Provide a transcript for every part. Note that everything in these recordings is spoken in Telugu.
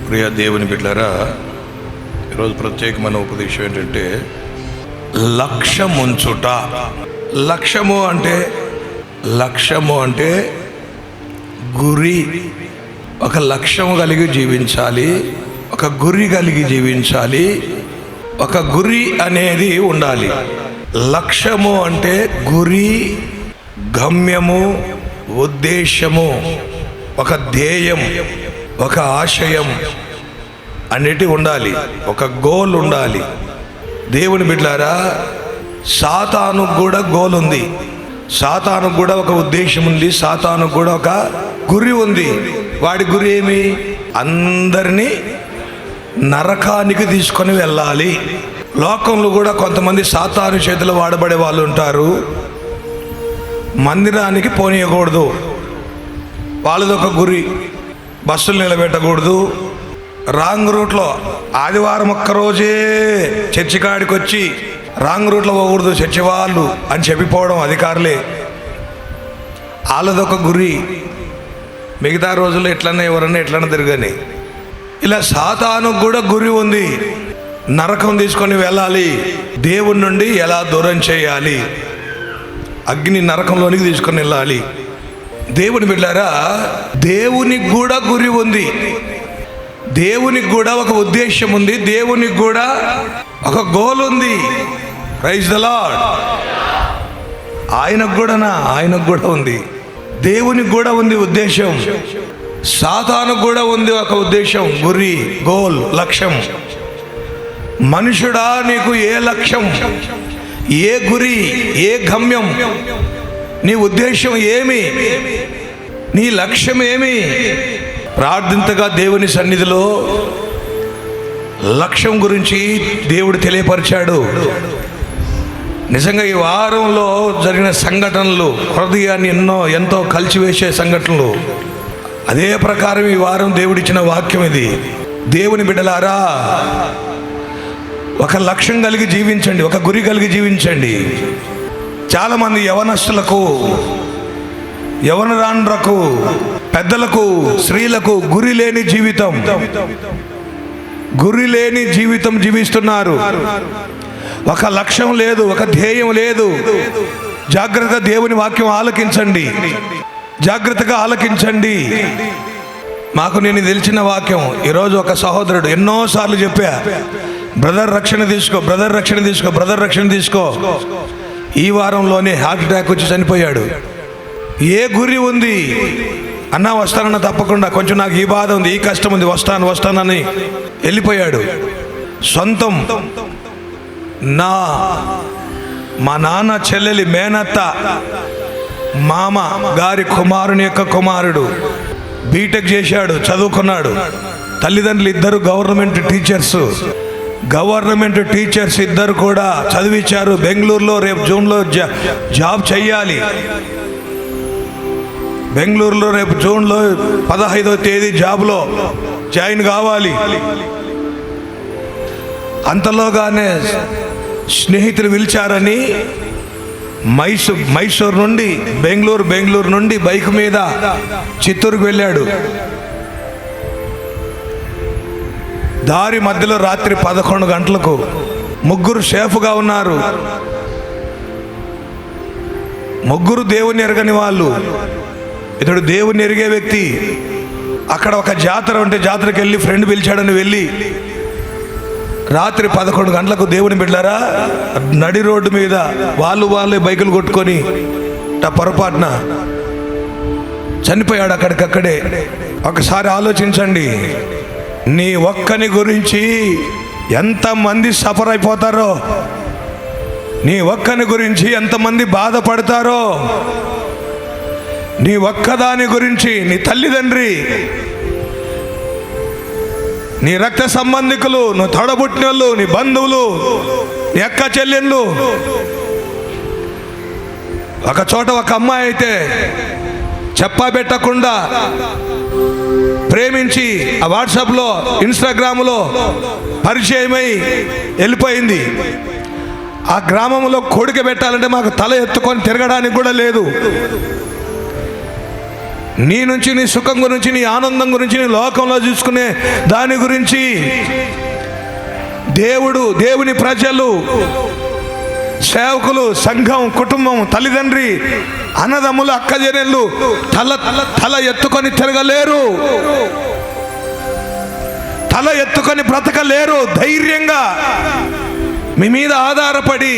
ప్రియ దేవుని బిడ్డలారా, ఈరోజు ప్రత్యేకమైన ఉపదేశం ఏంటంటే లక్ష్యముంచుట. లక్ష్యము అంటే గురి. ఒక లక్ష్యము కలిగి జీవించాలి, ఒక గురి కలిగి జీవించాలి, ఒక గురి అనేది ఉండాలి. లక్ష్యము అంటే గురి, గమ్యము, ఉద్దేశము, ఒక ధ్యేయం, ఒక ఆశయం అన్నిటి ఉండాలి, ఒక గోల్ ఉండాలి. దేవుని బిడ్డలారా, సాతానుకు కూడా గోల్ ఉంది, సాతానుకు కూడా ఒక ఉద్దేశం ఉంది, సాతానుకు కూడా ఒక గురి ఉంది. వాడి గురి ఏమి? అందరినీ నరకానికి తీసుకొని వెళ్ళాలి. లోకంలో కూడా కొంతమంది సాతాను చేతులు వాడబడే వాళ్ళు ఉంటారు. మందిరానికి పోనీయకూడదు, వాళ్ళదొక గురి. బస్సులు నిలబెట్టకూడదు, రాంగ్ రూట్లో ఆదివారం ఒక్కరోజే చర్చి కాడికి వచ్చి రాంగ్ రూట్లో పోకూడదు చర్చి వాళ్ళు అని చెప్పిపోవడం అధికారులే. వాళ్ళదొక గురి. మిగతా రోజుల్లో ఎట్లన్నా ఎవరన్నా ఎట్లన్నా తిరగని. ఇలా సాతానుకు కూడా గురి ఉంది, నరకం తీసుకొని వెళ్ళాలి, దేవుని నుండి ఎలా దూరం చేయాలి, అగ్ని నరకంలోనికి తీసుకొని వెళ్ళాలి. దేవుని బిడ్డారా, దేవునికి కూడా గురి ఉంది, దేవునికి కూడా ఒక ఉద్దేశం ఉంది, దేవునికి కూడా ఒక గోల్ ఉంది. Praise the Lord. ఆయనకు కూడా ఉంది, దేవునికి కూడా ఉంది ఉద్దేశం, సాతానుకు కూడా ఉంది ఒక ఉద్దేశం, గురి, గోల్, లక్ష్యం. మనుషుడా, నీకు ఏ లక్ష్యం, ఏ గురి, ఏ గమ్యం, నీ ఉద్దేశం ఏమి, నీ లక్ష్యం ఏమి? ప్రార్థింతగా దేవుని సన్నిధిలో లక్ష్యం గురించి దేవుడు తెలియపరిచాడు. నిజంగా ఈ వారంలో జరిగిన సంఘటనలు హృదయాన్ని ఎంతో కలిచివేసే సంఘటనలు. అదే ప్రకారం ఈ వారం దేవుడిచ్చిన వాక్యం ఇది. దేవుని బిడ్డలారా, ఒక లక్ష్యం కలిగి జీవించండి, ఒక గురి కలిగి జీవించండి. చాలామంది యవనస్తులకు, యవనరాండ్రకు, పెద్దలకు, స్త్రీలకు గురి లేని జీవితం జీవిస్తున్నారు. ఒక లక్ష్యం లేదు, ఒక ధ్యేయం లేదు. జాగ్రత్తగా దేవుని వాక్యం ఆలకించండి, జాగ్రత్తగా ఆలకించండి. మాకు నేను తెలిసిన వాక్యం ఈరోజు ఒక సహోదరుడు ఎన్నోసార్లు చెప్పా, బ్రదర్ రక్షణ తీసుకో. ఈ వారంలోనే హార్ట్ అటాక్ వచ్చి చనిపోయాడు. ఏ గురి ఉంది? అన్నా వస్తానన్నా తప్పకుండా, కొంచెం నాకు ఈ బాధ ఉంది, ఈ కష్టం ఉంది, వస్తానని వెళ్ళిపోయాడు. సొంతం మా నాన్న చెల్లెలి మేనత్త మామ గారి కుమారుని యొక్క కుమారుడు బీటెక్ చేశాడు, చదువుకున్నాడు. తల్లిదండ్రులు ఇద్దరు గవర్నమెంట్ టీచర్స్ ఇద్దరు కూడా చదివించారు. బెంగళూరులో రేపు జూన్లో జాబ్ చెయ్యాలి. బెంగళూరులో రేపు జూన్లో 15వ తేదీ జాబ్లో జాయిన్ కావాలి. అంతలోగానే స్నేహితులు పిలిచారని మైసూర్ నుండి బెంగళూరు నుండి బైక్ మీద చిత్తూరుకు వెళ్ళాడు. దారి మధ్యలో రాత్రి 11 గంటలకు ముగ్గురు సేఫ్గా ఉన్నారు. ముగ్గురు దేవుని ఎరగని వాళ్ళు. ఇతడు దేవుని ఎరిగే వ్యక్తి. అక్కడ ఒక జాతర ఉంటే జాతరకి వెళ్ళి ఫ్రెండ్ పిలిచాడని వెళ్ళి రాత్రి 11 గంటలకు దేవుని బిడ్డలారా నడి రోడ్డు మీద వాళ్ళే బైకులు కొట్టుకొని పొరపాటున చనిపోయాడు అక్కడికక్కడే. ఒకసారి ఆలోచించండి, నీ ఒక్కని గురించి ఎంతమంది సఫర్ అయిపోతారో, నీ ఒక్కని గురించి ఎంతమంది బాధపడతారో, నీ ఒక్కదాని గురించి నీ తల్లిదండ్రి, నీ రక్త సంబంధికులు, నువ్వు తోడబుట్టినోళ్ళు, నీ బంధువులు, నీ అక్క చెల్లెళ్ళు. ఒక చోట ఒక అమ్మాయి అయితే చెప్పబెట్టకుండా ప్రేమించి ఆ వాట్సాప్లో, ఇన్స్టాగ్రామ్లో పరిచయమై వెళ్ళిపోయింది. ఆ గ్రామంలో కోడిక పెట్టాలంటే మాకు తల ఎత్తుకొని తిరగడానికి కూడా లేదు. నీ నుంచి, నీ సుఖం గురించి, నీ ఆనందం గురించి, నీ లోకంలో చూసుకునే దాని గురించి దేవుని ప్రజలు, సేవకులు, సంఘం, కుటుంబం, తల్లిదండ్రి, అన్నదమ్ములు, అక్కజెనెళ్ళు తల ఎత్తుకొని తిరగలేరు, తల ఎత్తుకొని బ్రతకలేరు. ధైర్యంగా మీ మీద ఆధారపడి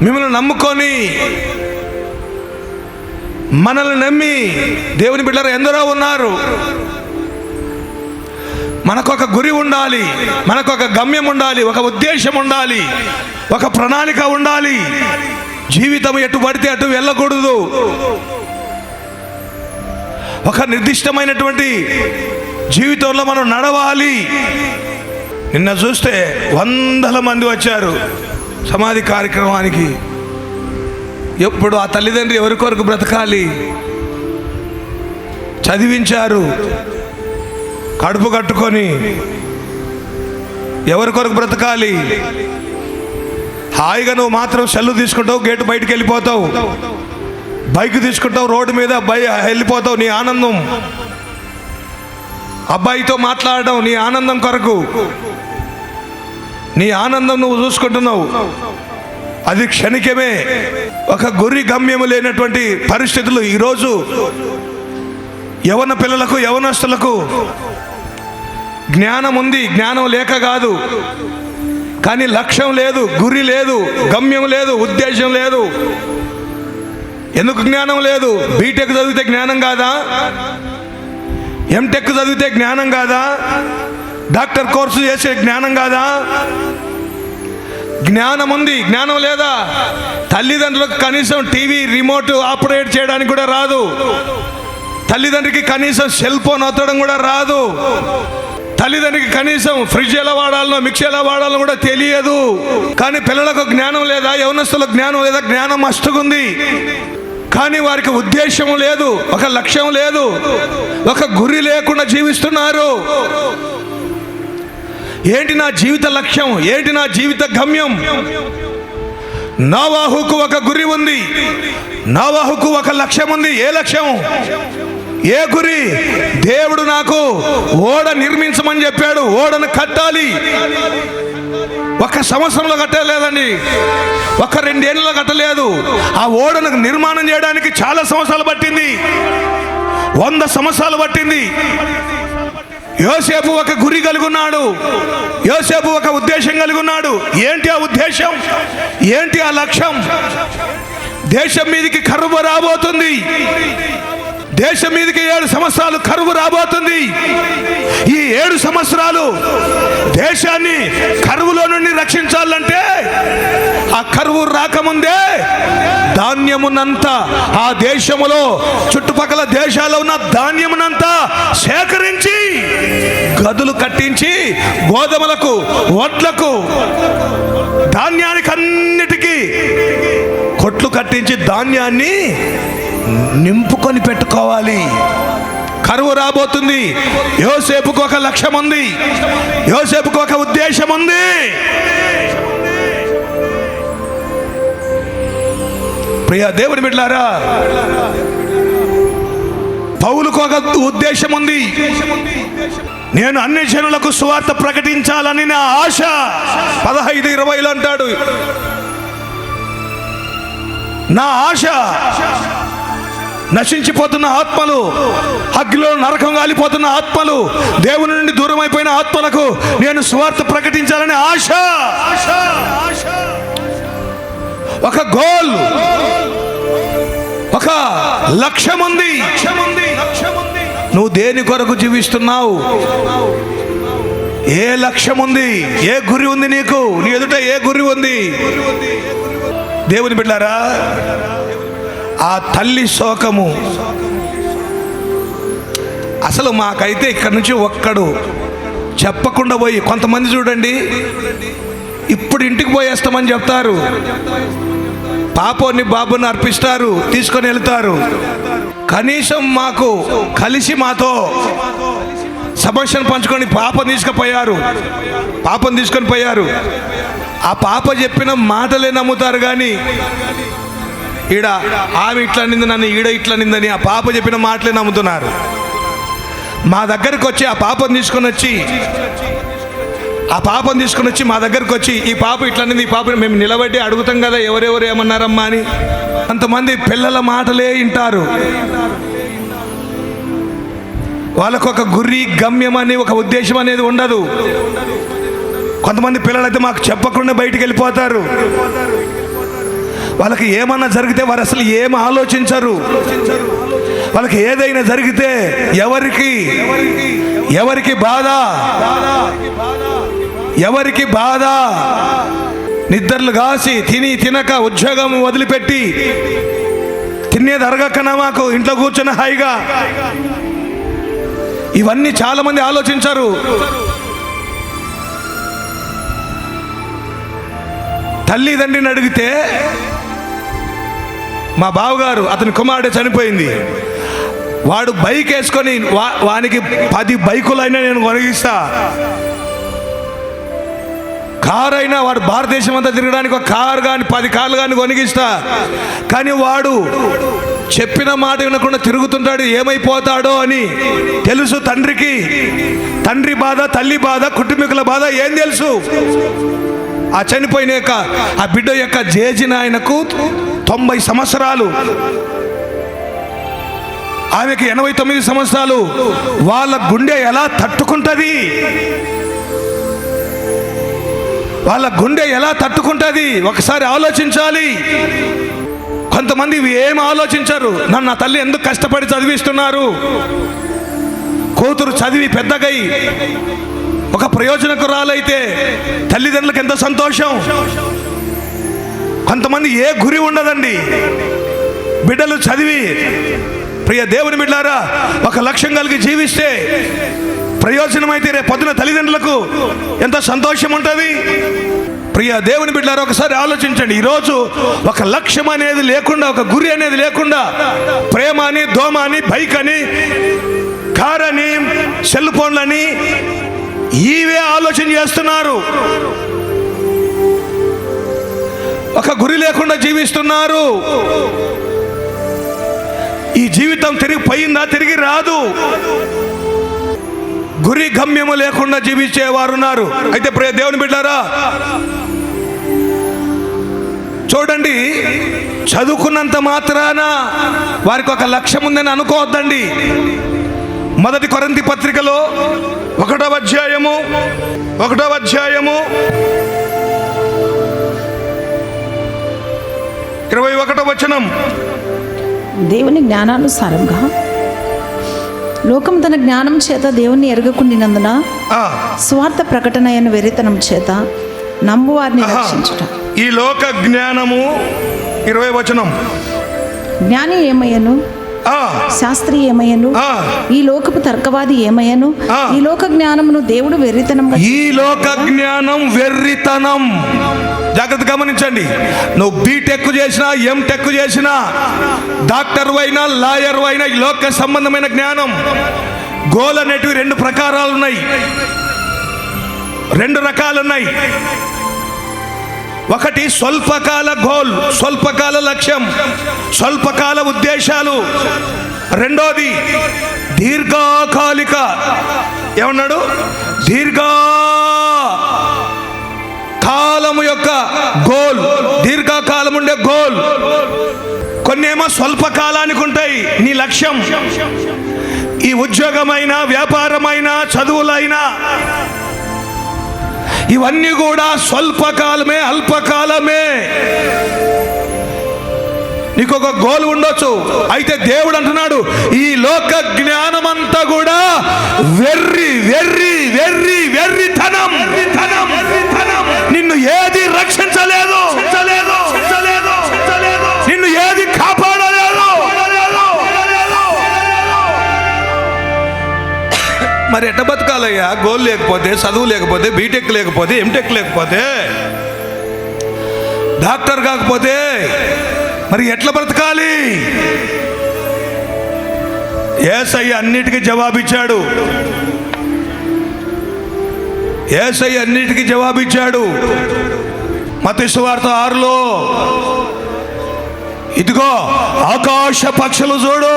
మిమ్మల్ని నమ్ముకొని మనల్ని నమ్మి దేవుని బిడ్డలు ఎందరో ఉన్నారు. మనకొక గురి ఉండాలి, మనకొక గమ్యం ఉండాలి, ఒక ఉద్దేశం ఉండాలి, ఒక ప్రణాళిక ఉండాలి. జీవితం ఎటు పడితే అటు వెళ్ళకూడదు. ఒక నిర్దిష్టమైనటువంటి జీవితంలో మనం నడవాలి. నిన్న చూస్తే వందల మంది వచ్చారు సమాధి కార్యక్రమానికి. ఎప్పుడు ఆ తల్లిదండ్రి ఎవరి కొరకు బ్రతకాలి? చదివించారు కడుపు కట్టుకొని. ఎవరి కొరకు బ్రతకాలి? హాయిగా నువ్వు మాత్రం సెల్లు తీసుకుంటావు, గేటు బయటకు వెళ్ళిపోతావు, బైక్ తీసుకుంటావు, రోడ్డు మీద వెళ్ళిపోతావు. నీ ఆనందం, అబ్బాయితో మాట్లాడడం నీ ఆనందం కొరకు, నీ ఆనందం నువ్వు చూసుకుంటున్నావు. అది క్షణికమే. ఒక గురి గమ్యము లేనటువంటి పరిస్థితులు ఈరోజు యవన పిల్లలకు, యవనస్తులకు. జ్ఞానం ఉంది, జ్ఞానం లేక కాదు, కానీ లక్ష్యం లేదు, గురి లేదు, గమ్యం లేదు, ఉద్దేశం లేదు. ఎందుకు జ్ఞానం లేదు? బీటెక్ చదివితే జ్ఞానం కాదా? ఎంటెక్ చదివితే జ్ఞానం కాదా? డాక్టర్ కోర్సు చేసే జ్ఞానం కాదా? జ్ఞానం ఉంది, జ్ఞానం లేదా? తల్లిదండ్రులకు కనీసం టీవీ రిమోట్ ఆపరేట్ చేయడానికి కూడా రాదు. తల్లిదండ్రికి కనీసం సెల్ ఫోన్ అత్తడం కూడా రాదు. తల్లిదండ్రికి కనీసం ఫ్రిడ్జ్ ఎలా వాడాలనో, మిక్సీ ఎలా వాడాలనో కూడా తెలియదు. కానీ పిల్లలకు జ్ఞానం లేదా? యవనస్తులకు జ్ఞానం లేదా? జ్ఞానం మస్తుగుంది, కానీ వారికి ఉద్దేశం లేదు, ఒక లక్ష్యం లేదు, ఒక గురి లేకుండా జీవిస్తున్నారు. ఏంటి నా జీవిత లక్ష్యం? ఏంటి నా జీవిత గమ్యం? నోవాహుకు ఒక గురి ఉంది, నోవాహుకు ఒక లక్ష్యం ఉంది. ఏ లక్ష్యం? ఏ గురి? దేవుడు నాకు ఓడ నిర్మించమని చెప్పాడు. ఓడను కట్టాలి. 1 సంవత్సరంలో కట్టలేదండి, 1-2 ఏళ్ళలో కట్టలేదు. ఆ ఓడను నిర్మాణం చేయడానికి చాలా సంవత్సరాలు పట్టింది, 100 సంవత్సరాలు పట్టింది. యోసేపు ఒక గురి కలిగి ఉన్నాడు, యోసేపు ఒక ఉద్దేశం కలిగి ఉన్నాడు. ఏంటి ఆ ఉద్దేశం? ఏంటి ఆ లక్ష్యం? దేశం మీదకి కరువు రాబోతుంది, దేశం మీదకి 7 సంవత్సరాలు కరువు రాబోతుంది. ఈ 7 సంవత్సరాలు దేశాన్ని కరువులో నుండి రక్షించాలంటే ఆ కరువు రాకముందే ధాన్యమునంతా, ఆ దేశములో చుట్టుపక్కల దేశాల్లో ఉన్న ధాన్యమునంతా సేకరించి గదులు కట్టించి గోధుమలకు, వడ్లకు, ధాన్యానికి అన్నిటికీ కొట్లు కట్టించి ధాన్యాన్ని నింపుకొని పెట్టుకోవాలి. కరువు రాబోతుంది. యోసేపుకు ఒక లక్ష్యం ఉంది, యోసేపుకు ఒక ఉద్దేశం ఉంది. ప్రియ దేవుని బిడ్డలారా, పౌలుకు ఒక ఉద్దేశం ఉంది. నేను అన్ని జనులకు సువార్త ప్రకటించాలని నా ఆశ. 15:20 అంటాడు, నా ఆశ నశించిపోతున్న ఆత్మలు, అగ్నిలో నరకం కాలిపోతున్న ఆత్మలు, దేవుని నుండి దూరం అయిపోయిన ఆత్మలకు నేను సువార్త ప్రకటించాలని ఆశ. ఒక గోల్, ఒక లక్ష్యం ఉంది. నువ్వు దేని కొరకు జీవిస్తున్నావు? ఏ లక్ష్యం ఉంది? ఏ గురి ఉంది నీకు? నీ ఎదుట ఏ గురి ఉంది? దేవుని బిడ్డలారా, ఆ తల్లి శోకము అసలు మాకైతే ఇక్కడ నుంచి ఒక్కడు చెప్పకుండా పోయి, కొంతమంది చూడండి ఇప్పుడు ఇంటికి పోయేస్తామని చెప్తారు, పాపోని బాబుని అర్పిస్తారు, తీసుకొని వెళ్తారు. కనీసం మాకు కలిసి మాతో సమస్యను పంచుకొని పాపం తీసుకుపోయారు, పాపం తీసుకొని పోయారు. ఆ పాప చెప్పిన మాటలే నమ్ముతారు, కానీ ఈడ ఆమె ఇట్లా నింది, నన్ను ఈడ ఇట్లా నిందని ఆ పాప చెప్పిన మాటలే నమ్ముతున్నారు. మా దగ్గరికి వచ్చి ఆ పాపను తీసుకొని వచ్చి మా దగ్గరికి వచ్చి ఈ పాప ఇట్లా నింది, ఈ పాపని మేము నిలబెట్టి అడుగుతాం కదా ఎవరెవరు ఏమన్నారమ్మా అని. అంతమంది పిల్లల మాటలే వింటారు. వాళ్ళకు ఒక గురి గమ్యం అని ఒక ఉద్దేశం అనేది ఉండదు. కొంతమంది పిల్లలైతే మాకు చెప్పకుండా బయటికి వెళ్ళిపోతారు. వాళ్ళకి ఏమన్నా జరిగితే వారు అసలు ఏం ఆలోచించరు. వాళ్ళకి ఏదైనా జరిగితే ఎవరికి బాధ, నిద్రలు కాసి తినక ఉద్యోగం వదిలిపెట్టి తినేది అరగకనా మాకు ఇంట్లో కూర్చున్న హాయిగా, ఇవన్నీ చాలా మంది ఆలోచించరు. తల్లిదండ్రిని అడిగితే మా బావగారు అతని కుమారుడు చనిపోయింది, వాడు బైక్ వేసుకొని వానికి 10 బైకులైనా నేను కొనిగిస్తా, కారు అయినా వాడు భారతదేశం అంతా తిరగడానికి ఒక కారు కానీ 10 కార్లు కానీ కొనిగిస్తా. కానీ వాడు చెప్పిన మాట వినకుండా తిరుగుతుంటాడు, ఏమైపోతాడో అని తెలుసు తండ్రికి. తండ్రి బాధ, తల్లి బాధ, కుటుంబీకుల బాధ ఏం తెలుసు? ఆ చనిపోయిన ఆ బిడ్డ యొక్క జేజిన ఆయనకు 90 సంవత్సరాలు, ఆమెకి 89 సంవత్సరాలు. వాళ్ళ గుండె ఎలా తట్టుకుంటుంది? ఒకసారి ఆలోచించాలి. కొంతమంది ఏం ఆలోచించరు. నన్ను నా తల్లి ఎందుకు కష్టపడి చదివిస్తున్నారు, కూతురు చదివి పెద్దగై ఒక ప్రయోజనకురాలైతే తల్లిదండ్రులకు ఎంత సంతోషం. కొంతమంది ఏ గురి ఉండదండి. బిడ్డలు చదివి, ప్రియ దేవుని బిడ్డలారా, ఒక లక్ష్యం కలిగి జీవిస్తే ప్రయోజనం అయితే రేపు పొద్దున తల్లిదండ్రులకు ఎంత సంతోషం ఉంటుంది. ప్రియ దేవుని బిడ్డలారా, ఒకసారి ఆలోచించండి. ఈరోజు ఒక లక్ష్యం అనేది లేకుండా, ఒక గురి అనేది లేకుండా ప్రేమ అని, దోమ అని, బైక్ అని, కార్ అని, సెల్ ఫోన్లని ఇవే ఆలోచన చేస్తున్నారు. ఒక గురి లేకుండా జీవిస్తున్నారు. ఈ జీవితం తిరిగి పోయిందా? తిరిగి రాదు. గురి గమ్యము లేకుండా జీవించేవారు ఉన్నారు. అయితే ప్రియ దేవుని బిడ్డలారా, చూడండి, చదువుకున్నంత మాత్రాన వారికి ఒక లక్ష్యం ఉందని అనుకోవద్దండి. మొదటి కొరింథీ పత్రికలో 1వ అధ్యాయము 21వ వచనం. దేవుని జ్ఞానానుసారంగా లోకం తన జ్ఞానం చేత దేవుని ఎరగకుండినందున స్వార్థ ప్రకటన అయిన వెరితనం చేత నమ్మువారిని రక్షించుట. ఈ లోక జ్ఞానము 20వ వచనం. జ్ఞాని ఏమయ్యను, శాస్త్రి ఏమయ్యను, ఈ లోకపు తర్కవాది ఏమయ్యను, ఈ లోక జ్ఞానమును దేవుడు వెర్రితనం. ఈ లోక జ్ఞానం వెర్రితనం. జాగ్రత్త గమనించండి. నువ్వు బీటెక్ చేసినా, ఎంటెక్ చేసినా, డాక్టర్ అయినా, లాయర్ అయినా, ఈ లోక సంబంధమైన జ్ఞానం, గోల్ అనేటివి 2 ప్రకారాలు ఉన్నాయి, 2 రకాలున్నాయి. ఒకటి స్వల్పకాల గోల్, స్వల్పకాల లక్ష్యం, స్వల్పకాల ఉద్దేశాలు. రెండోది దీర్ఘకాలిక. ఏమన్నాడు? దీర్ఘకాలము యొక్క గోల్, దీర్ఘకాలం ఉండే గోల్. కొన్ని ఏమో స్వల్పకాలానికి ఉంటాయి నీ లక్ష్యం. ఈ ఉద్యోగమైనా, వ్యాపారమైనా, చదువులైనా, ఇవన్నీ కూడా స్వల్పకాలమే, అల్పకాలమే. నీకు ఒక గోల్ ఉండొచ్చు. అయితే దేవుడు అంటున్నాడు, ఈ లోక జ్ఞానం అంతా కూడా వెర్రితనం. నిన్ను ఏది రక్షించలేదు, నిన్ను ఏది కాపాడలేదు. మరి ఎట్ట బతకాలయ్యా? గోల్ లేకపోతే, చదువు లేకపోతే, బీటెక్ లేకపోతే, ఎంటెక్ లేకపోతే, డాక్టర్ కాకపోతే మరి ఎట్లా బ్రతకాలి? యేసయ్య అన్నిటికీ జవాబిచ్చాడు. మత్తయి సువార్త 6లో ఇదిగో ఆకాశ పక్షులు చూడు,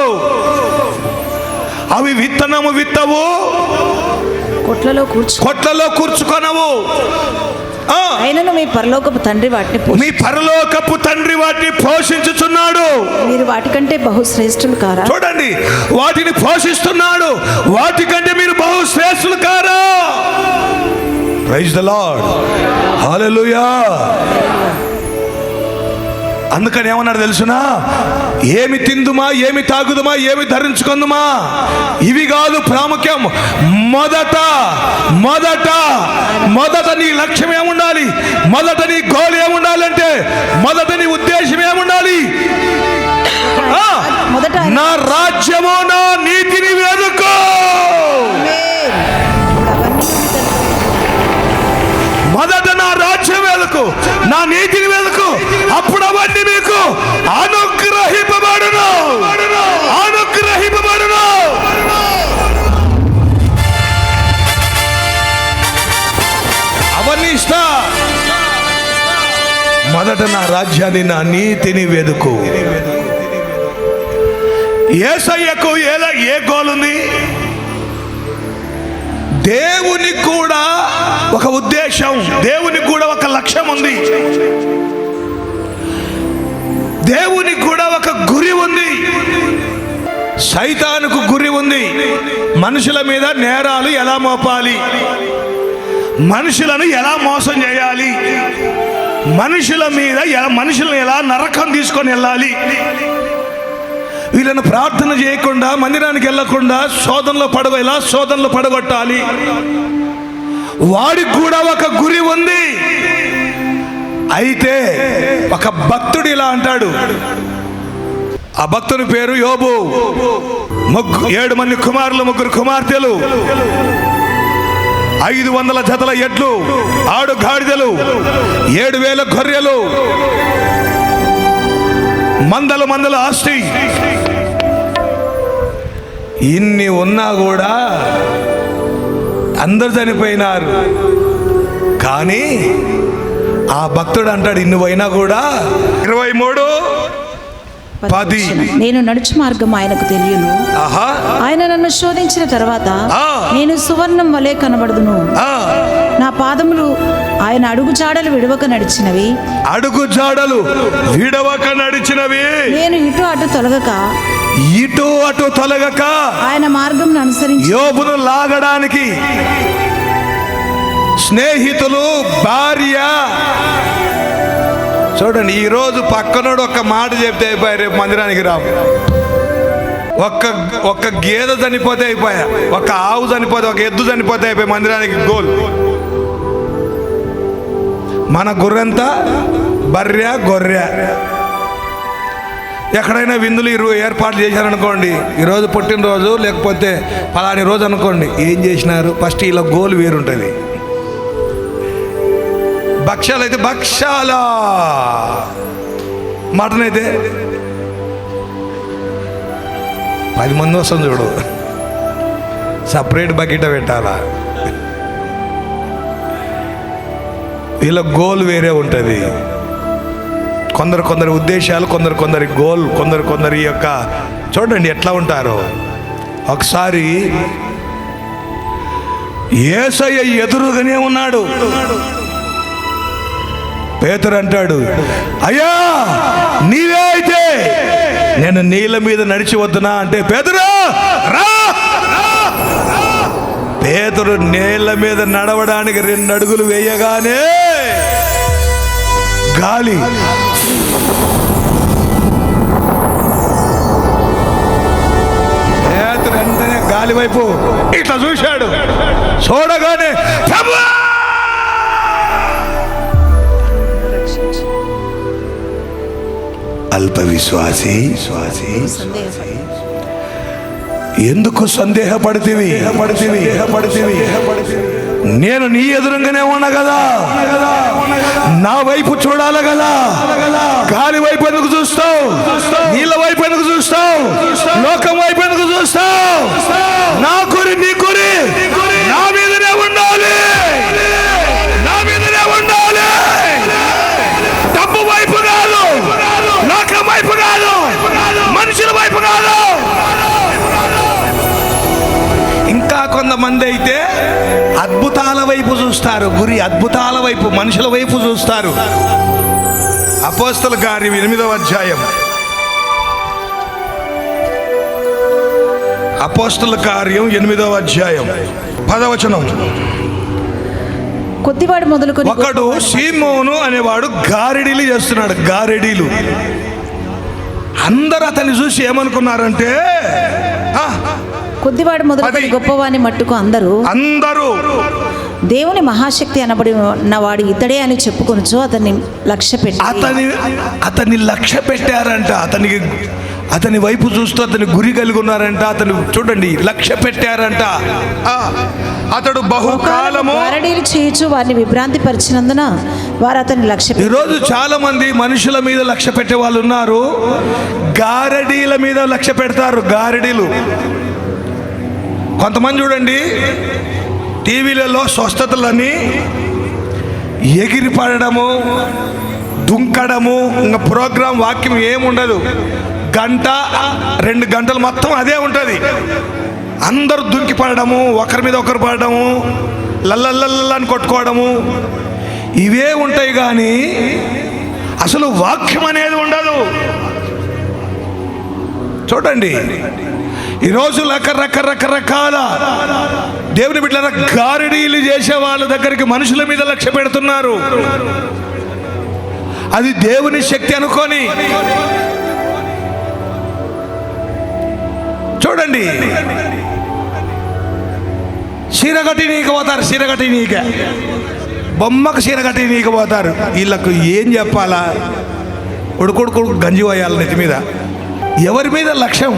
అవి విత్తనము విత్తవు, కొట్లలో కూర్చుకొనవు, అయినను మీ పరలోకపు తండ్రి వాటిని పోషించుచున్నాడు. మీరు వాటికంటే బహుశ్రేష్ఠులు కారా? చూడండి, వాటిని పోషిస్తున్నాడు, వాటికంటే మీరు బహుశ్రేష్ఠులు కారా? ప్రైజ్ ద లార్డ్, హల్లెలూయా. అందుకని ఏమన్నాడు తెలుసునా? ఏమి తిందుమా, ఏమి తాగుదుమా, ఏమి ధరించుకుందుమా, ఇవి కాదు ప్రాముఖ్యం. మొదట నీ లక్ష్యం ఏముండాలి, మొదట నీ గోల్ ఏముండాలంటే, మొదట నీ ఉద్దేశం ఏముండాలి? నా రాజ్యము, నా నీతిని వెతుకు. మొదట నా రాజ్యం వెతుకు, నా నీతిని వెతుకు, అప్పుడు అవన్నీ మీకు అనుగ్రహింపబడును. అవన్నీ ఇస్తా. మొదట నా రాజ్యాన్ని, నా నీతిని వెతుకు. యేసయ్యకు ఏ గోల్ ఉంది? దేవునికి కూడా ఒక ఉద్దేశం, దేవునికి కూడా ఒక లక్ష్యం ఉంది, దేవునికి కూడా ఒక గురి ఉంది. సైతానుకు గురి ఉంది, మనుషుల మీద నేరాలు ఎలా మోపాలి, మనుషులను ఎలా మోసం చేయాలి, మనుషులను ఎలా నరకం తీసుకొని వెళ్ళాలి. వీళ్ళను ప్రార్థన చేయకుండా, మందిరానికి వెళ్ళకుండా శోధనలో పడగొట్టాలి. వాడికి కూడా ఒక గురి ఉంది. అయితే ఒక భక్తుడు ఇలా అంటాడు. ఆ భక్తుని పేరు యోబు. 7 మంది కుమారులు, 3 కుమార్తెలు, 500 జతల ఎడ్లు, 6 గాడిదలు, 7,000 గొర్రెలు, మందల ఆస్తి. ఇన్ని ఉన్నా కూడా అందరు చనిపోయినారు. కానీ ఆ భక్తుడు అంటాడు, ఇన్ని పోయినా కూడా 23:10 నేను నడుచు మార్గం ఆయనకు తెలియను. ఆయన నన్ను శోధించిన తర్వాత నేను సువర్ణం వలె కనబడుదును. నా పాదములు ఆయన అడుగుజాడలు విడవక నడిచినవి. నేను ఇటు అటు తొలగక ఆయన మార్గం అనుసరించి యోబును లాగడానికి స్నేహితులు, భార్య. చూడండి, ఈరోజు పక్కనోడు ఒక్క మాట చెప్తే అయిపోయా, రేపు మందిరానికి రాము. ఒక్క గేదె చనిపోతే అయిపోయా, ఒక ఆవు చనిపోతే, ఒక ఎద్దు చనిపోతే అయిపోయి మందిరానికి గోల్. మన గుర్రెంతా బర్రె, గొర్రె. ఎక్కడైనా విందులు ఏర్పాటు చేశారనుకోండి, ఈరోజు పుట్టినరోజు లేకపోతే పలాని రోజు అనుకోండి, ఏం చేసినారు? ఫస్ట్ ఇలా గోల్ వేరుంటుంది. భక్ష్యాలు అయితే భక్ష్యాల, మటన్ అయితే 10 మంది వస్తాం చూడు, సపరేట్ బకెట్ పెట్టాలా. వీళ్ళ గోల్ వేరే ఉంటుంది. కొందరి ఉద్దేశాలు, కొందరి గోల్, కొందరి యొక్క చూడండి ఎట్లా ఉంటారో. ఒకసారి యేసయ్య ఎదురుగానే ఉన్నాడు. పేతురు అంటాడు, అయ్యా నీవే అయితే నేను నీళ్ళ మీద నడిచి వద్దునా అంటే, పేతురు రా. పేతురు నీళ్ళ మీద నడవడానికి 2 అడుగులు వేయగానే గాలి. పేతురు వెంటనే గాలి వైపు ఇట్లా చూశాడు. చూడగానే అల్ప విశ్వాసి, ఎందుకు సందేహపడితివి? నేను నీ ఎదురుగానే ఉన్నా కదా, నా వైపు చూడాలి కదా. గాలి వైపు ఎందుకు చూస్తావు? నీళ్ళ వైపు ఎందుకు చూస్తావు? లోకం వైపు ఎందుకు చూస్తావు? నా గురి, నీ గురి నా మీదనే ఉండాలి, నా మీదనే ఉండాలి. డబ్బు వైపు కాదు, లోకం వైపు కాదు. కొంతమంది అయితే అద్భుతాల వైపు చూస్తారు, గురి అద్భుతాల వైపు, మనుషుల వైపు చూస్తారు. అపోస్తల కార్యం 8వ అధ్యాయం, అపోస్తల కార్యం 8వ అధ్యాయం 10వ వచనం. కొద్దివాడు మొదలుకొని ఒకడు సీమోను అనేవాడు గారెడీలు చేస్తున్నాడు. గారెడీలు అందరూ అతన్ని చూసి ఏమనుకున్నారంటే, కొద్దివాడు మొదలుకొని గొప్పవాని మట్టుకు అందరూ దేవుని మహాశక్తి అనబడినవాడు ఇతడే అని చెప్పుకొనుచు అతన్ని లక్ష్య పెట్టి అతన్ని లక్ష్య పెట్టారంట. అతని వైపు చూస్తూ అతని గురి కలిగి ఉన్నారంట. అతను చూడండి లక్ష్య పెట్టారంట. అతడు బహుకాలము గారడీలు చేయొచ్చు వారిని విభ్రాంతి పరిచినందున వారు అతన్ని లక్ష్య. ఈరోజు చాలా మంది మనుషుల మీద లక్ష్య పెట్టే వాళ్ళు ఉన్నారు, గారడీల మీద లక్ష్య పెడతారు. గారడీలు కొంతమంది చూడండి, టీవీలలో స్వస్థతలని ఎగిరి పడడము, దుంకడము, ఇంకా ప్రోగ్రాం వాక్యం ఏముండదు, 1-2 గంటలు మొత్తం అదే ఉంటుంది. అందరూ దుంకి పడడము, ఒకరి మీద ఒకరు పడడము, లల్లల్లని కొట్టుకోవడము, ఇవే ఉంటాయి. కానీ అసలు వాక్యం అనేది ఉండదు. చూడండి ఈరోజు రకరకాల దేవుని బిడ్డల గారడీలు చేసే వాళ్ళ దగ్గరికి మనుషుల మీద లక్ష్య పెడుతున్నారు. అది దేవుని శక్తి అనుకొని. చూడండి చీరగట్టి నీకు పోతారు, చీరగట్టి నీకే బొమ్మకు చీరగట్టి నీకు పోతారు. వీళ్ళకు ఏం చెప్పాలా? ఉడుకుడుకు గంజి పోయాలి నెత్తి మీద. ఎవరి మీద లక్ష్యం?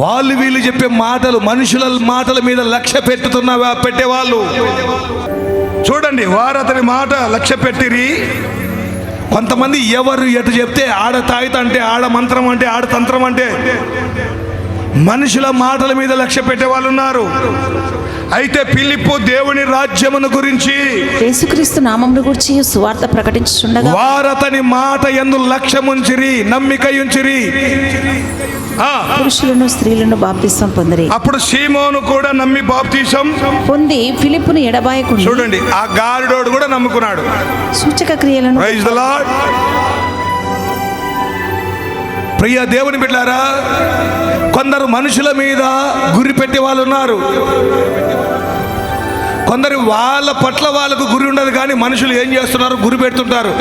వాళ్ళు వీళ్ళు చెప్పే మాటలు, మనుషుల మాటల మీద లక్ష్య పెట్టేవాళ్ళు. చూడండి వారు అతని మాట లక్ష్య పెట్టిరి. కొంతమంది ఎవరు ఎటు చెప్తే ఆడ తాయిత అంటే, ఆడ మంత్రం అంటే, ఆడ తంత్రం అంటే మనుషుల మాటల మీద లక్ష్య పెట్టే వాళ్ళు ఉన్నారు. అయితే ఫిలిప్పు దేవుని రాజ్యమును గురించి, యేసుక్రీస్తు నామమును గురించి సువార్త ప్రకటించుచుండగా వారతని మాట యందు లక్ష్యముంచిరి, నమ్మికయుంచిరి. పురుషులను స్త్రీలను బాప్తిసం పొందిరి. అప్పుడు సీమోను కూడా నమ్మి బాప్తిసం పొంది ఫిలిప్పును ఎడబాయకుండా. చూడండి ఆ గారుడోడు కూడా నమ్ముకున్నాడు. సూచక క్రియలను. Praise the lord. ప్రియ దేవుని బిడ్డలారా, కొందరు మనుషుల మీద గురి పెట్టే వాళ్ళు ఉన్నారు. కొందరు వాళ్ళ పట్ల వాళ్ళకు గురి ఉండదు, కానీ మనుషులు ఏం చేస్తున్నారు? గురి పెడుతుంటారు.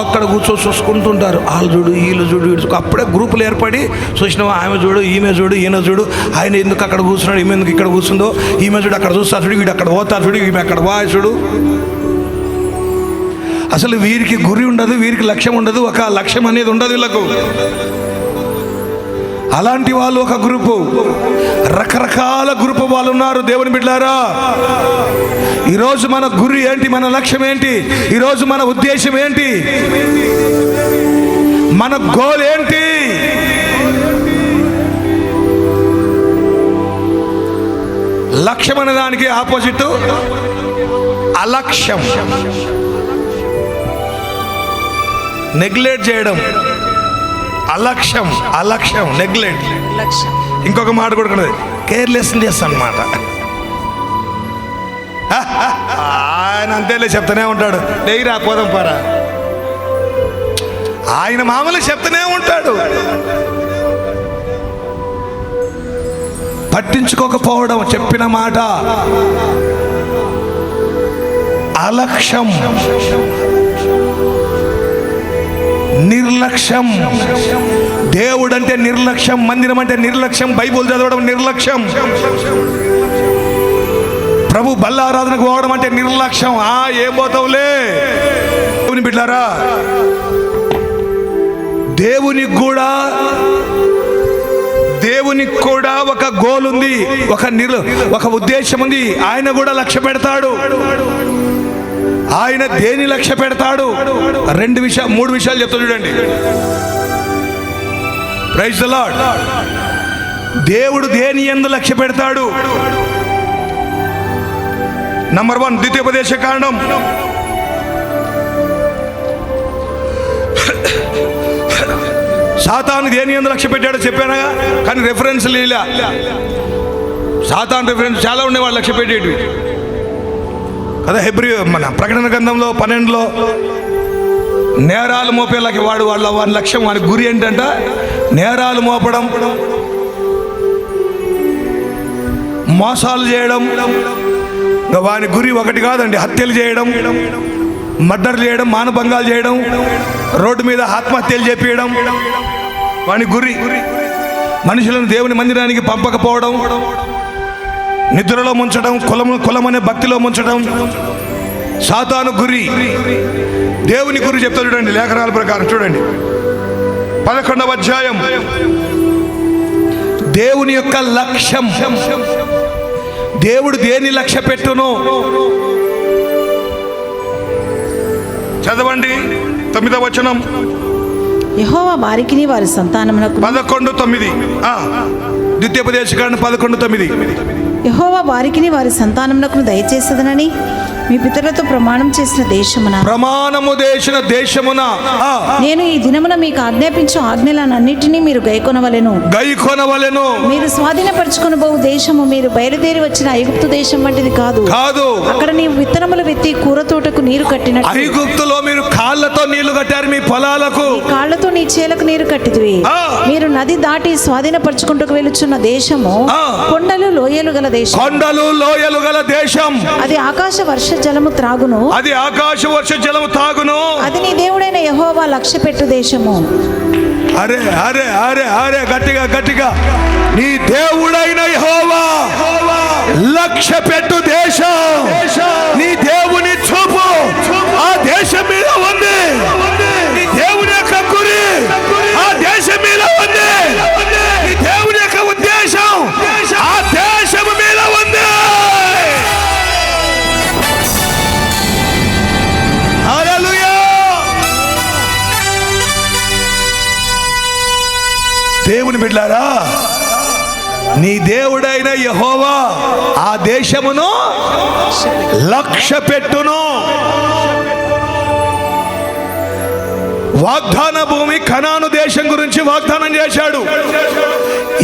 అక్కడ చూసుకుంటుంటారు. వాళ్ళు చూడు, వీళ్ళు చూడు, అప్పుడే గ్రూపులు ఏర్పడి చూసినావా, ఆమె చూడు, ఈమె చూడు, ఈయన చూడు, ఆయన ఎందుకు అక్కడ కూర్చున్నాడు, ఈమె ఎందుకు ఇక్కడ కూర్చుందో, ఈమె చూడు అక్కడ చూస్తారు చూడు, వీడు అక్కడ పోతారు చూడు, ఈమె అక్కడ వా చూడు. అసలు వీరికి గురి ఉండదు, వీరికి లక్ష్యం ఉండదు, ఒక లక్ష్యం అనేది ఉండదు వీళ్ళకు. అలాంటి వాళ్ళు ఒక గ్రూపు. రకరకాల గ్రూపు వాళ్ళు ఉన్నారు. దేవుని బిడ్డలారా, ఈరోజు మన గురి ఏంటి? మన లక్ష్యం ఏంటి? ఈరోజు మన ఉద్దేశం ఏంటి? మన గోల్ ఏంటి? లక్ష్యం అనే దానికి ఆపోజిట్ అలక్ష్యం, నెగ్లెక్ట్ చేయడం. అలక్ష్యం నెగ్లెక్ట్. ఇంకొక మాట కూడా ఉన్నది, కేర్లెస్నెస్ అన్నమాట. ఆయన అంతేలే చెప్తూనే ఉంటాడు, లేయిరా పోదాం పారా, ఆయన మామూలుగా చెప్తూనే ఉంటాడు. పట్టించుకోకపోవడం, చెప్పిన మాట అలక్ష్యం, నిర్లక్ష్యం. దేవుడు అంటే నిర్లక్ష్యం, మందిరం అంటే నిర్లక్ష్యం, బైబుల్ చదవడం నిర్లక్ష్యం, ప్రభు బల్లారాధనకు పోవడం అంటే నిర్లక్ష్యం. ఏం పోతావులే. దేవుని బిడ్డారా, దేవునికి కూడా ఒక గోల్ ఉంది, ఒక ఉద్దేశం ఉంది. ఆయన కూడా లక్ష్య పెడతాడు. ఆయన దేని లక్ష్య పెడతాడు? 3 విషయాలు చెప్తా చూడండి. Praise the Lord. దేవుడు దేని యందు లక్ష్య పెడతాడు? నంబర్ 1 ద్వితీయోపదేశ కాండం సాతాను దేని యందు లక్ష్య పెట్టాడో చెప్పానుగా, కానీ రెఫరెన్స్ లీలా. సాతాను రిఫరెన్స్ చాలా ఉండే వాళ్ళు లక్ష్య పెట్టేటివి కదా. మన ప్రకటన గ్రంథంలో 12లో నేరాలు మోపేలాకి వాడి లక్ష్యం, వాడి గురి ఏంటంట నేరాలు మోపడం, మోసాలు చేయడం. వాని గురి ఒకటి కాదండి, హత్యలు చేయడం, మర్డర్లు చేయడం, మానభంగాలు చేయడం, రోడ్డు మీద ఆత్మహత్యలు చేపించడం. వాని గురి మనుషులను దేవుని మందిరానికి పంపకపోవడం, నిద్రలో ముంచడం, కులం అనే భక్తిలో ముంచడం సాతాను గురి. దేవుని గురి చెప్తా చూడండి లేఖనాల ప్రకారం. చూడండి 11వ అధ్యాయం. దేవుని యొక్క లక్ష్యం, దేవుడు దేని లక్ష్య పెట్టును చదవండి. 9వ వచనం. యెహోవా వారికిని వారి సంతానమునకు 11:9 ద్వితీయోపదేశకాండం 11:9. యెహోవా వారికిని వారి సంతానమునకు దయచేసదనని మీ పితరులతో ప్రమాణం చేసిన దేశమున నేను ఈ దినమున మీకు ఆజ్ఞాపించు ఆజ్ఞలన్నిటినీ మీరు గైకొనవలెను. మీరు స్వాధీనపరచుకొనబోవు దేశము మీరు బయలుదేరి వచ్చిన ఐగుప్తు దేశం వంటిది కాదు. అక్కడ నీవు విత్తనములు విత్తి కూర తోటకు నీరు కట్టినట్టు ఐగుప్తులో మీరు కాళ్ళతో నీళ్లు కట్టారు, మీ పొలాలకు కాళ్ళతో నీ చేలకు నీరు కట్టిదివి. మీరు నది దాటి స్వాధీనపరచుకుంటూ వెలుచున్న దేశము కొండలు లోయలు గల దేశం. అది ఆకాశ వర్ష జలము త్రాగును. అది నీ దేవుడైన యెహోవా లక్ష్య పెట్టు దేశము. అరే అరే అరే అరే గట్టిగా నీ దేవుడైన యెహోవా లక్ష్య పెట్టు దేశం. నీ దేవుని చూపు ఆ దేశం మీద ఉంది. నీ దేవుని యొక్క గురి ఆ దేశం మీద ఉంది. నీ దేవుని యొక్క ఉద్దేశం ఆ దేశం మీద ఉంది. దేవుని బిడ్డలారా, నీ దేవుడైన యెహోవా ఆ దేశమును లక్ష్య పెట్టును. వాగ్దాన భూమి కనాను దేశం గురించి వాగ్దానం చేశాడు.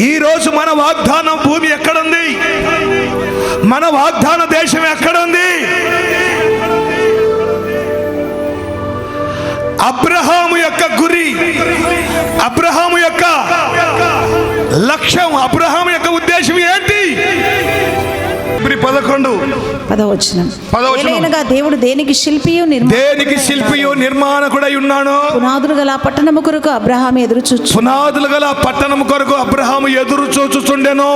ఈ రోజు మన వాగ్దాన భూమి ఎక్కడుంది? మన వాగ్దాన దేశం ఎక్కడుంది? అబ్రహాము యొక్క గురి, అబ్రహాము యొక్క లక్ష్యం, అబ్రహాము యొక్క ఉద్దేశం ఏంటి? 11 దేవుడు దేనికి శిల్పియు నిర్మాణకుడై ఉన్నాను. పునాదులు గల పట్టణము కొరకు అబ్రహాము ఎదురు చూచుచుండెను.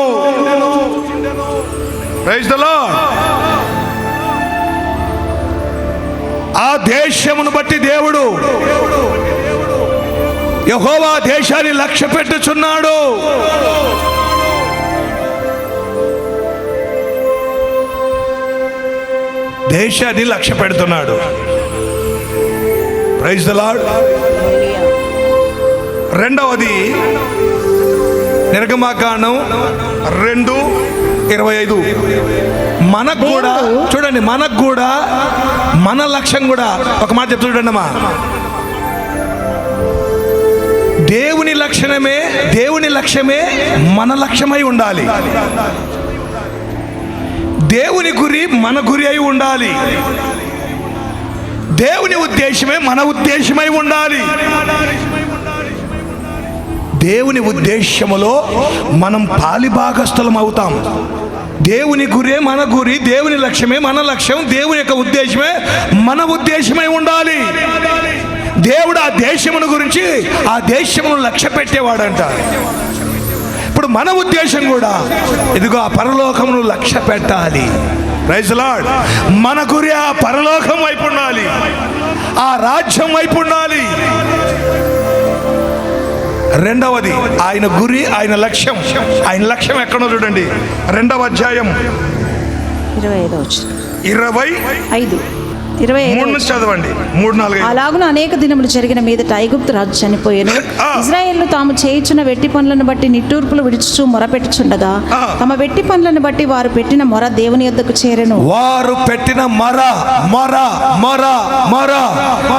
Praise the lord. ఆ దేశమును బట్టి దేవుడు యెహోవా దేశాన్ని లక్ష్య పెట్టుచున్నాడు. దేశాన్ని లక్ష్య పెడుతున్నాడు. Praise the Lord. రెండవది నిర్గమాకాండం 2:25. మనకు కూడా చూడండి, మనకు కూడా మన లక్ష్యం కూడా ఒక మాట చెప్తూ చూడండి అమ్మా. దేవుని లక్ష్యమే మన లక్ష్యమై ఉండాలి. దేవుని గురి మన గురి అయి ఉండాలి. దేవుని ఉద్దేశమే మన ఉద్దేశమై ఉండాలి. దేవుని ఉద్దేశములో మనం పాలిభాగస్థలం అవుతాం. దేవుని గురే మన గురి, దేవుని లక్ష్యమే మన లక్ష్యం, దేవుని యొక్క ఉద్దేశమే మన ఉద్దేశమై ఉండాలి. దేవుడు ఆ దేశమును గురించి ఆ దేశమును లక్ష్య పెట్టేవాడంట. ఇప్పుడు మన ఉద్దేశం కూడా ఇదిగో ఆ పరలోకమును లక్ష్య పెట్టాలి. Praise the Lord. మన గురి ఆ పరలోకం వైపు ఉండాలి, ఆ రాజ్యం వైపు ఉండాలి. రెండవది ఆయన గురి, ఆయన లక్ష్యం. ఆయన లక్ష్యం ఎక్కడో చూడండి. 2వ అధ్యాయం 25 చదవండి. 3-4. అలాగున అనేక దినములు జరిగిన మీదట ఐగుప్తు రాజు చనిపోయాను. ఇశ్రాయేలు తాము చేయుచున్న వెట్టి పనులను బట్టి నిట్టూర్పులు విడుచుచు మొరపెట్టుచుండగా తమ వెట్టి పనులను బట్టి వారు పెట్టిన మొర దేవుని యొద్దకు చేరెను. వారు పెట్టిన మొర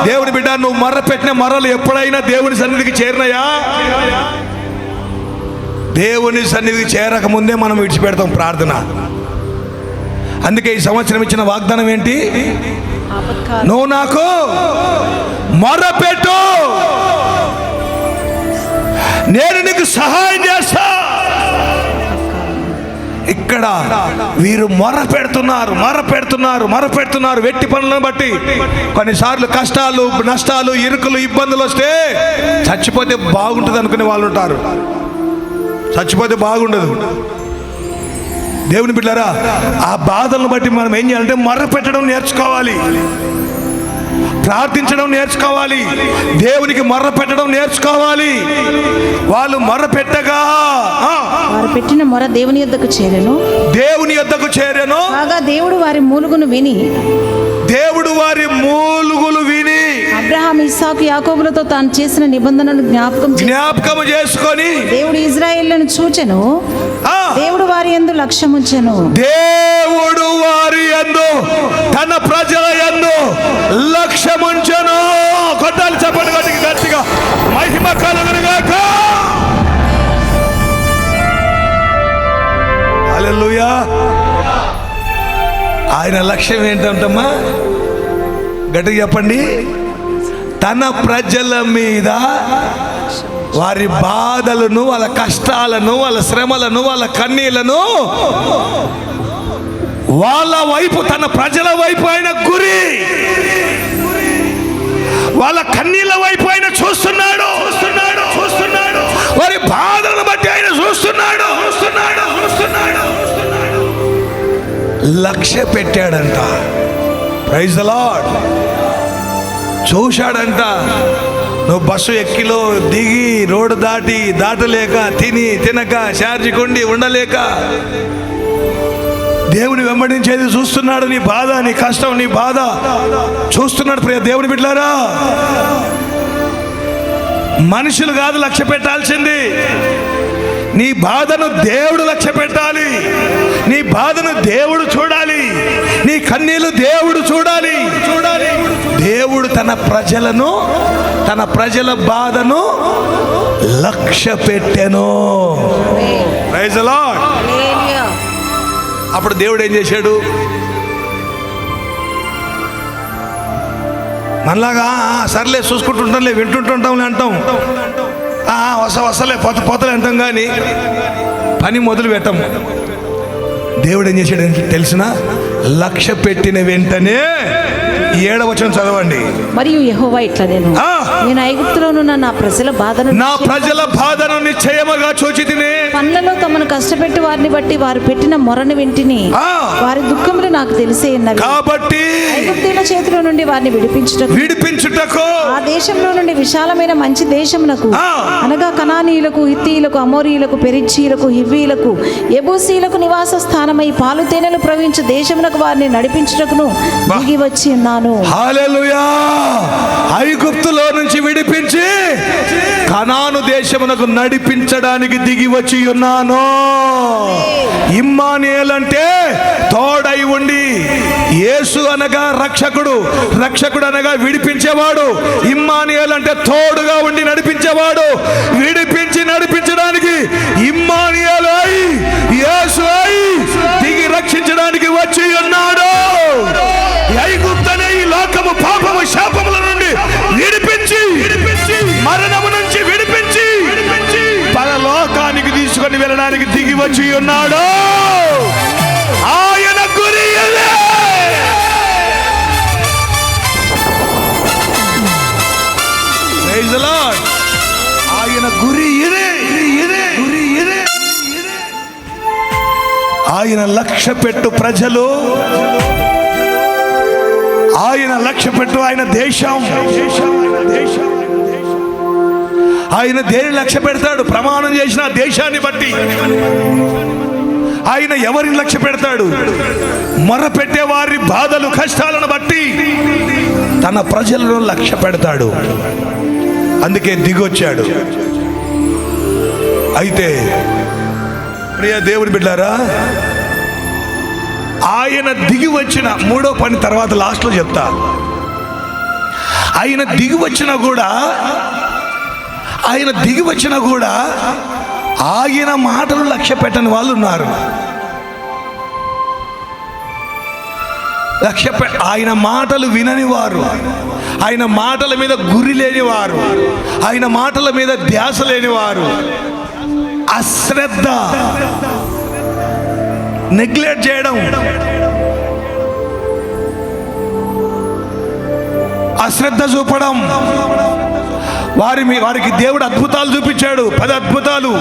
దేవుని బిడ్డ, నువ్వు మొర పెట్టిన మొరలు ఎప్పుడైనా దేవుని సన్నిధికి చేరినాయా? దేవుని సన్నిధికి చేరకముందే మనం విడిచిపెడతాం ప్రార్థన. అందుకే ఈ సంవత్సరం ఇచ్చిన వాగ్దానం ఏంటి? నువ్వు నాకు మొరపెట్టు, నేను నీకు సహాయం చేస్తా. ఇక్కడ వీరు మొర పెడుతున్నారు వెట్టి పనులను బట్టి. కొన్నిసార్లు కష్టాలు, నష్టాలు, ఇరుకులు, ఇబ్బందులు వస్తే చచ్చిపోతే బాగుంటుంది అనుకునే వాళ్ళు ఉంటారు. చచ్చిపోతే బాగుండదు. దేవుని బిడ్డలారా, ఆ బాధలను బట్టి మనం ఏం చేయాలంటే మొర పెట్టడం నేర్చుకోవాలి, ప్రార్థించడం నేర్చుకోవాలి, దేవునికి మొర్ర పెట్టడం నేర్చుకోవాలి. వాళ్ళు మొర్ర పెట్టగా వారు పెట్టిన మొర దేవుని యొద్దకు చేరెను. కాగా దేవుడు వారి మూలుగులు విని అబ్రహాం, ఇస్సాకు, యాకోబులతో తాను చేసిన నిబంధనను జ్ఞాపకం చేసుకొని దేవుడు ఇశ్రాయేలును చూచెను. దేవుడు వారి యందు లక్ష్యముంచెను. దేవుడు వారి యందు, తన ప్రజల యందు లక్ష్యముంచెను. కొట్టాలి చెప్పండి గట్టిగా, మహిమ కలుగునుగాక. హల్లెలూయా. ఆయన లక్ష్యం ఏంటంటమ్మా? గట్టిగా చెప్పండి. తన ప్రజల మీద వారి బాధలను, వాళ్ళ కష్టాలను, వాళ్ళ శ్రమలను, వాళ్ళ కన్నీళ్లను, వాళ్ళ వైపు, తన ప్రజల వైపు ఆయన గురి, వాళ్ళ కన్నీళ్ళ వైపు ఆయన చూస్తున్నాడు. వారి బాధలను బట్టి ఆయన చూస్తున్నాడు. లక్ష్య పెట్టాడంట. Praise the lord. చూశాడంట. నువ్వు బస్సు ఎక్కిలో దిగి రోడ్డు దాటలేక, తినక, ఛార్జీ కొండి ఉండలేక దేవుని వెంబడించేది చూస్తున్నాడు. నీ బాధ, నీ కష్టం, నీ బాధ చూస్తున్నాడు. ప్రియ దేవుని బిడ్డలారా, మనుషులు కాదు లక్ష్య పెట్టాల్సింది. నీ బాధను దేవుడు లక్ష్య పెట్టాలి. నీ బాధను దేవుడు చూడాలి. నీ కన్నీళ్లు దేవుడు చూడాలి. దేవుడు తన ప్రజల బాధను లక్ష్య పెట్టెను. Praise the Lord. అప్పుడు దేవుడు ఏం చేశాడు? మనలాగా సర్లే చూసుకుంటుంటాంలే, వింటుంటాంలే అంటాం, వస్తలే పోతలే అంటాం, కానీ పని మొదలు పెట్టాం. దేవుడు ఏం చేశాడు తెలిసిన? లక్ష్య పెట్టిన వెంటనే 7వ వచనం చదవండి. మరియు యెహోవా ఇట్లా నేను ఐగుప్తులోనున్న నా ప్రజల బాధను నిశ్చయముగా చూచితిని. పనులలో తమను కష్టపెట్టి వారిని బట్టి వారు పెట్టిన మొరను వింటిని. వారి దుఃఖములు నాకు తెలిసే ఉన్నవి. కాబట్టి ఐగుప్తీయుల చేతిలో నుండి వారిని విడిపించుటకు ఆ దేశంలో నుండి విశాలమైన మంచి దేశమునకు, అనగా కనానీయులకు, హిత్తీయులకు, అమోరీయులకు, పెరిజ్జీయులకు, హివ్వీయులకు, యెబూసీయులకు నివాస స్థానమై పాలు తేనెలు ప్రవహించు దేశమునకు వారిని నడిపించుటకును దిగి వచ్చి ఉన్నాను. హల్లెలూయా. ఐగుప్తులో నుంచి విడిపించి కనాను దేశమునకు నడిపించడానికి దిగి వచ్చి ఉన్నాను. ఇమ్మానుయేల్ అంటే తోడై ఉండి, యేసు అనగా రక్షకుడు అనగా విడిపించేవాడు. ఇమ్మానుయేల్ అంటే తోడుగా ఉండి నడిపించేవాడు. విడిపించి నడిపించడానికి ఇమ్మానుయేల్ అయి, యేసు అయి దిగి రక్షించడానికి వచ్చి ఉన్నాడు. ఐగుప్తనే ఈ లోకము, పాపము, శాపముల నుండి విడిపించి, మరణము నుంచి విడిపించి పరలోకానికి తీసుకొని వెళ్ళడానికి దిగి వచ్చి ఉన్నాడు. ఆయన గురి ఇదే. Praise the Lord. ఆయన గురి ఇదే. ఆయన లక్ష్య పెట్టు ప్రజలు, ఆయన లక్ష్య పెట్టు ఆయన దేశం. ఆయన దేని లక్ష్య పెడతాడు? ప్రమాణం చేసిన దేశాన్ని బట్టి. ఆయన ఎవరిని లక్ష్య పెడతాడు? మొర పెట్టే వారి బాధలు, కష్టాలను బట్టి తన ప్రజలను లక్ష్య పెడతాడు. అందుకే దిగొచ్చాడు. అయితే ప్రియ దేవుని బిడ్డారా, ఆయన దిగి వచ్చిన 3వ పని తర్వాత లాస్ట్లో చెప్తా. ఆయన దిగి వచ్చినా కూడా ఆయన మాటలు లక్ష్య పెట్టని వాళ్ళు ఉన్నారు. ఆయన మాటలు వినని వారు, ఆయన మాటల మీద గురి లేని వారు, ఆయన మాటల మీద ధ్యాస లేని వారు, అశ్రద్ధ, నెగ్లెక్ట్ చేయడం, అశ్రద్ధ చూపడం. వారికి దేవుడు అద్భుతాలు చూపించాడు, 10 అద్భుతాలు,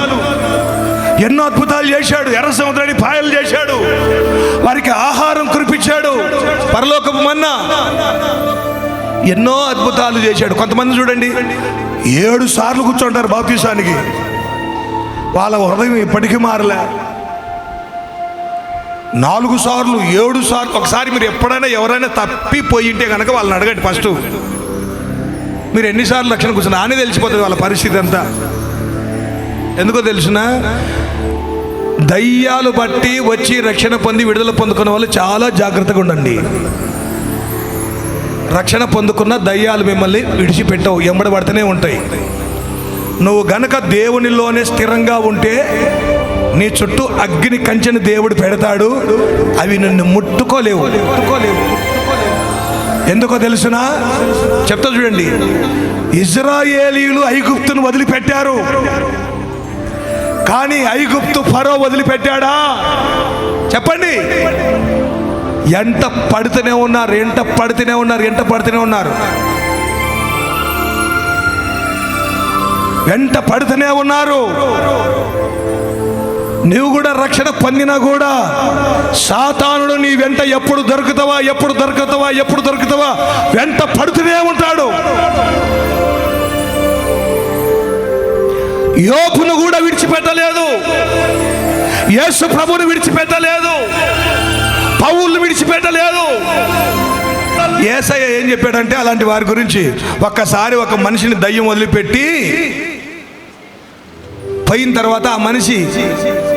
ఎన్నో అద్భుతాలు చేశాడు. ఎర్ర సముద్రాన్ని పాయలు చేశాడు, వారికి ఆహారం కురిపించాడు, పరలోకపు మన్నా, ఎన్నో అద్భుతాలు చేశాడు. కొంతమంది చూడండి 7 సార్లు కూర్చుంటారు బాప్తీసానికి, వాళ్ళ హృదయం ఇప్పటికీ మారలే. 4 సార్లు 7 సార్లు. ఒకసారి మీరు ఎప్పుడైనా ఎవరైనా తప్పిపోయింటే కనుక వాళ్ళని అడగండి ఫస్ట్, మీరు ఎన్నిసార్లు రక్షణ కూర్చున్నా అని తెలిసిపోతుంది వాళ్ళ పరిస్థితి అంతా. ఎందుకో తెలుసునా, దయ్యాలు బట్టి వచ్చి రక్షణ పొంది విడుదల పొందుకున్న వాళ్ళు చాలా జాగ్రత్తగా ఉండండి. రక్షణ పొందుకున్న దయ్యాలు మిమ్మల్ని విడిచిపెట్టవు, ఎంబడబడుతూనే ఉంటాయి. నువ్వు గనక దేవునిలోనే స్థిరంగా ఉంటే నీ చుట్టూ అగ్ని కంచెను దేవుడు పెడతాడు, అవి నిన్ను ముట్టుకోలేవు. ఎందుకో తెలుసునా, చెప్తా చూడండి. ఇజ్రాయేలీయులు ఐగుప్తును వదిలిపెట్టారు, కానీ ఐగుప్తు ఫరో వదిలిపెట్టాడా? చెప్పండి. ఎంట పడుతూనే ఉన్నారు. వెంట పడుతూనే ఉన్నారు. నువ్వు కూడా రక్షణ పొందినా కూడా సాతానుడు నీ వెంట ఎప్పుడు దొరుకుతావా వెంట పడుతూనే ఉంటాడు. యోబును కూడా విడిచిపెట్టలేదు, యేసు ప్రభువును విడిచిపెట్టలేదు, పౌలును విడిచిపెట్టలేదు. యేసయ్య ఏం చెప్పాడంటే అలాంటి వారి గురించి, ఒక్కసారి ఒక మనిషిని దయ్యం వదిలిపెట్టి పోయిన తర్వాత ఆ మనిషి,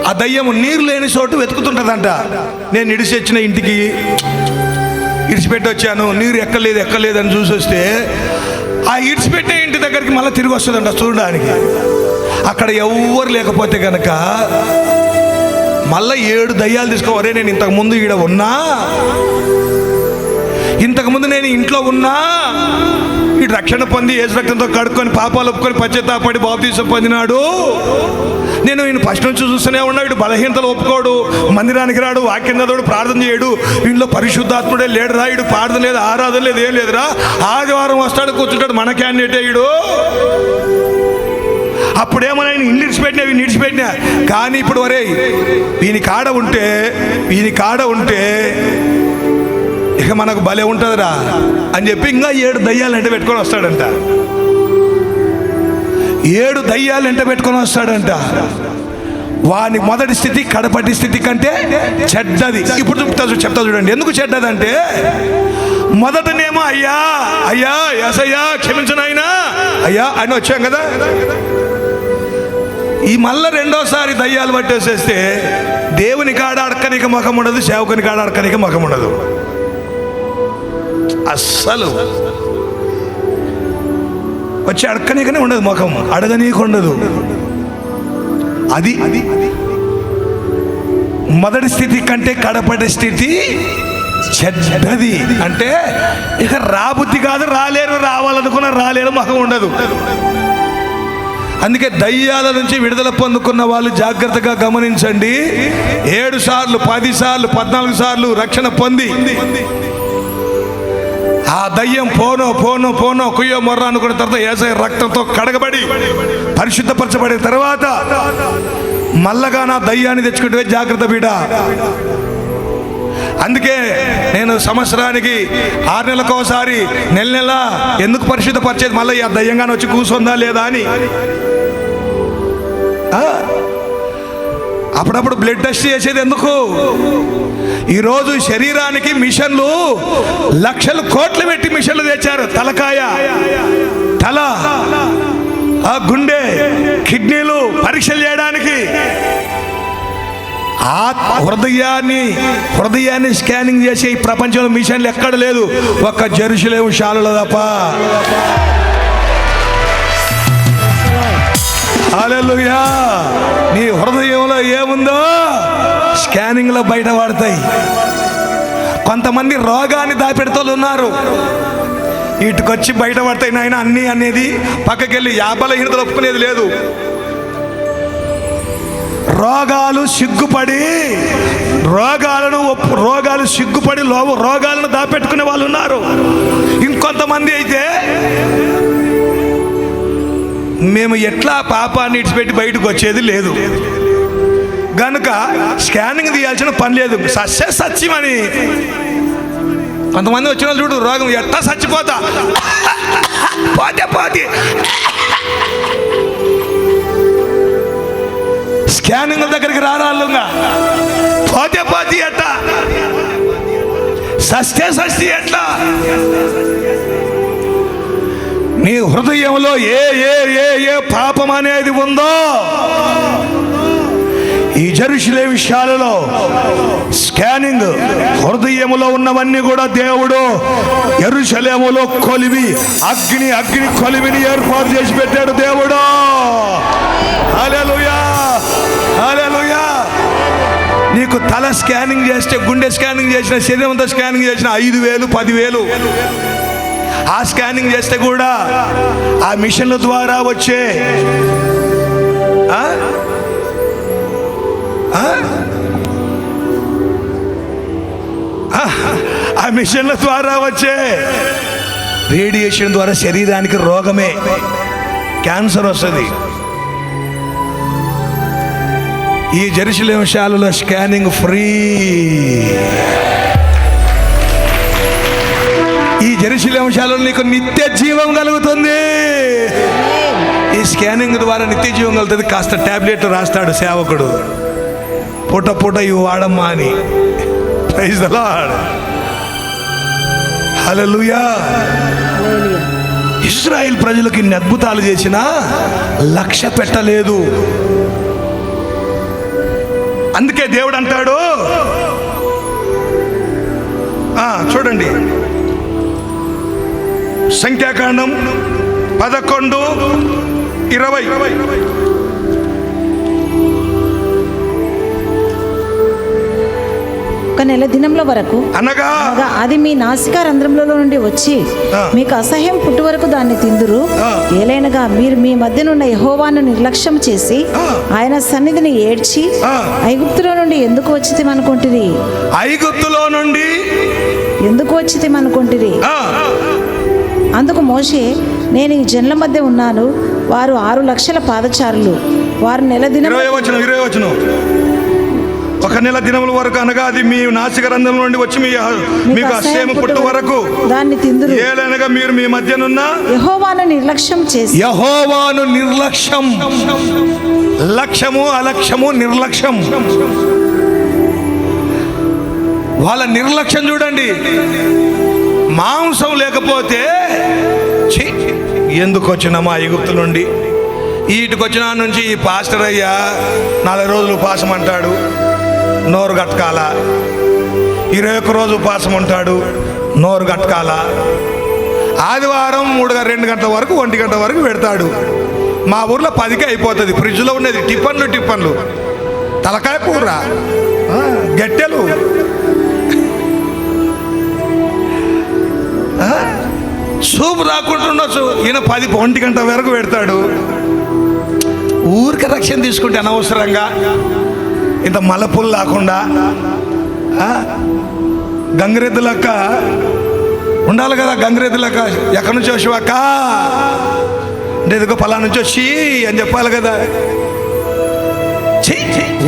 ఆ దయ్యము నీరు లేని చోటు వెతుకుతుంటుందంట. నేను ఇడిచి ఇంటికి ఇడిచిపెట్టి వచ్చాను, నీరు ఎక్కలేదు అని చూసి వస్తే ఆ ఇడిచిపెట్టే ఇంటి దగ్గరికి మళ్ళీ తిరిగి వస్తుందంట చూడడానికి. అక్కడ ఎవ్వరు లేకపోతే కనుక మళ్ళీ 7 దయ్యాలు తీసుకోవరే, నేను ఇంతకుముందు ఈడ ఉన్నా, ఇంతకుముందు నేను ఇంట్లో ఉన్నా, వీడు రక్షణ పొంది యేసు రక్తంతో కడుక్కొని పాపాలు ఒప్పుకొని పశ్చాత్తాపడి బాప్తీసం పొందినాడు, నేను ఈయన ఫస్ట్ నుంచి చూస్తూనే ఉన్నా, వీడు బలహీనతలు ఒప్పుకోడు, మందిరానికి రాడు, వాక్యం చదవడు, ప్రార్థన చేయడు, వీళ్ళలో పరిశుద్ధాత్ముడే లేడురా, వీడు ప్రార్థన లేదు, ఆరాధన లేదు, ఏం లేదురా, ఆదివారం వస్తాడు కూర్చుంటాడు, మన క్యాండిడేటే వీడు. అప్పుడేమన్నా ఇల్లు ఇడిచిపెట్టినా కానీ ఇప్పుడు వరే వీని కాడ ఉంటే ఇక మనకు భలే ఉంటుందిరా అని చెప్పి ఇంకా 7 దయ్యాలు ఎంట పెట్టుకొని వస్తాడంట. 7 దయ్యాలు ఎంట పెట్టుకొని వస్తాడంట. వాని మొదటి స్థితి కడపటి స్థితి కంటే చెడ్డది. ఇప్పుడు చెప్తా చూడండి ఎందుకు చెడ్డదంటే, మొదటనేమో అయ్యా యేసయ్యా క్షమించను అయ్యా అని వచ్చాం కదా, ఈ మళ్ళా రెండోసారి దయ్యాలు పట్టేసేస్తే దేవుని కాడ అడక్కనిక ముఖం ఉండదు, సేవకుని కాడ అడక్కనిక ముఖం ఉండదు. అస్సలు వచ్చి అడక్కనికనే ఉండదు, ముఖం అడగనీకు ఉండదు. అది మొదటి స్థితి కంటే కడపటి స్థితి చెడ్డది. అంటే ఇక రాబుద్ధి కాదు, రావాలనుకున్న రాలేరు, ముఖం ఉండదు. అందుకే దయ్యాల నుంచి విడుదల పొందుకున్న వాళ్ళు జాగ్రత్తగా గమనించండి. 7 సార్లు 10 సార్లు 14 సార్లు రక్షణ పొంది ఆ దయ్యం పోనో కుయ్యో మొర్ర అనుకున్న తర్వాత యేసయ్య రక్తంతో కడగబడి పరిశుద్ధపరచబడిన తర్వాత మల్లగా నా దయ్యాన్ని తెచ్చుకుంటే జాగ్రత్త బిడ్డ. అందుకే నేను సంవత్సరానికి 6 నెలలకు ఒకసారి నెల ఎందుకు పరిశుద్ధపరిచేది, మళ్ళీ ఆ దయ్యంగానే వచ్చి కూర్చుందా లేదా అని అప్పుడప్పుడు బ్లడ్ టెస్ట్ చేసేది ఎందుకు? ఈరోజు శరీరానికి మిషన్లు లక్షలు కోట్లు పెట్టి మిషన్లు తెచ్చారు. తలకాయ, తల, గుండె, కిడ్నీలు పరీక్షలు చేయడానికి. హృదయాన్ని స్కానింగ్ చేసే ఈ ప్రపంచంలో మిషన్లు ఎక్కడ లేదు, ఒక్క జెరూసలేము శాలలో తప్ప. హల్లెలూయా. నీ హృదయంలో ఏముందో స్కానింగ్లో బయటపడతాయి. కొంతమంది రోగాన్ని దాపెడతలు ఉన్నారు, ఇటుకొచ్చి బయటపడతాయి. నాయన అన్నీ అనేది పక్కకెళ్ళి బలహీనతలు ఒప్పుకునేది లేదు. రోగాలు సిగ్గుపడి రోగాలను దాపెట్టుకునే వాళ్ళు ఉన్నారు. ఇంకొంతమంది అయితే మేము ఎట్లా పాపాన్ని ఇడిచిపెట్టి బయటకు వచ్చేది లేదు గనుక స్కానింగ్ తీయాల్సిన పని లేదు, సత్యమని. కొంతమంది వచ్చిన చూడు, రోగం ఎట్లా చచ్చిపోతా పోతే స్కానింగ్ దగ్గరికి రారాళ్ళుగా పోతే ఎట్లా సస్తే ఎట్లా. నీ హృదయంలో ఏ పాపం అనేది ఉందో ఈ జెరూసలేము విషయాలలో స్కానింగ్, హృదయములో ఉన్నవన్నీ కూడా దేవుడు యెరూషలేములో కొలివి అగ్ని కొలివిని ఏర్పాటు చేసి పెట్టాడు దేవుడు. హల్లెలూయా, హల్లెలూయా. నీకు తల స్కానింగ్ చేస్తే, గుండె స్కానింగ్ చేసిన, శరీరం అంతా స్కానింగ్ చేసిన 5,000 10,000. ఆ స్కానింగ్ చేస్తే కూడా ఆ మిషన్ల ద్వారా వచ్చే ఆ మిషన్ల ద్వారా వచ్చే రేడియేషన్ ద్వారా శరీరానికి రోగమే, క్యాన్సర్ వస్తుంది. ఈ జెరూసలేము శాలలో స్కానింగ్ ఫ్రీ. ఈ జెరూసలేము శాలలో నీకు నిత్య జీవం కలుగుతుంది. ఈ స్కానింగ్ ద్వారా నిత్య జీవం కలుగుతుంది. కాస్త టాబ్లెట్ రాస్తాడు సేవకుడు, పూట ఇవి వాడమ్మా అని. ప్రైజ్ ది లార్డ్, హల్లెలూయా. ఇశ్రాయేల్ ప్రజలకు ఇన్ని అద్భుతాలు చేసినా లక్ష్య పెట్టలేదు. అందుకే దేవుడు అంటాడు, చూడండి సంఖ్యాకాండం 11:20. ఒక నెల దినముల వరకు అనగా అది మీ నాసికా రంధ్రముల నుండి వచ్చి మీకు అసహ్యం పుట్టు వరకు దాన్ని తిందురు. ఏలైనగా మీరు మీ మధ్యనున్న యెహోవాను నిర్లక్ష్యం చేసి ఆయన సన్నిధిని ఏడ్చి ఐగుప్తులో నుండి ఎందుకు వచ్చితిమనుకొంటిరి. ఐగుప్తులో నుండి ఎందుకు వచ్చితిమనుకొంటిరి. అందుకు మోషే, నేను ఈ జనుల మధ్య ఉన్నాను, వారు 6 లక్షల పాదచారులు, వారు నెల దినం 20 వచనం. ఒక నెల దినముల వరకు అనగా అది మీ నాసిక రంధ్రం నుండి వచ్చి మీకు అసహ్యం పుట్టు వరకు దాన్ని తిందురు. ఏలనగా మీరు మీ మధ్యనున్న యెహోవాను నిర్లక్ష్యం చేసి. యెహోవాను నిర్లక్ష్యం, లక్ష్యము అలక్ష్యము నిర్లక్ష్యం. వాళ్ళ నిర్లక్ష్యం చూడండి. మాంసం లేకపోతే ఎందుకు వచ్చినామా ఐగుప్తు నుండి, ఈటికి వచ్చిన నుంచి ఈ పాస్టర్ అయ్యా 4 రోజులు ఉపాసం అంటాడు, నోరు గట్కాల. 21 రోజు ఉపాసం ఉంటాడు, నోరు గట్కాల. ఆదివారం 2 గంటల వరకు 1 గంట వరకు పెడతాడు. మా ఊర్లో 10కే అయిపోతుంది. ఫ్రిడ్జ్లో ఉండేది టిఫన్లు, తలకాయ కూర, గట్టెలు, సూపు రాకుంటుండొచ్చు. ఈయన 10-1 గంట వరకు పెడతాడు. ఊరికి రక్షణ తీసుకుంటే అనవసరంగా ఇంత మలపులు లేకుండా గంగిరెద్దు లెక్క ఉండాలి కదా. గంగిరెద్దు లెక్క ఎక్కడి నుంచి వచ్చాక అంటే ఎదుగో పలా నుంచి వచ్చి అని చెప్పాలి కదా.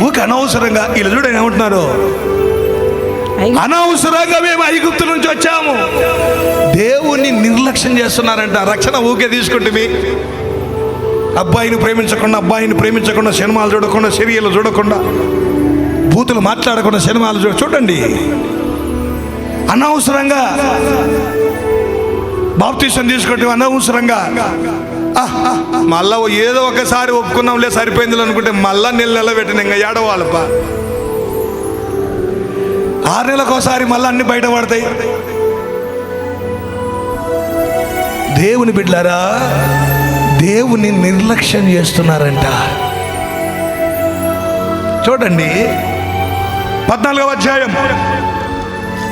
ఊరికి అనవసరంగా వీళ్ళు చూడ ఏమంటున్నారు, అనవసరంగా మేము ఐగుప్తు నుంచి వచ్చాము. దేవుణ్ణి నిర్లక్ష్యం చేస్తున్నారంట. రక్షణ ఊకే తీసుకుంటే అబ్బాయిని ప్రేమించకుండా సినిమాలు చూడకుండా, సీరియల్ చూడకుండా, బూతులు మాట్లాడకుండా సినిమాలు చూడండి. అనవసరంగా బాప్తిసం తీసుకుంటే అనవసరంగా మళ్ళా ఏదో ఒకసారి ఒప్పుకున్నాంలే సరిపోయింది అనుకుంటే మళ్ళా నెల పెట్టిన ఇంకా ఏడవాళ్ళప. 6 నెలలకు ఒకసారి మళ్ళీ అన్ని బయటపడతాయి. దేవుని బిడ్డలారా, దేవుని నిర్లక్ష్యం చేస్తున్నారంట. చూడండి 14వ అధ్యాయం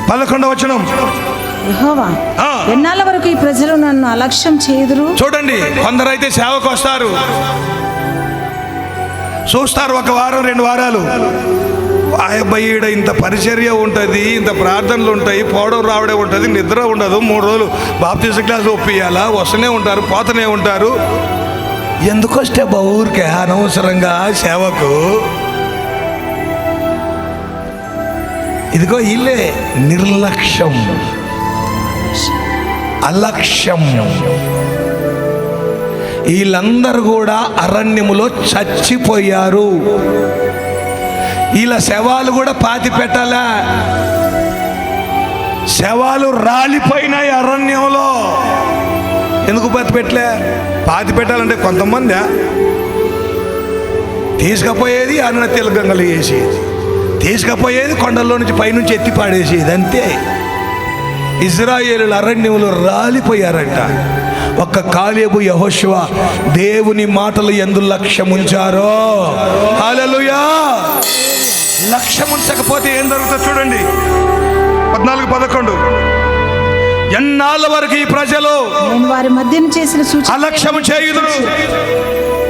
11వ వచనం. యెహోవా, ఎన్నాళ్ళ వరకు ఈ ప్రజలు నన్ను అలక్ష్యం చేయుదురు? చూడండి, కొందరైతే సేవకు వస్తారు, చూస్తారు 1 వారం 2 వారాలు. ఈడ ఇంత పరిచర్య ఉంటుంది, ఇంత ప్రార్థనలు ఉంటాయి, పోవడం రావడం ఉంటుంది, నిద్ర ఉండదు, 3 రోజులు బాప్తిజం క్లాస్ ఒప్పియాలా, వస్తూనే ఉంటారు, పోతూనే ఉంటారు. ఎందుకు వస్తే ఊరికే అనవసరంగా సేవకు? ఇదిగో ఇల్లే నిర్లక్ష్యం, అలక్ష్యం. వీళ్ళందరూ కూడా అరణ్యములో చచ్చిపోయారు. వీళ్ళ శవాలు కూడా పాతి పెట్టాలా? శవాలు రాలిపోయినాయి అరణ్యంలో. ఎందుకు పాతి పెట్టలే? పాతి పెట్టాలంటే కొంతమంది తీసుకపోయేది అన్న తిలగంగలు వేసి, తీసుకపోయేది కొండల్లో నుంచి పైనుంచి ఎత్తి పాడేసేది, అంతే. ఇజ్రాయేలు అరణ్యంలో రాలిపోయారంట. ఒక్క కాలేబు యెహోషువ దేవుని మాటలు యందు లక్ష్యం ఉంచారో. హల్లెలూయా. లక్ష్యం ఉంచకపోతే ఏం జరుగుతుంది చూడండి. 14:11. ఎన్నాళ్ళ వరకు ఈ ప్రజలు నేను వారి మధ్యన చేసిన సూచన అలక్ష్యం చేయుదురు?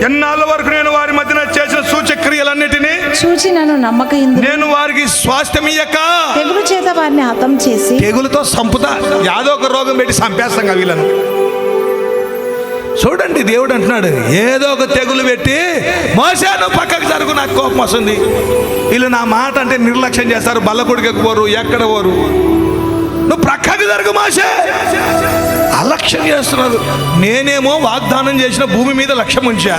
ఎన్నాళ్ళ వరకు నేను వారి మధ్యన చేసిన సూచక్రియలన్నిటినీ చూచి నన్ను నమ్మకయిందురు. నేను వారికి స్వాస్థ్యమియ్యక తెగులు చేత వారిని హతం చేసి, తెగులుతో సంపుతా, యాదో ఒక రోగం పెట్టి చంపేస్తాం వీళ్ళను. చూడండి, దేవుడు అంటున్నాడు, ఏదో ఒక తెగులు పెట్టి మోసే నువ్వు పక్కకు జరుగు, నాకు కోపం వస్తుంది. వీళ్ళు నా మాట అంటే నిర్లక్ష్యం చేస్తారు, బల్లకుడికి పోరు, ఎక్కడ పోరు. నువ్వు ప్రక్కకు జరుగు మోసే. అలక్ష్యం చేస్తున్నారు. నేనేమో వాగ్దానం చేసిన భూమి మీద లక్ష్యం ఉంచా,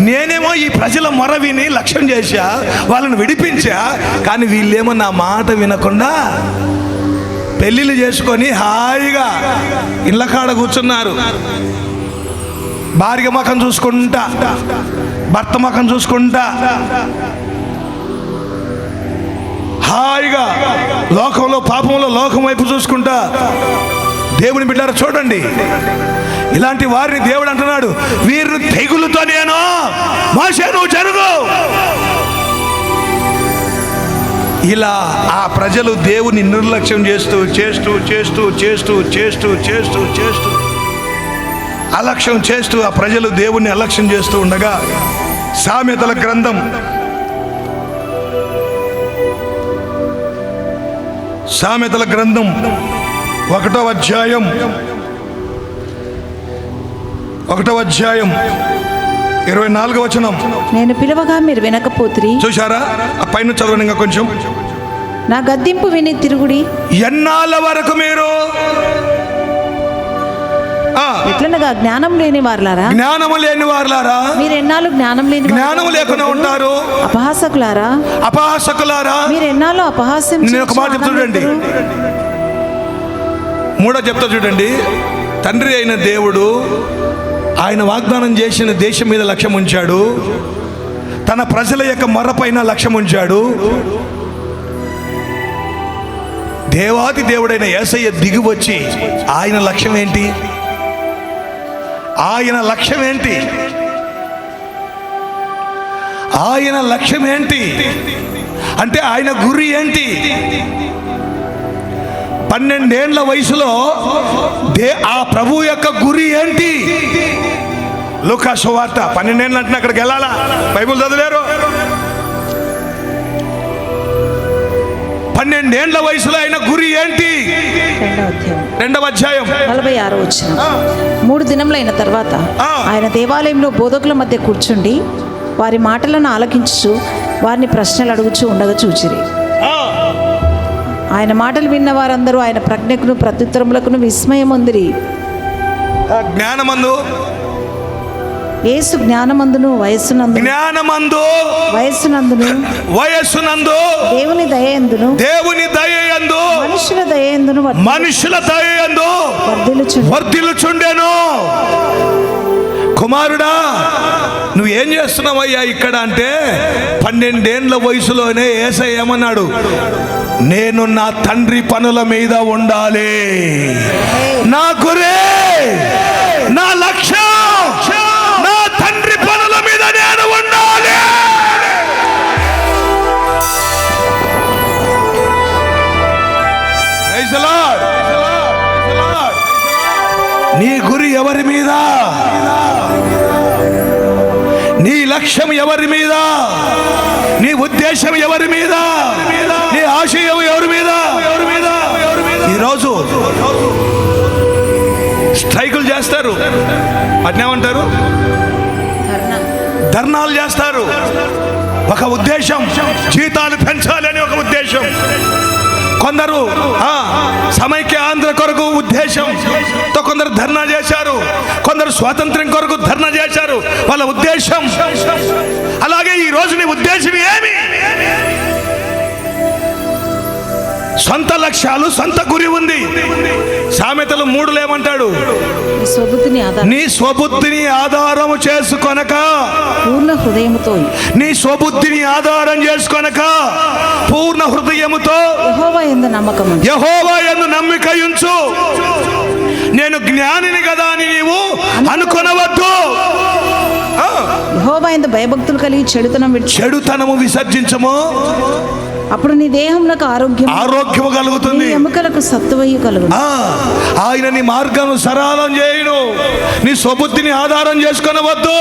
నేనేమో ఈ ప్రజల మొర విని లక్ష్యం చేశా, వాళ్ళని విడిపించా. కానీ వీళ్ళేమో నా మాట వినకుండా పెళ్ళిళ్ళు చేసుకొని హాయిగా ఇళ్ళ కాడ కూర్చున్నారు. భార్య ముఖం చూసుకుంటా, భర్త ముఖం చూసుకుంటా హాయిగా లోకంలో, పాపంలో లోకం వైపు చూసుకుంటా. దేవుని బిడ్డారా చూడండి, ఇలాంటి వారిని దేవుడు అంటున్నాడు, వీరిని తెగులుతో నేను మోసే నువ్వు జరుగు. ఇలా ఆ ప్రజలు దేవుని నిర్లక్ష్యం చేస్తూ చేస్తూ చేస్తూ చేస్తూ చేస్తూ చేస్తూ చేస్తూ అలక్ష్యం చేస్తూ ఆ ప్రజలు దేవుణ్ణి అలక్ష్యం చేస్తూ ఉండగా సామెతల గ్రంథం 1వ అధ్యాయం 24వ వచనం. నేను పిలవగా మీరు వినకపోతిరి. చూశారా? ఆ పైన చదవండి ఇంకా కొంచెం. నా గద్దింపు విని తిరుగుడి. ఎన్నాళ్ళ వరకు మీరు ఎట్లనగా జ్ఞానం లేని వారులారా, జ్ఞానము లేని వారులారా, మీరు ఎన్నాళ్ళు జ్ఞానం లేని జ్ఞానము లేకుండా ఉంటారు. అపహాసకులారా, అపహాసకులారా, మీరు ఎన్నాళ్ళు అపహాస్యం. నేను ఒక మాట చెప్తా చూడండి, 3వ చెప్తా చూడండి. తండ్రి అయిన దేవుడు ఆయన వాగ్దానం చేసిన దేశం మీద లక్ష్యం ఉంచాడు, తన ప్రజల యొక్క మొర్రపైన లక్ష్యం ఉంచాడు. దేవాది దేవుడైన యేసయ్య దిగి వచ్చి ఆయన లక్ష్యం ఏంటి? ఆయన లక్ష్యం ఏంటి? ఆయన లక్ష్యం ఏంటి అంటే ఆయన గురి ఏంటి? 12 ఏళ్ల వయసులో ఆ ప్రభు యొక్క గురి ఏంటి? లూకా సువార్త 12 ఏళ్ళు అంటే అక్కడికి వెళ్ళాలా? బైబిల్ చదివారు? 12 ఏళ్ల వయసులో ఆయన గురి ఏంటి? 2వ అధ్యాయం 46వ వచనం. 3 దినములైన తర్వాత ఆయన దేవాలయంలో బోధకుల మధ్య కూర్చుండి వారి మాటలను ఆలకించుచు వారిని ప్రశ్నలు అడుగుచూ ఉండగా చూచిరి. ఆయన మాటలు విన్న వారందరూ ఆయన ప్రజ్ఞకును ప్రత్యుత్తరములకును విస్మయముందిరి. జ్ఞానమందు యేసు జ్ఞానమందును వయస్సునందు, జ్ఞానమందు వయస్సునందును, వయస్సునందు, దేవుని దయయందును, దేవుని దయయందు, మనుషుల దయయందును, మనుషుల దయయందు వర్ధిల్లుచుండెను. కుమారుడా, నువ్వేం చేస్తున్నావయ్యా ఇక్కడ అంటే 12 ఏళ్ల వయసులోనే యేసయ్య ఏమన్నాడు? నేను నా తండ్రి పనుల మీద ఉండాలి, నా గురే, నా లక్ష్యం నా తండ్రి పనుల మీద నేను ఉండాలి. నీ గురి ఎవరి మీద? నీ లక్ష్యం ఎవరి మీద? నీ ఉద్దేశం ఎవరి మీద? నీ ఆశయం ఎవరి మీద? ఈరోజు స్ట్రైకులు చేస్తారు, అట్నేమంటారు, ధర్నాలు చేస్తారు. ఒక ఉద్దేశం, జీతాలు పెంచాలి అని ఒక ఉద్దేశం. కొందరు సమైక్య ఆంధ్ర కొరకు ఉద్దేశంతో కొందరు ధర్నా చేశారు, కొందరు స్వాతంత్ర్యం కొరకు ధర్నా చేశారు, వాళ్ళ ఉద్దేశం. అలాగే ఈ రోజు నీ ఉద్దేశం ఏమి? సొంత లక్ష్యాలు, సొంత గురి ఉంది. సామెతలు 3 ఏమంటాడు? నీ స్వబుద్ధిని ఆధారము చేసుకొనక పూర్ణ హృదయముతో, నీ స్వబుద్ధిని ఆధారం చేసుకొనక పూర్ణ హృదయముతో యెహోవా యందు నమ్మిక ఉంచు. నేను జ్ఞానిని కదా అని నీవు అనుకొనవద్దు. యెహోవా యందు భయభక్తులు కలిగి చెడుతనము విసర్జించము. అప్పుడు నీ దేహమునకు ఆరోగ్యము కలుగుతుంది, ఎముకలకు సత్తువయు కలుగును. ఆయన నీ మార్గం సరళం చేయును. నీ స్వబుద్ధిని ఆధారం చేసుకొనవద్దు.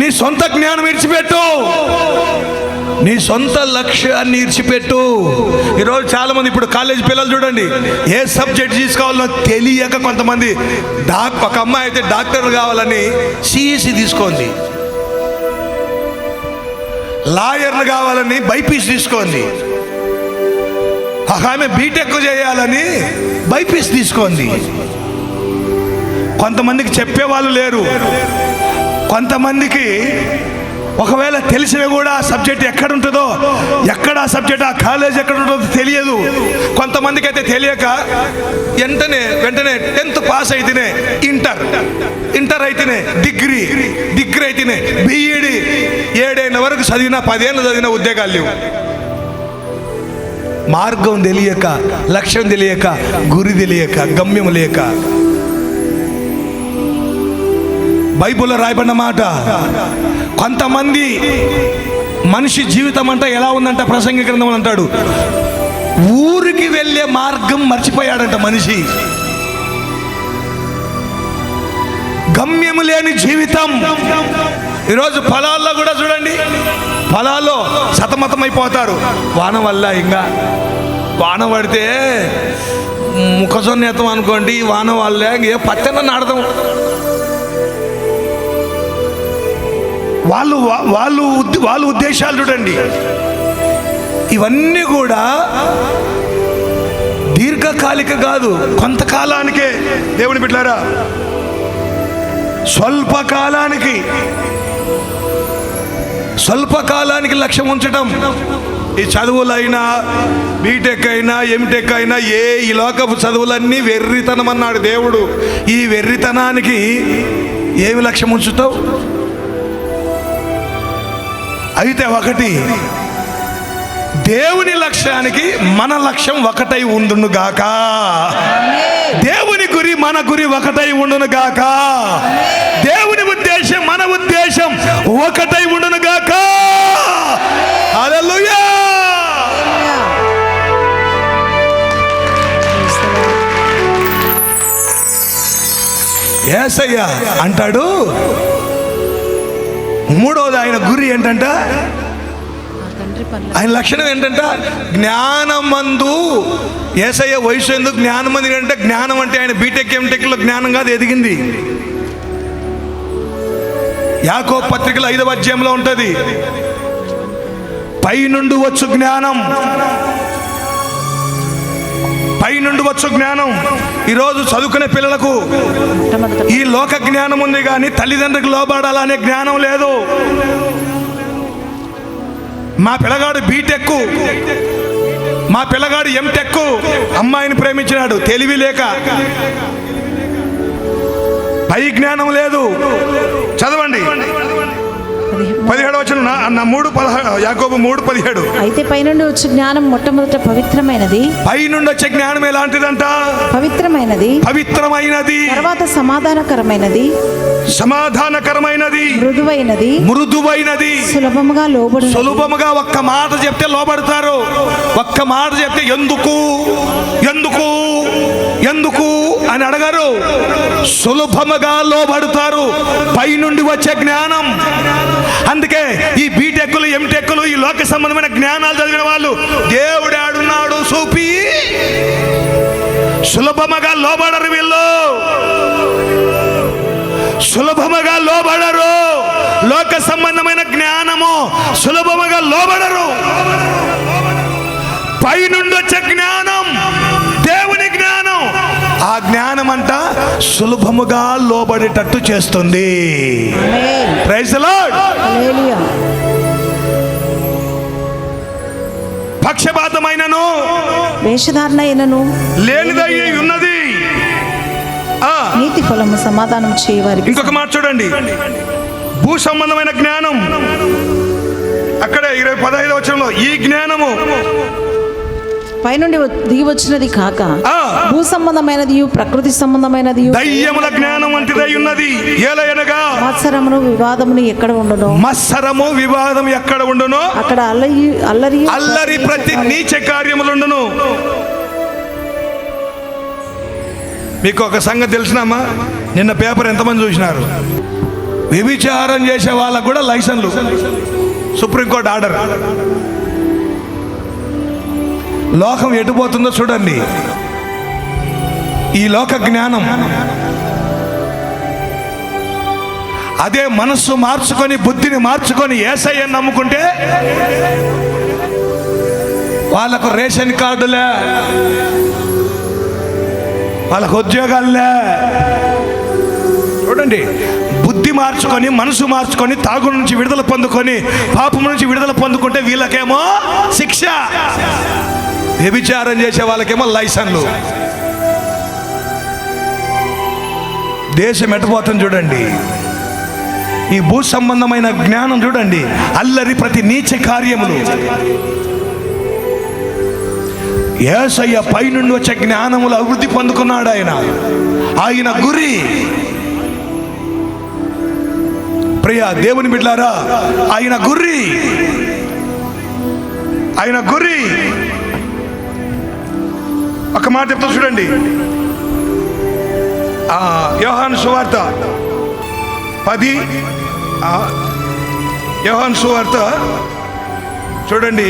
నీ సొంత జ్ఞానం విడిచిపెట్టు, నీ సొంత లక్ష్యాన్ని విడిచిపెట్టు. ఈరోజు చాలా మంది, ఇప్పుడు కాలేజ్ పిల్లలు చూడండి, ఏ సబ్జెక్ట్ తీసుకోవాలో తెలియక కొంతమంది, ఒక అమ్మాయి అయితే డాక్టర్ కావాలని సిఈసి తీసుకోండి, లాయర్లు కావాలని బైపీసీ తీసుకోండి, ఆమె బీటెక్ చేయాలని బైపీసీ తీసుకోండి. కొంతమందికి చెప్పేవాళ్ళు లేరు, కొంతమందికి ఒకవేళ తెలిసినా కూడా ఆ సబ్జెక్ట్ ఎక్కడ ఉంటుందో, ఎక్కడ ఆ సబ్జెక్ట్, ఆ కాలేజ్ ఎక్కడ ఉంటుందో తెలియదు. కొంతమందికి అయితే తెలియక వెంటనే 10th పాస్ అయితేనే ఇంటర్ అయితేనే డిగ్రీ అయితేనే బిఈడి, 7 ఏళ్ళ వరకు చదివినా 10 ఏళ్ళు చదివిన ఉద్యోగాలు లేవు. మార్గం తెలియక, లక్ష్యం తెలియక, గురి తెలియక, గమ్యం లేక. బైబిల్లో రాయబడిన మాట, కొంతమంది మనిషి జీవితం అంటే ఎలా ఉందంట, ప్రసంగి గ్రంథం అంటాడు, ఊరికి వెళ్ళే మార్గం మర్చిపోయాడంట మనిషి. గమ్యము లేని జీవితం. ఈరోజు పొలాల్లో కూడా చూడండి, పొలాల్లో సతమతమైపోతారు. వాన వల్ల, ఇంకా వాన పడితే మొక్కజొన్న ఎత్తాం అనుకోండి, వాన వల్ల ఏ పత్తెన నాడదాం. వాళ్ళ ఉద్దేశాలు చూడండి. ఇవన్నీ కూడా దీర్ఘకాలిక కాదు, కొంతకాలానికే. దేవుని బిడ్డలారా, స్వల్పకాలానికి లక్ష్యం ఉంచడం. ఈ చదువులైనా, బీటెక్ అయినా, ఎంటెక్ అయినా, ఈ లోకపు చదువులన్నీ వెర్రితనం అన్నాడు దేవుడు. ఈ వెర్రితనానికి ఏమి లక్ష్యం ఉంచుతావు? అయితే ఒకటి, దేవుని లక్ష్యానికి మన లక్ష్యం ఒకటై ఉండును గాక. దేవుని గురి మన గురి ఒకటై ఉండును గాక. దేవుని ఉద్దేశం మన ఉద్దేశం ఒకటై ఉండును గాక. హల్లెలూయా. యేసయ్య అంటాడు, 3వది ఆయన గురి ఏంటంట, ఆయన లక్షణం ఏంటంట, జ్ఞానమందు. యేసయ్య వయసు ఎందుకు జ్ఞానమంది అంటే, జ్ఞానం అంటే ఆయన బీటెక్ ఎంటెక్లో జ్ఞానం కాదు, ఎదిగింది. యాకోబు పత్రికలో 5వ అధ్యాయంలో ఉంటుంది, పైనుండి వచ్చు జ్ఞానం, పైనుండి వచ్చు జ్ఞానం. ఈరోజు చదువుకునే పిల్లలకు ఈ లోక జ్ఞానం ఉంది, కానీ తల్లిదండ్రులకు లోబడాలనే జ్ఞానం లేదు. మా పిల్లగాడు బీటెక్, మా పిల్లగాడు ఎంటెక్, అమ్మాయిని ప్రేమించినాడు, తెలివి లేక. పై జ్ఞానం లేదు. చదవండి 17వ వచనం, అన్న 3:17 యాకోబు 3:17. అయితే పైనుండి వచ్చే జ్ఞానం మొట్టమొదట పవిత్రమైనది. పైనుండి వచ్చే జ్ఞానం ఎలాంటిదంట? పవిత్రమైనది. పవిత్రమైనది. తర్వాత సమాధానకరమైనది. సమాధానకరమైనది. మృదువైనది. మృదువైనది. సులభముగా లోబడు. సులభముగా ఒక్క మాట చెప్తే లోబడతారు. ఒక్క మాట చెప్తే ఎందుకు ఎందుకు ఎందుకు అని అడగరు. సులభముగా లోబడతారు. పైనుండి వచ్చే జ్ఞానం. అందుకే ఈ బీటెక్కులు, ఎంటెక్కులు, ఈ లోక సంబంధమైన జ్ఞానాలు చదివిన వాళ్ళు దేవుడు ఆడున్నాడు చూపి సులభముగా లోబడరు. వీళ్ళు సులభముగా లోబడరు. లోక సంబంధమైన జ్ఞానము సులభముగా లోబడరు. పైనుండి వచ్చే జ్ఞానం దేవుని జ్ఞానం. ఆ జ్ఞానం అంట సులభముగా లోబడేటట్టు చేస్తుంది. Praise the lord. హల్లెలూయా. పక్షపాతమైనను వేషధారణ అయినను లేనిదై ఉన్నది. నీతి ఫలము సమాధానం చేయవారికి. ఇంకొక మాట చూడండి. భూ సంబంధమైన జ్ఞానం అక్కడే 15వ వచనంలో ఈ జ్ఞానము పైనుండి దిగి వచ్చినది కాక భూ సంబంధమైనది, ప్రకృతి సంబంధమైనది, దయ్యముల జ్ఞానం వంటిదై ఉన్నది. ఏలయనగా మత్సరమును వివాదమును ఎక్కడ ఉండునో, మత్సరము వివాదం ఎక్కడ ఉండునో అక్కడ అల్లరి ప్రతి నీచ కార్యములుండును. మీకు ఒక సంగతి తెలిసినామా? నిన్న పేపర్ ఎంతమంది చూసినారు? వ్యభిచారం చేసే వాళ్ళకు కూడా లైసెన్లు. Supreme court order. లోకం ఎటుపోతుందో చూడండి. ఈ లోక జ్ఞానం అదే మనస్సు మార్చుకొని, బుద్ధిని మార్చుకొని యేసయ్యను నమ్ముకుంటే వాళ్ళకు రేషన్ కార్డులే, వాళ్ళకు ఉద్యోగాలే. చూడండి, బుద్ధి మార్చుకొని, మనసు మార్చుకొని, తాగు నుంచి విడుదల పొందుకొని, పాపం నుంచి విడుదల పొందుకుంటే వీళ్ళకేమో శిక్ష. వ్యభిచారం చేసే వాళ్ళకేమో లైసెన్లు. దేశం ఎటుపోతుంది చూడండి. ఈ భూ సంబంధమైన జ్ఞానం చూడండి. అల్లరి ప్రతి నీచ కార్యములు. యేసయ్య పైనుండి వచ్చే జ్ఞానములు అభివృద్ధి పొందుకున్నాడు. ఆయన గురి. ప్రియ దేవుని బిడ్డలారా, ఆయన గురి ఒక మాట చెప్తా చూడండి. యోహాను సువార్త 10 యోహాను సువార్త చూడండి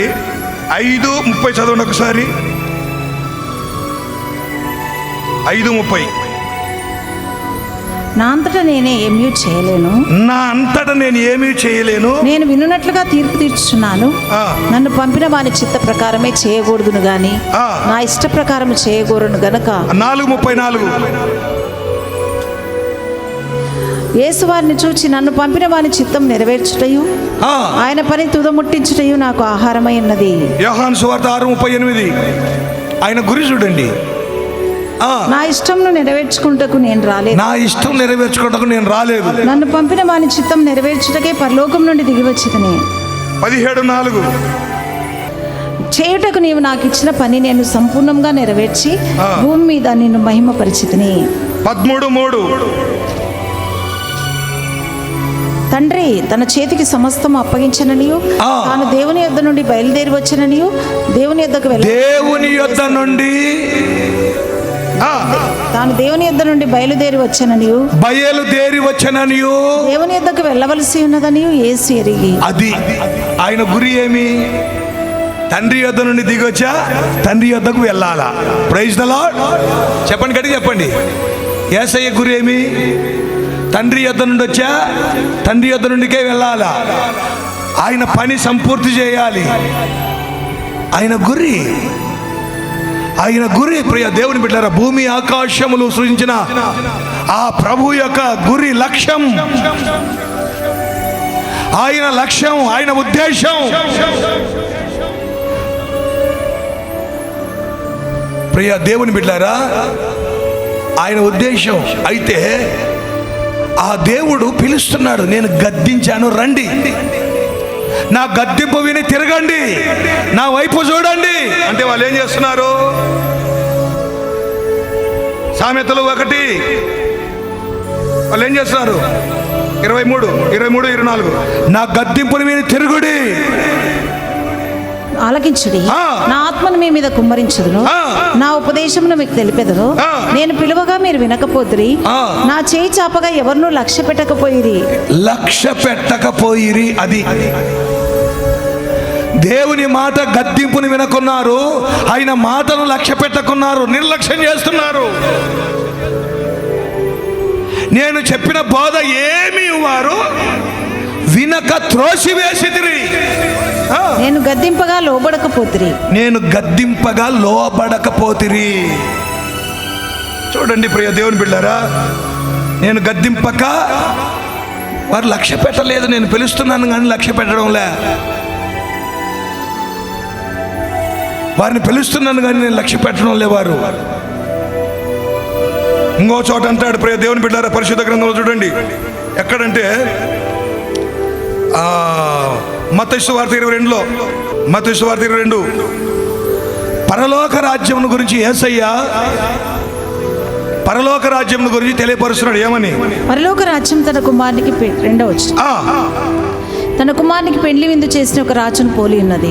5:30 చదవండి ఒకసారి. 5:30. నా అంతటా నేనే ఏమీ చేయలేను. నేను వినున్నట్లుగా తీర్పు తీర్చుచున్నాను. నన్ను పంపిన వాని చిత్త ప్రకారమే చేయకూడదును గాని నా ఇష్ట ప్రకారం చేయకూడను గనక. 4:34. యేసు వారిని చూచి నన్ను పంపిన వాని చిత్తం నెరవేర్చుటయు ఆయన పని తుదముట్టించుటయు నాకు ఆహారమై ఉన్నది. యోహాను సువార్త 6:38. ఆయన గురి చూడండి. నా ఇష్టంను నెరవేర్చుకుంటకు నేను రాలేదు. నన్ను పంపిన వాని చిత్తం నెరవేర్చుటకే పరలోకం నుండి దిగి వచ్చితిని. 17:4. చేయుటకు నీవు నాకు ఇచ్చిన పని నేను సంపూర్ణంగా నెరవేర్చి భూమి మీద నిన్ను మహిమపరిచితిని. 13:3. తండ్రి తన చేతికి సమస్తం అప్పగించననియు తాను దేవుని యొద్ద నుండి బయలుదేరి వచ్చననియు దేవుని యొద్దకు దేవుని యొద్ద నుండి బయలుదేరి వచ్చననియు దేవుని యొద్దకు వెళ్ళవలసి ఉన్నదనియు యేసు ఎరిగి. అది ఆయన గురి. ఏమి? తండ్రి యొద్ద నుండి దిగొచ్చా, తండ్రి యొద్దకు వెళ్ళాలా. Praise the Lord. చెప్పండి, గట్టి చెప్పండి. యేసయ్య గురి ఏమి? తండ్రి యొద్ద నుండి వచ్చా, తండ్రి యొద్ద నుండికే వెళ్ళాలా. ఆయన పని సంపూర్తి చేయాలి. ఆయన గురి ప్రియ దేవుని బిడ్డలారా, భూమి ఆకాశములు సృజించిన ఆ ప్రభు యొక్క గురి, లక్ష్యం, ఆయన లక్ష్యం, ఆయన ఉద్దేశం. ప్రియ దేవుని బిడ్డలారా, ఆయన ఉద్దేశం. అయితే ఆ దేవుడు పిలుస్తున్నాడు, నేను గద్దించాను రండి. నా గద్దింపు విని తిరగండి, నా వైపు చూడండి అంటే వాళ్ళు ఏం చేస్తున్నారు? సామెతలు 1 వాళ్ళు ఏం చేస్తున్నారు? 23, 24 నా గద్దింపుని విని తిరుగుడి, ఆలకించుడి, నా ఆత్మను మీ మీద కుమ్మరించుదును, నా ఉపదేశమును మీకు తెలిపెదను. నేను పిలువగా మీరు వినకపోతిరి, నా చేయి చాపగా ఎవరినూ లక్ష్య పెట్టకపోయిరి. అది దేవుని మాట గద్దింపుని వినకున్నారు, ఆయన మాటను లక్ష్య పెట్టకున్నారు, నిర్లక్ష్యం చేస్తున్నారు. నేను చెప్పిన బోధ ఏమి వారు వినక త్రోసివేసితిరి. నేను గద్దింపగా లోబడకపోతిరి. చూడండి ప్రియ దేవుని బిడ్డారా, నేను గద్దింపక వారు లక్ష్య పెట్టలేదు. నేను పిలుస్తున్నాను కానీ లక్ష్య పెట్టడంలే. వారిని పిలుస్తున్నాను కానీ నేను లక్ష్య పెట్టడం లే. వారు ఇంకో చోట అంటాడు ప్రియ దేవుని బిడ్డారా, పరిశుద్ధ గ్రంథంలో చూడండి. ఎక్కడంటే మత్తయి సువార్త 22 పరలోక రాజ్యమును గురించి యేసయ్య పరలోక రాజ్యమును గురించి తెలియపరుస్తున్నాడు. ఏమని? పరలోక రాజ్యం తన కుమారునికి తన కుమారునికి పెండ్లి విందు చేసిన ఒక రాజును పోలి ఉన్నది.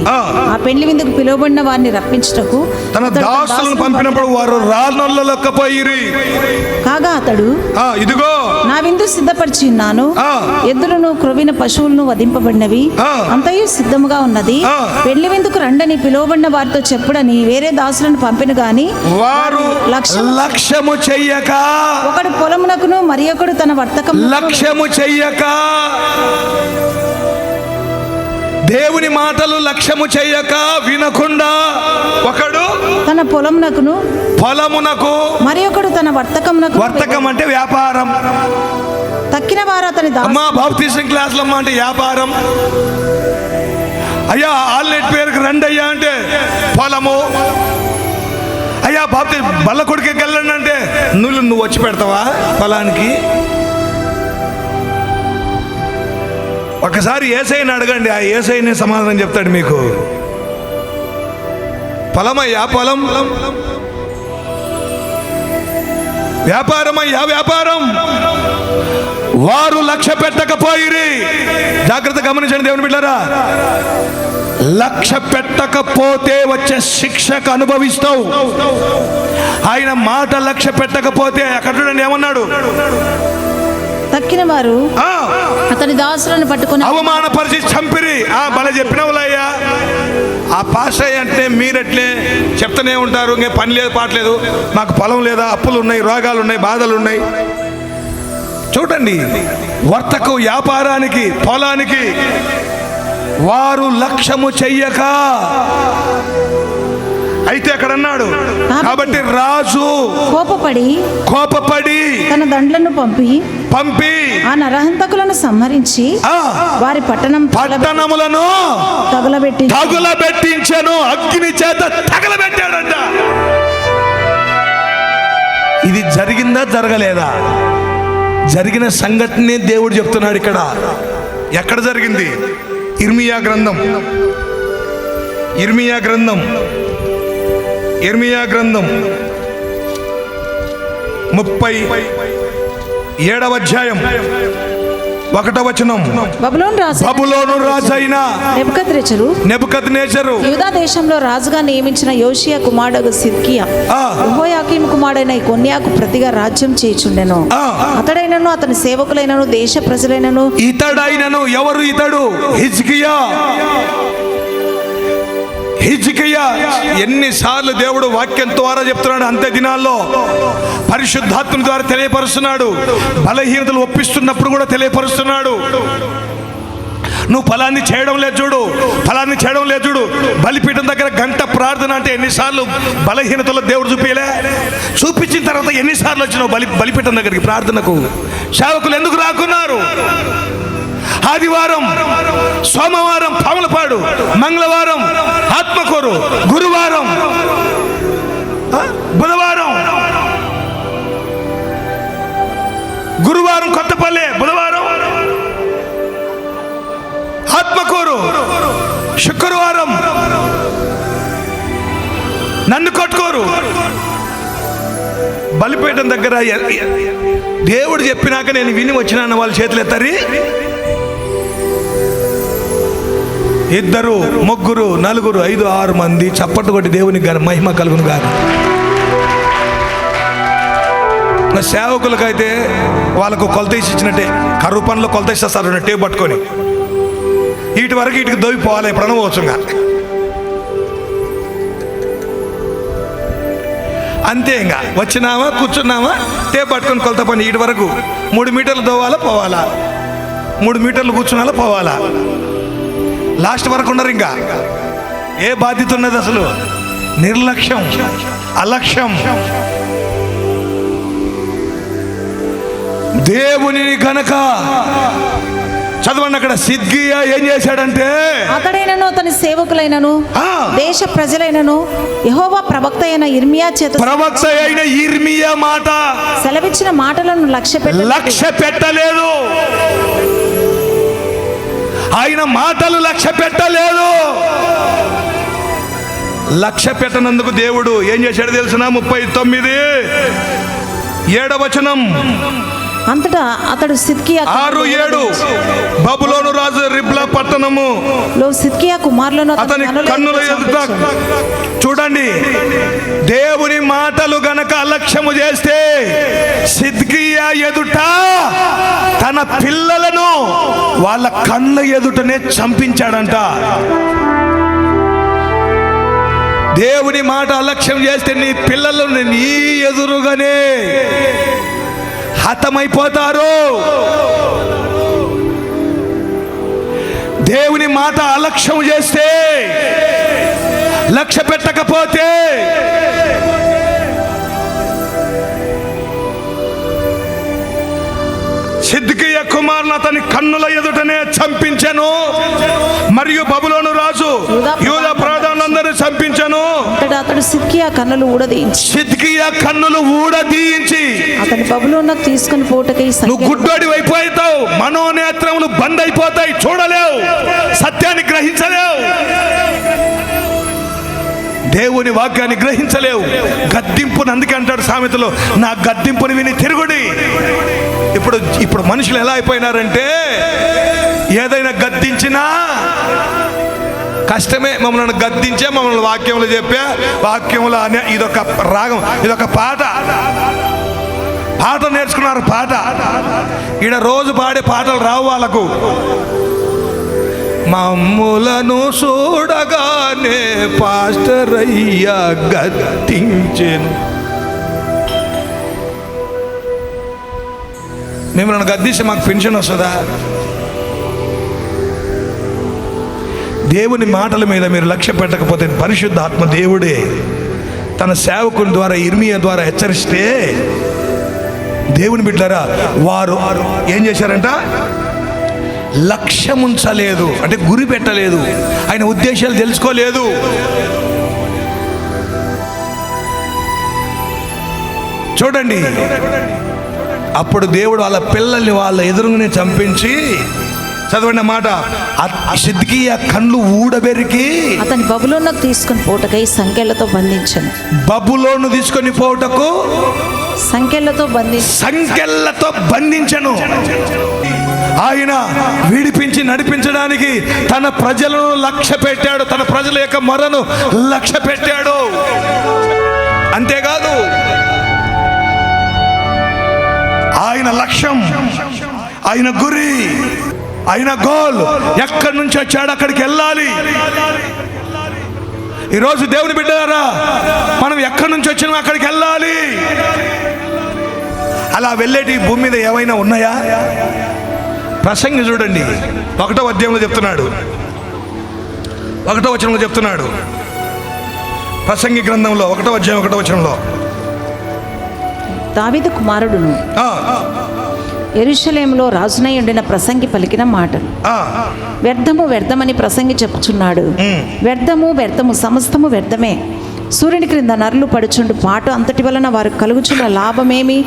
ఆ పెండ్లి విందుకు పిలువబడిన వారిని రప్పించుటకు తన దాసులను పంపినప్పుడు వారు రాళ్ళొక్కపోయిరి. కాగా అతడు, ఇదిగో నా విందు సిద్ధపరిచి ఉన్నాను, ఎద్దులను క్రొవ్విన పశువులను వధింపబడినవి, అంతయు సిద్ధముగా ఉన్నది, పెండ్లి విందుకు రండని పిలువబడిన వారితో చెప్పుడని వేరే దాసులను పంపిన గాని వారు లక్ష్యము చెయ్యక, ఒకడు పొలమునకును మరి ఒకడు తన వర్తకం లక్ష్యము చెయ్యక, దేవుని మాటలు లక్ష్యము చెయ్యక వినకుండా ఒకడు తన పొలమునకు మరి ఒకడు తన వర్తకమునకు. వర్తకం అంటే వ్యాపారం. తక్కిన వారు అతని బాప్టిజం క్లాసులు అమ్మా అంటే వ్యాపారం. అయ్యా ఆల్నెట్ పేరుకి రండి అయ్యా అంటే పొలము. అయ్యా బాప్టిజం బల్ల కొడుకే వెళ్ళండి అంటే నువ్వు వచ్చి పెడతావా పొలానికి? ఒకసారి యేసయ్యని అడగండి, ఆ యేసయ్యనే సమాధానం చెప్తాడు మీకు. పొలమయ్యా పొలం, వ్యాపారమయ్యా వ్యాపారం. వారు లక్ష్య పెట్టకపోయిరి. జాగ్రత్త గమనించండి దేవుని బిడ్డలారా, లక్ష్య పెట్టకపోతే వచ్చే శిక్షకు అనుభవిస్తావు. ఆయన మాట లక్ష్య పెట్టకపోతే అక్కడ చూడండి ఏమన్నాడు? తక్కిన వారు అతని దాసులను పట్టుకుని అవమానపరిచి చంపిరి. భలే చెప్పినవులయ్యా. ఆ పాస్టర్ అంటే మీరట్లే చెప్తూనే ఉంటారు, ఇంకే పని లేదు పాటలేదు, మాకు పొలం లేదా, అప్పులు ఉన్నాయి, రోగాలు ఉన్నాయి, బాధలు ఉన్నాయి. చూడండి, వర్తకు వ్యాపారానికి పొలానికి వారు లక్ష్యము చెయ్యక. అయితే అక్కడ అన్నాడు, కాబట్టి రాజు కోపపడి తన దండ్లను పంపి ఆ నరహంతకులను సంహరించి వారి పట్టణములను తగులబెట్టించెను, అగ్ని చేత తగలబెట్టాడంట. ఇది జరిగిందా జరగలేదా? జరిగిన సంఘటనే దేవుడు చెప్తున్నాడు ఇక్కడ. ఎక్కడ జరిగింది? ఇర్మియా గ్రంథం 37వ అధ్యాయం 1వ వచనం. బబులోను రాజైన నెబుకద్నెజరు యూదా దేశంలో రాజుగా నియమించిన యోషియా కుమారుడు సిద్కియా యెహోయాకీము కుమారుడైన కొన్యాకు ప్రతిగా రాజ్యం చేయుచుండెను. అతడైనను అతని సేవకులైనను దేశ ప్రజలైనను. ఇతడైనను ఎవరు? ఇతడు హిజ్కియా. ఎన్నిసార్లు దేవుడు వాక్యం ద్వారా చెప్తున్నాడు, అంతే దినాల్లో పరిశుద్ధాత్మ ద్వారా తెలియపరుస్తున్నాడు. బలహీనతలు ఒప్పిస్తున్నప్పుడు కూడా తెలియపరుస్తున్నాడు. నువ్వు ఫలాన్ని చేయడం లేదు చూడు, బలిపీఠం దగ్గర గంట ప్రార్థన అంటే ఎన్నిసార్లు బలహీనతలో దేవుడు చూపించిన తర్వాత ఎన్నిసార్లు వచ్చినావు బలిపీఠం దగ్గరికి ప్రార్థనకు? సేవకులు ఎందుకు రాకున్నారు? ఆదివారం, సోమవారం పాములపాడు, మంగళవారం ఆత్మకూరు, గురువారం, గురువారం కొత్తపల్లి, బుధవారం ఆత్మకూరు, శుక్రవారం నన్ను కొట్టుకోరు. బలిపీఠం దగ్గర దేవుడు చెప్పినాక నేను విని వచ్చినాను వాళ్ళ చేతులు ఎత్తరి. 2, 3, 4, 5, 6 మంది చప్పట్లు కొట్టి దేవునికి గాని మహిమ కలుగును గాని. సేవకులకైతే వాళ్ళకు కొలత ఇచ్చినట్టే, కరువు పనులు కొలత ఇస్తారు టేపు పట్టుకొని, వీటి వరకు వీటికి దొవిపోవాలి. ఎప్పుడన్నా పోవచ్చుగా అంతే. ఇంకా వచ్చినామా కూర్చున్నామా టేప్ పట్టుకొని కొలత పని. వీటి వరకు 3 మీటర్లు దోవాలా పోవాలా, 3 మీటర్లు కూర్చున్నాలా పోవాలా. లాస్ట్ వరకు ఉండరు. ఇంకా ఏ బాధ్యత ఉన్నది అసలు? నిర్లక్ష్యం, అలక్ష్యం. దేవుని గనక చదవండి అక్కడ. సిద్కియా ఏం చేశాడంటే, అతడైనను అతని సేవకులైనను దేశ ప్రజలైనను యెహోవా ప్రవక్త అయిన ఇర్మియా మాట సెలవిచ్చిన మాటలను లక్ష్య పెట్టలేదు. ఆయన మాటలు లక్ష్య పెట్టలేదు. లక్ష్య పెట్టనందుకు దేవుడు ఏం చేశాడు తెలుసునా? 39:7 వచనం. అంతటా అతడు సిద్కియా 6-7 బబులోను రాజు రిబ్లా పట్టణములో సిద్కియా కుమారులను అతని కన్నుల ఎదుట. చూడండి, దేవుని మాటలు గనక అలక్ష్యము చేస్తే సిద్కియా ఎదుట తన పిల్లలను వాళ్ళ కళ్ళ ఎదుటనే చంపించాడంట. దేవుని మాట అలక్ష్యం చేస్తే నీ పిల్లలు నీ ఎదురుగానే హతమైపోతారు. దేవుని మాట అలక్ష్యం చేస్తే, లక్ష్య పెట్టకపోతే సిద్కియా కుమారుని అతని కన్నుల ఎదుటనే చంపించెను. మరియు బబులోను రాజు యూదా ప్రధానులందరూ చంపించెను. అతడు సిద్కియా కన్నులు ఊడదీయించి అతని బబులోనుకు తీసుకుని పోటకై. నువ్వు గుడ్డోడి అయిపోతావు, మనోనేత్రములు బంద్ అయిపోతాయి, చూడలేవు, సత్యాన్ని గ్రహించలేవు, దేవుని వాక్యాన్ని గ్రహించలేవు. గద్దింపుని అందుకే అంటాడు సామెతలో, నా గద్దింపుని విని తిరుగుడి. ఇప్పుడు మనుషులు ఎలా అయిపోయినారంటే, ఏదైనా గద్దించినా కష్టమే. మమ్మల్ని గద్దించే, మమ్మల్ని వాక్యములు చెప్పా, వాక్యములు అనే ఇదొక రాగం, ఇదొక పాట నేర్చుకున్నారు. పాట ఈడ రోజు పాడే పాటలు రావు వాళ్ళకు. మమ్ములను చూడగానే పాస్టర్ అయ్యా గద్దించెను. మిమ్మల్ని గద్దిస్తే మాకు పెన్షన్ వస్తుందా? దేవుని మాటల మీద మీరు లక్ష్య పెట్టకపోతే పరిశుద్ధ ఆత్మ దేవుడే తన సేవకుని ద్వారా ఇర్మియా ద్వారా హెచ్చరిస్తే, దేవుని బిడ్డలారా వారు ఏం చేశారంట? లక్ష్యం ఉంచలేదు, అంటే గురి పెట్టలేదు, ఆయన ఉద్దేశాలు తెలుసుకోలేదు. చూడండి, అప్పుడు దేవుడు వాళ్ళ పిల్లల్ని వాళ్ళ ఎదురుగానే చంపించి, చదవండి మాట, సిద్కియా కళ్ళు ఊడబెరికి అతని బబులోనుకు తీసుకుని పోటకై సంకెళ్లతో బంధించను. బబులోను తీసుకొని పోటకు సంకెళ్లతో బంధించను. ఆయన విడిపించి నడిపించడానికి తన ప్రజలను లక్ష్య పెట్టాడు, తన ప్రజల యొక్క మొరను లక్ష్య పెట్టాడు. అంతేకాదు, ఆయన లక్ష్యం, ఆయన గురి, ఆయన గోల్ ఎక్కడి నుంచి వచ్చాడు అక్కడికి వెళ్ళాలి. ఈరోజు దేవుని బిడ్డలారా, మనం ఎక్కడి నుంచి వచ్చినా అక్కడికి వెళ్ళాలి. అలా వెళ్ళేటి భూమి మీద ఏమైనా ఉన్నాయా? ప్రసంగి చూడండి, 1వ అధ్యాయంలో చెప్తున్నాడు, 1వ వచనంలో చెప్తున్నాడు. ప్రసంగి గ్రంథంలో 1వ అధ్యాయం 1వ వచనంలో, దావీదు కుమారుడును యెరూషలేములో రాజునై ఉండిన ప్రసంగి పలికిన మాటలు. వ్యర్థమని ప్రసంగి చెప్పుచున్నాడు. వ్యర్థము సమస్తము వ్యర్థమే. సూర్యుని క్రింద నరులు పడుచుండు పాటు అంతటి వలన వారు కలుగుచున్న లాభమేమి?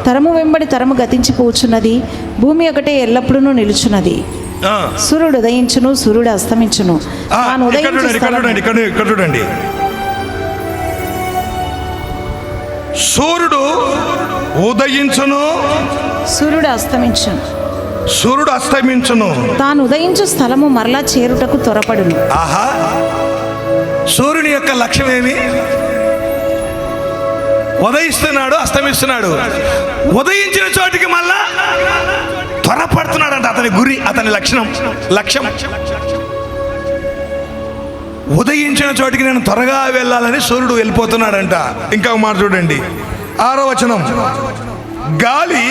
తరము వెంబడి తరము గతించిపోచున్నది, భూమి ఒకటే ఎల్లప్పుడూ నిలుచున్నది. ఆ. సూర్యుడు ఉదయించును, సూర్యుడు అస్తమించును. తాను ఉదయించు స్థలము- ఇక్కడ చూడండి. సూర్యుడు ఉదయించును, సూర్యుడు అస్తమించును. సూర్యుడు అస్తమించును. తాను ఉదయించు స్థలము మరలా చేరుటకు త్వరపడును. ఆహా, సూర్యుని యొక్క లక్ష్యం ఏమి? ఉదయిస్తున్నాడు, అస్తమిస్తున్నాడు. ఉదయించిన చోటికి మళ్ళా త్వరపడుతున్నాడు అంట. అతని గురి, అతని లక్ష్యం ఉదయించిన చోటికి నేను త్వరగా వెళ్ళాలని సూర్యుడు వెళ్ళిపోతున్నాడంట. ఇంకా ఒక మాట చూడండి, 6వ వచనం. గాలి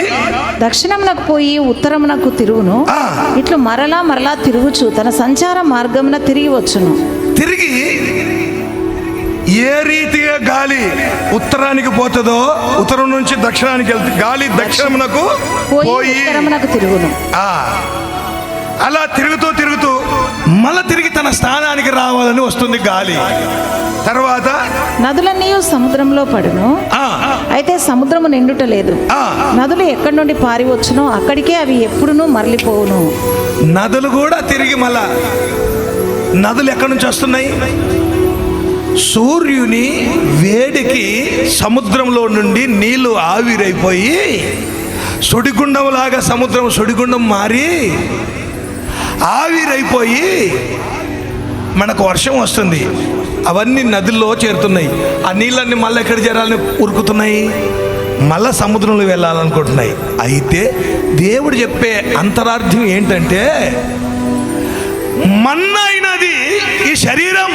దక్షిణమునకు పోయి ఉత్తరమునకు తిరుగును, ఆ. ఇట్లు మరలా మరలా తిరుగుచు తన సంచార మార్గమున తిరిగి వచ్చును. తిరిగి ఏ రీతిగా గాలి ఉత్తరానికి పోతుందో, ఉత్తరం నుంచి దక్షిణానికి వెళ్తుంది. గాలి దక్షిణమునకు పోయి ఉత్తరమునకు తిరుగును. ఆ, అలా తిరుగుతూ మళ్ళా తిరిగి తన స్థానానికి రావాలని వస్తుంది గాలి. తర్వాత నదులన్నీ సముద్రంలో పడును, ఆ, అయితే సముద్రము నిండుట లేదు. ఆ, నదులు ఎక్కడి నుండి పారి వచ్చునో అక్కడికే అవి ఎప్పుడునూ మరలిపోవును. నదులు కూడా తిరిగి మళ్ళా, నదులు ఎక్కడి నుంచి వస్తున్నాయి? సూర్యుని వేడికి సముద్రంలో నుండి నీళ్లు ఆవిరైపోయి సుడిగుండంలాగా సముద్రం సుడిగుండం మారి ఆవిరైపోయి మనకు వర్షం వస్తుంది. అవన్నీ నదుల్లో చేరుతున్నాయి. ఆ నీళ్ళన్నీ మళ్ళీ ఎక్కడ చేరాలని ఉరుకుతున్నాయి, మళ్ళా సముద్రంలో వెళ్ళాలనుకుంటున్నాయి. అయితే దేవుడు చెప్పే అంతరార్థం ఏంటంటే, మన్నైనది ఈ శరీరం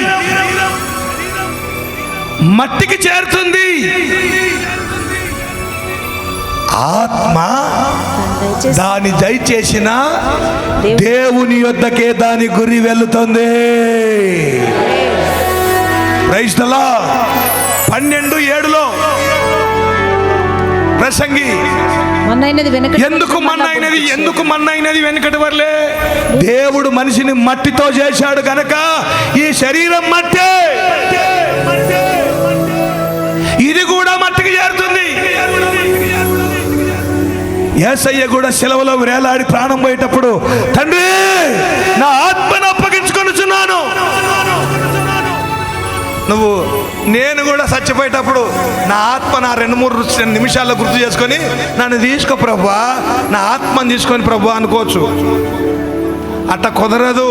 మట్టికి చేరుతుంది, ఆత్మ దాని దయచేసిన దేవుని యొద్దకే దాని గురి వెళుతుంది. Praise the lord. 12:7 ప్రసంగి. ఎందుకు మన్నైనది వెనుకటి వర్లే? దేవుడు మనిషిని మట్టితో చేశాడు గనక ఈ శరీరం మట్టే, ఇది కూడా మట్టికి చేరుతుంది. యేసయ్య కూడా శిలువలో వేలాడి ప్రాణం పోయేటప్పుడు, తండ్రి నా ఆత్మను అప్పగించుకొనుచున్నాను. నేను కూడా చచ్చిపోయేటప్పుడు నా ఆత్మ నా 2-3 నిమిషాల్లో గుర్తు చేసుకొని, నన్ను తీసుకో ప్రభువా, నా ఆత్మను తీసుకొని ప్రభువా అనుకోవచ్చు. అట్ట కుదరదు.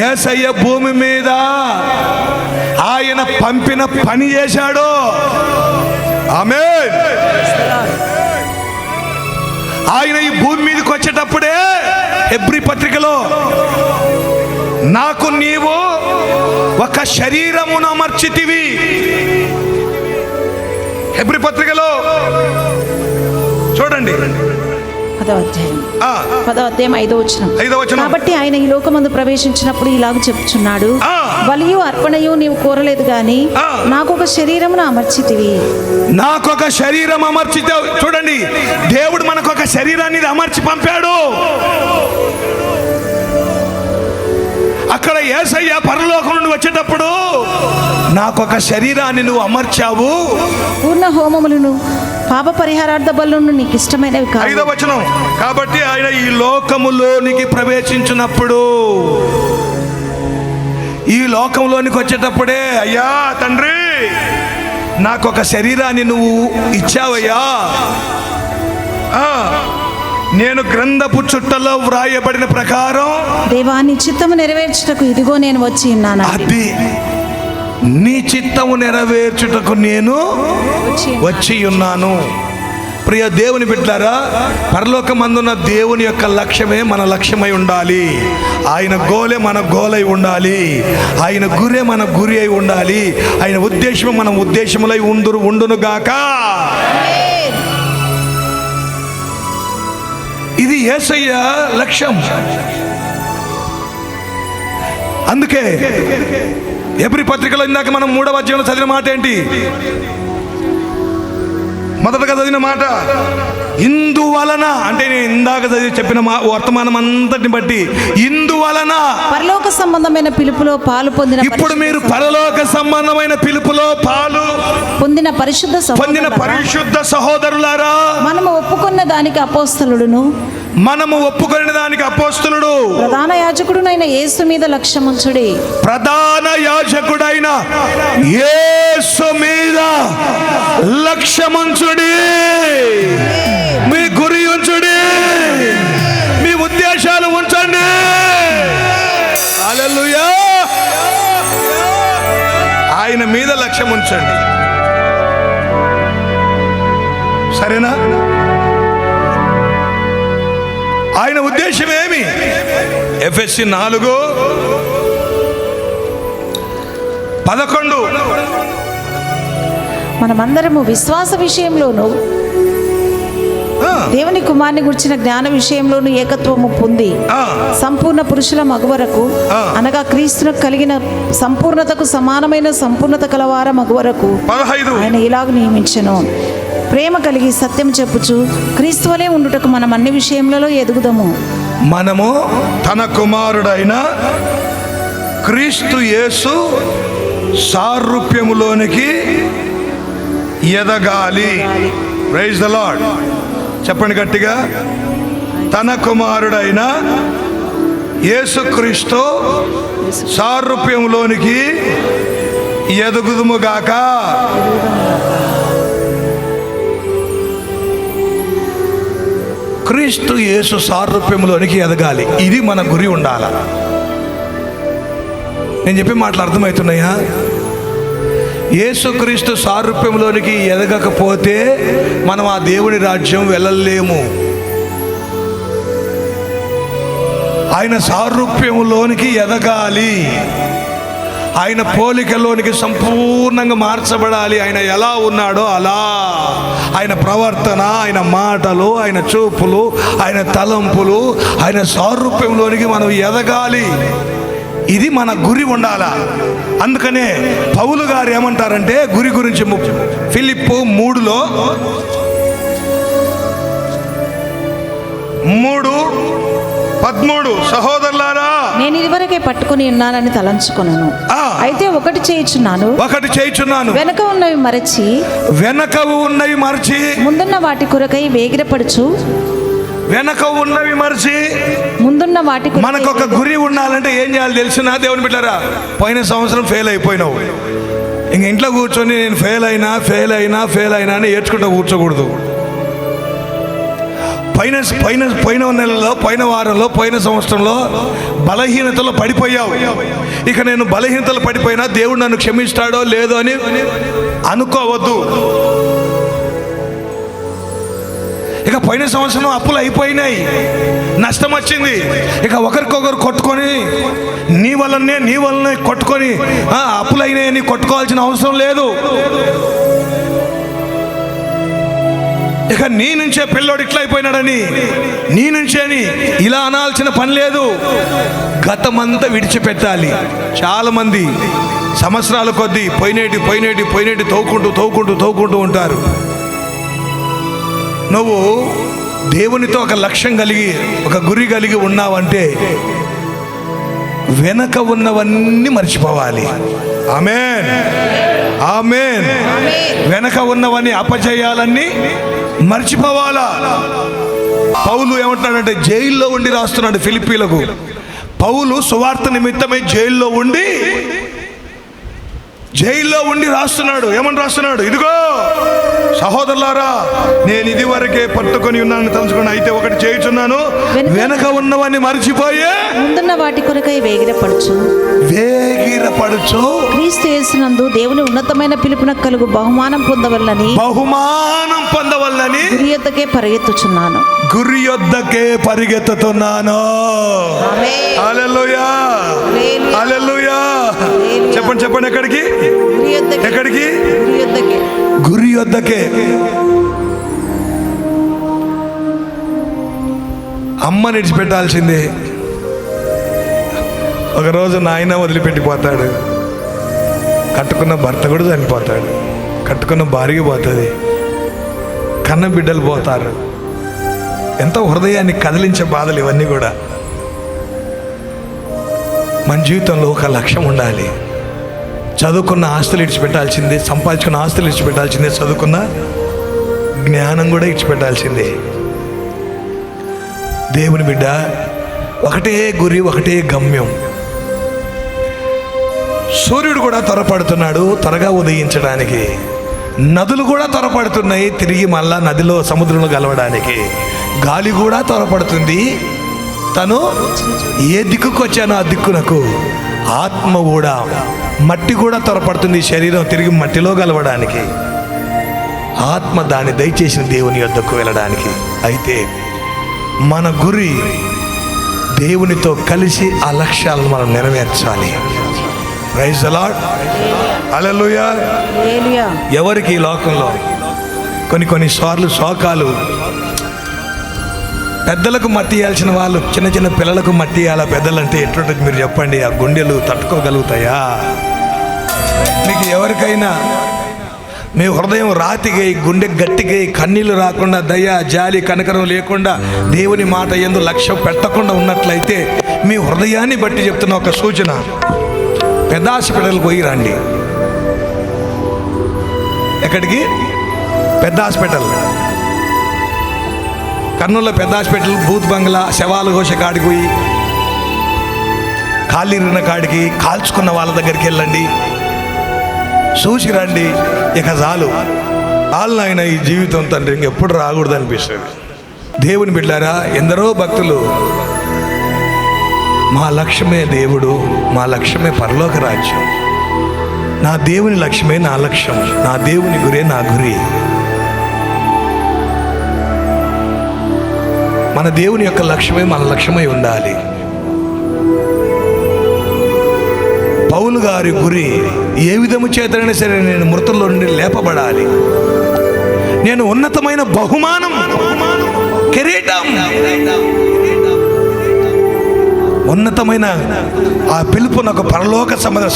యేసయ్య భూమి మీద ఆయన పంపిన పని చేశాడు. ఆమేన్. ఆయన ఈ భూమి మీదకి వచ్చేటప్పుడే హెబ్రీ పత్రికలో, నాకు నీవు ఒక శరీరమును అమర్చితివి. హెబ్రీ పత్రికలో చూడండి, 10వ అధ్యాయం 5వ వచనం. కాబట్టి ఆయన ఈ లోకమందు ప్రవేశించినప్పుడు ఇలాగ చెప్పుచున్నాడు, బలియు అర్పణయు నీవు కోరలేదు గాని నాకు ఒక శరీరమును అమర్చితివి. నాకొక శరీరం అమర్చితే. చూడండి, దేవుడు మనకు ఒక శరీరాన్ని అమర్చి పంపాడు. అక్కడ యేసయ్య పరలోకం నుండి వచ్చేటప్పుడు, నాకొక శరీరాన్ని నువ్వు అమర్చావు. పూర్ణ హోమములను పాప పరిహారార్థ బలులను నీకు ఇష్టమైనవి కాదు. 5వ వచనం. కాబట్టి ఆయన ఈ లోకములోనికి ప్రవేశించినప్పుడు, ఈ లోకంలోనికి వచ్చేటప్పుడే, అయ్యా తండ్రి నాకొక శరీరాన్ని నువ్వు ఇచ్చావయ్యా, నేను గ్రంథపు చుట్టలో వ్రాయబడిన ప్రకారం దేవా నీ చిత్తము నెరవేర్చుటకు ఇదిగో నేను వచ్చి ఉన్నాను. అది నీ చిత్తము నెరవేర్చుటకు నేను వచ్చి ఉన్నాను. ప్రియ దేవుని బిడ్డలారా, పరలోకమందున్న దేవుని యొక్క లక్ష్యమే మన లక్ష్యమై ఉండాలి. ఆయన గోలే మన గోలై ఉండాలి. ఆయన గురే మన గురి అయి ఉండాలి. ఆయన ఉద్దేశమే మన ఉద్దేశములై ఉండునుగాక. ఇది యేసయ్య లక్ష్యం. అందుకే హెబ్రీ పత్రికలో ఇందాక మనం 3వ అధ్యాయంలో చదివిన మాట ఏంటి? మొదటగా చదివిన మాట, ఇందువలన అంటే నేను ఇందాక చెప్పిన వర్తమానం అంతటిని బట్టి ఇందువలన పరలోక సంబంధమైన పిలుపులో పాలు పొందిన ఇప్పుడు మీరు పరలోక సంబంధమైన పిలుపులో పాలు పొందిన పరిశుద్ధ సహోదరులారా, మనము ఒప్పుకున్న దానికి అపోస్తలుడును ప్రధాన యాజకుడునైన యేసు మీద లక్ష్యముంచుడి. ప్రధాన యాజకుడైన యేసు మీద లక్ష్యముంచుడి. మీ గురి ఉంచుడి, మీ ఉద్దేశాలు ఉంచండి. హల్లెలూయా. ఆయన మీద లక్ష్యం ఉంచండి. సరేనా? ఆయన ఉద్దేశం ఏమి? ఎఫెసీ 4:11 మనమందరము విశ్వాస విషయంలోను దేవుని కుమారుని గురించిన జ్ఞాన విషయంలోను ఏకత్వము పొంది సంపూర్ణ పురుషుల మగువరకు అనగా క్రీస్తునకు కలిగిన సంపూర్ణతకు సమానమైన సంపూర్ణత కలవార మగువరకు ఆయన ఇలాగ నియమించెను. ప్రేమ కలిగి సత్యం చెప్పుచు క్రీస్తు వలె ఉండుటకు మనం అన్ని విషయములలో ఎదుగుదాము. మనము తన కుమారుడైన క్రీస్తు యేసు సారూప్యములోనికి ఎదగాలి. Praise the Lord. చెప్పండి గట్టిగా. తన కుమారుడైన యేసుక్రీస్తు సారూప్యములోనికి ఎదుగుదుముగాక. క్రీస్తు యేసు సారూప్యములోనికి ఎదగాలి. ఇది మన గురి ఉండాల. నేను చెప్పే మాటలు అర్థమవుతున్నాయా? యేసుక్రీస్తు సారూప్యంలోనికి ఎదగకపోతే మనం ఆ దేవుని రాజ్యం వెళ్ళలేము. ఆయన సారూప్యంలోనికి ఎదగాలి. ఆయన పోలికలోనికి సంపూర్ణంగా మార్చబడాలి. ఆయన ఎలా ఉన్నాడో అలా ఆయన ప్రవర్తన, ఆయన మాటలు, ఆయన చూపులు, ఆయన తలంపులు, ఆయన సారూప్యంలోనికి మనం ఎదగాలి. ఇది మన గురి ఉండాలా. అందుకనే పౌలు గారు ఏమంటారంటే గురి గురించి ఫిలిప్పు 3:13 సహోదరులారా, నేను ఇదివరకే పట్టుకుని ఉన్నానని తలంచుకొనును. అయితే ఒకటి చేయుచున్నాను, వెనక ఉన్నవి మరచి ముందున్న వాటి కొరకై వేగిరపడుచు. వెనక ఉన్నవి మరచి ముందున్న వాటి. మనకు ఒక గురి ఉండాలంటే ఏం చేయాలి తెలిసినా దేవుని బిడ్డలారా? పోయిన సంవత్సరం ఫెయిల్ అయిపోయినావు, ఇంక ఇంట్లో కూర్చొని నేను ఫెయిల్ అయినా అని ఏడ్చుకుంటూ కూర్చోకూడదు. పోయిన నెలలో, పోయిన వారంలో, పోయిన సంవత్సరంలో బలహీనతలో పడిపోయావు. ఇక నేను బలహీనతలు పడిపోయినా దేవుడు నన్ను క్షమిస్తాడో లేదో అని అనుకోవద్దు. ఇక పోయిన సంవత్సరం అప్పులు అయిపోయినాయి, నష్టం వచ్చింది. ఇక ఒకరికొకరు కొట్టుకొని నీ వల్లనే కొట్టుకొని అప్పులు అయినాయని కొట్టుకోవాల్సిన అవసరం లేదు. ఇక నీ నుంచే పిల్లోడు ఇట్లా అయిపోయినాడని, నీ నుంచే అని ఇలా అనాల్సిన పని లేదు. గతమంతా విడిచిపెట్టాలి. చాలామంది సంవత్సరాల కొద్దీ పోయినేటి తవ్వుకుంటూ ఉంటారు. నువ్వు దేవునితో ఒక లక్ష్యం కలిగి, ఒక గురి కలిగి ఉన్నావంటే వెనక ఉన్నవన్నీ మర్చిపోవాలి. ఆమేన్, ఆమేన్. వెనక ఉన్నవన్నీ అపజయాలన్నీ మర్చిపోవాలా. పౌలు ఏమంటున్నాడంటే జైల్లో ఉండి రాస్తున్నాడు ఫిలిప్పీలకు. పౌలు సువార్త నిమిత్తమై జైల్లో ఉండి రాస్తున్నాడు. ఏమని రాస్తున్నాడు? ఇదిగో సహోదరులారా, నేను ఇది వరకే పట్టుకొని ఉన్నాను తలుచుకుని, అయితే ఒకటి చేయుచున్నాను, వెనక ఉన్నవన్నీ మర్చిపోయే ముందున్న వాటి కొరకై వేగిరపడుచు క్రీస్తు యేసునందు దేవుని ఉన్నతమైన పిలుపునకు కలుగు బహుమానం పొందవలనని గురి యొద్దకే పరిగెత్తుతున్నాను. హల్లెలూయా, హల్లెలూయా. చెప్పండి ఎక్కడికి? గురి యొద్దకే. అమ్మ నిడిచిపెట్టాల్సిందే. ఒకరోజు నాయన వదిలిపెట్టిపోతాడు, కట్టుకున్న భర్త కూడా చనిపోతాడు, కట్టుకున్న భార్య పోతుంది, కన్న బిడ్డలు పోతారు, ఎంతో హృదయాన్ని కదిలించే బాధలు ఇవన్నీ కూడా. మన జీవితంలో ఒక లక్ష్యం ఉండాలి. చదువుకున్న ఆస్తులు ఇడిచిపెట్టాల్సిందే, సంపాదించుకున్న ఆస్తులు ఇడిచిపెట్టాల్సిందే, చదువుకున్న జ్ఞానం కూడా ఇడిచిపెట్టాల్సిందే. దేవుని బిడ్డ, ఒకటే గురి, ఒకటే గమ్యం. సూర్యుడు కూడా త్వరపడుతున్నాడు త్వరగా ఉదయించడానికి. నదులు కూడా త్వరపడుతున్నాయి తిరిగి మళ్ళా నదిలో సముద్రంలో కలవడానికి. గాలి కూడా త్వరపడుతుంది తను ఏ దిక్కుకు వచ్చానో ఆ దిక్కునకు. ఆత్మ కూడా, మట్టి కూడా త్వరపడుతుంది శరీరం తిరిగి మట్టిలో కలవడానికి. ఆత్మ దాన్ని దయచేసిన దేవుని యొద్దకు వెళ్ళడానికి. అయితే మన గురి దేవునితో కలిసి ఆ లక్ష్యాలను మనం నెరవేర్చాలి. ప్రైజ్ ది లార్డ్, హల్లెలూయా. ఎవరికి ఈ లోకంలో కొన్ని సార్లు శోకాలు, పెద్దలకు మట్టి ఇవ్వాల్సిన వాళ్ళు చిన్న చిన్న పిల్లలకు మట్టి ఇవ్వాలా? పెద్దలంటే ఎట్లుంటుంది మీరు చెప్పండి? ఆ గుండెలు తట్టుకోగలుగుతాయా? మీకు ఎవరికైనా మీ హృదయం రాతిగై, గుండె గట్టిగై, కన్నీళ్ళు రాకుండా, దయ జాలి కనకరం లేకుండా, దేవుని మాట యందు లక్ష్యం పెట్టకుండా ఉన్నట్లయితే మీ హృదయాన్ని బట్టి చెప్తున్న ఒక సూచన, పెద్ద హాస్పిటల్కి పోయి రండి. ఎక్కడికి? పెద్ద హాస్పిటల్. కర్నూలులో పెద్ద హాస్పిటల్, బూత్ బంగ్లా, శవాల ఘోష కాడికి పోయి, కాళ్ళిరిన కాడికి, కాల్చుకున్న వాళ్ళ దగ్గరికి వెళ్ళండి, చూసి రండి. ఇక చాలు. ఆయన ఈ జీవితం తండ్రి ఇంకెప్పుడు రాకూడదు అనిపిస్తుంది. దేవుని బిడ్డారా, ఎందరో భక్తులు మా లక్ష్యమే దేవుడు, మా లక్ష్యమే పరలోక రాజ్యం, నా దేవుని లక్ష్యమే నా లక్ష్యం, నా దేవుని గురే నా గురి. మన దేవుని యొక్క లక్ష్యమే మన లక్ష్యమై ఉండాలి. పౌలు గారి గురి ఏ విధము చేతనైనా సరే నేను మృతుల్లో నుండి లేపబడాలి, నేను ఉన్నతమైన బహుమానం, కిరీటం, ఉన్నతమైన ఆ పిలుపున ఒక పరలోక సంబంధ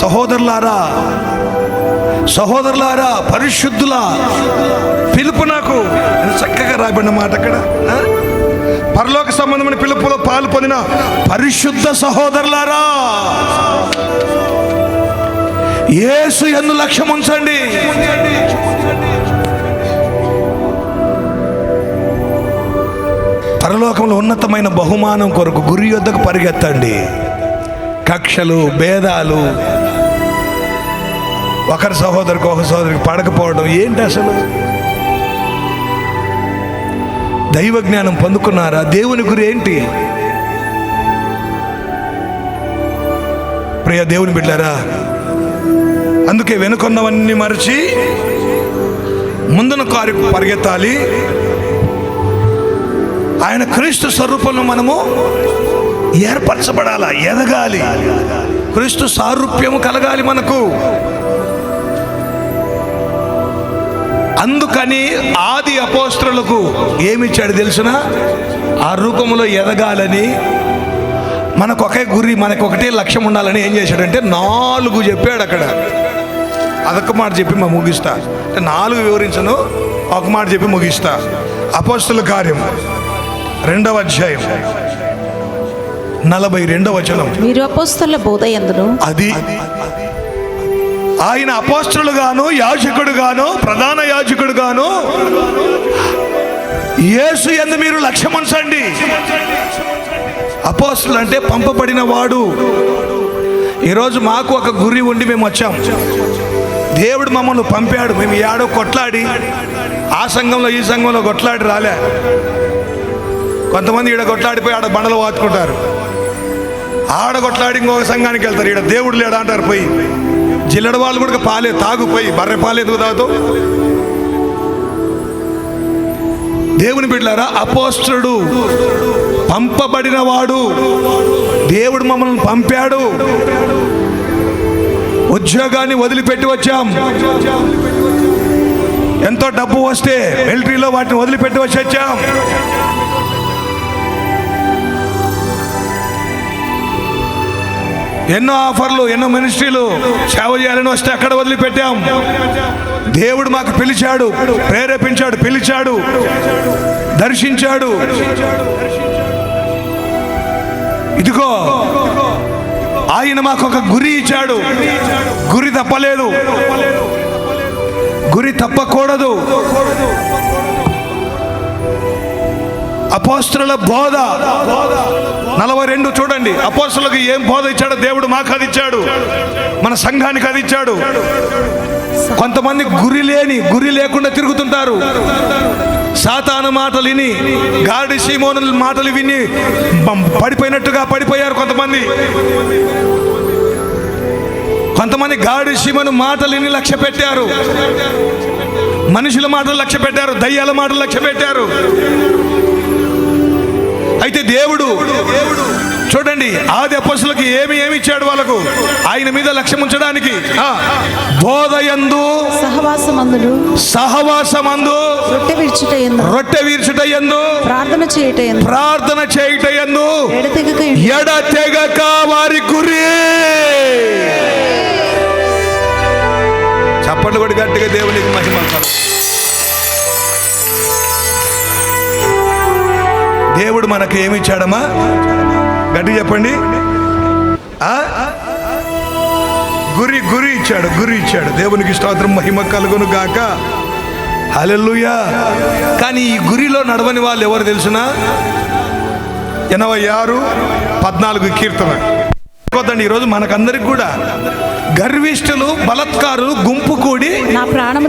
సహోదరులారా పరిశుద్ధుల పిలుపు నాకు చక్కగా రాబడిన మాట అక్కడ. పరలోక సంబంధమైన పిలుపులో పాలు పొందిన పరిశుద్ధ సహోదరులారా, యేసు యందు లక్ష్యం ఉంచండి. పరలోకంలో ఉన్నతమైన బహుమానం కొరకు గురి యొద్దకు పరిగెత్తండి. కక్షలు, భేదాలు, ఒకరి సహోదరికి ఒక సహోదరికి పడకపోవడం ఏంటి అసలు? దైవ జ్ఞానం పొందుకున్నారా? దేవుని గురి ఏంటి? ప్రియ దేవుని బిడ్డారా, అందుకే వెనుకొన్నవన్నీ మరచి ముందున కారుకు పరిగెత్తాలి. ఆయన క్రీస్తు స్వరూపంలో మనము ఏర్పరచబడాలా, ఎదగాలి, క్రీస్తు సారూప్యము కలగాలి మనకు. అందుకని ఆది అపోస్తలులకు ఏమిచ్చాడు తెలుసునా? ఆ రూపంలో ఎదగాలని, మనకు ఒకే గురి, మనకు ఒకటే లక్ష్యం ఉండాలని ఏం చేశాడంటే 4 చెప్పాడు అక్కడ. అదొక మాట చెప్పి ముగిస్తా, అంటే 4 వివరించను, ఒక మాట చెప్పి ముగిస్తా. అపోస్తలుల కార్యం 2వ అధ్యాయం 42వ వచనం. మీరు అపోస్తలుల బోధ యందును, అది ఆయన అపోస్తలులు గాను, యాజకుడు గాను, ప్రధాన యాజకుడు గాను యేసు యందు మీరు లక్ష్యం ఉంచండి. అపోస్తలులు అంటే పంపబడిన వాడు. ఈరోజు మాకు ఒక గురి ఉండి మేము వచ్చాం. దేవుడు మమ్మల్ని పంపాడు. మేము ఏడో కొట్లాడి, ఆ సంఘంలో ఈ సంఘంలో కొట్లాడి రాలే. కొంతమంది ఈడ కొట్లాడిపోయి ఆడ బండలు వాతుకుంటారు, ఆడ కొట్లాడి ఇంకొక సంఘానికి వెళ్తారు. ఈడ దేవుడు లేడా అంటారు. పోయి జిల్లడ వాళ్ళు కూడా పాలే తాగుపోయి, బర్రె పాలు ఎందుకు తాగుతావు? దేవుని బిడ్డలారా, అపోస్తలుడు పంపబడిన వాడు. దేవుడు మమ్మల్ని పంపాడు. ఉద్యోగాన్ని వదిలిపెట్టి వచ్చాం. ఎంతో డబ్బు వస్తే మిలిటరీలో వాటిని వదిలిపెట్టి వచ్చాం. ఎన్నో ఆఫర్లు, ఎన్నో మినిస్ట్రీలు సేవ చేయాలని వస్తే అక్కడ వదిలిపెట్టాం. దేవుడు మాకు పిలిచాడు, ప్రేరేపించాడు, పిలిచాడు, దర్శించాడు. ఇదిగో ఆయన మాకు ఒక గురి ఇచ్చాడు. గురి తప్పలేదు, గురి తప్పకూడదు. అపోస్తలుల బోధ 42 చూడండి. అపోస్తలులకు ఏం బోధ ఇచ్చాడో దేవుడు మాకు అది ఇచ్చాడు, మన సంఘానికి అది ఇచ్చాడు. కొంతమంది గురి లేకుండా తిరుగుతుంటారు. సాతాను మాటలు విని, గాడి సీమోను మాటలు విని పడిపోయినట్టుగా పడిపోయారు కొంతమంది గాడి సీమోను మాటలు విని లక్ష్య పెట్టారు, మనుషుల మాటలు లక్ష్య పెట్టారు, దయ్యాల మాటలు లక్ష్య పెట్టారు. అయితే దేవుడు చూడండి, ఆది అపోస్తలులకు ఏమి ఇచ్చాడు వాళ్ళకు, ఆయన మీద లక్ష్యం ఉంచడానికి. బోధయందు, సహవాసమందు, రొట్టె విరుచుటయందు, ప్రార్థన చేయుటయందు ఎడతెగక వారి గురి. చప్పట్లు కొట్టి గట్టిగా దేవునికి మహిమ. దేవుడు మనకు ఏమి ఇచ్చాడమ్మా? గట్టి చెప్పండి. గురి ఇచ్చాడు. దేవునికి స్తోత్రం, మహిమ కలుగును గాక. హల్లెలూయా. కానీ ఈ గురిలో నడవని వాళ్ళు ఎవరు తెలుసునా? 86:14 కీర్తన. ఈరోజు మనకందరికి కూడా గర్విష్ఠులు, బలత్కారులు గుంపు కూడి నా ప్రాణము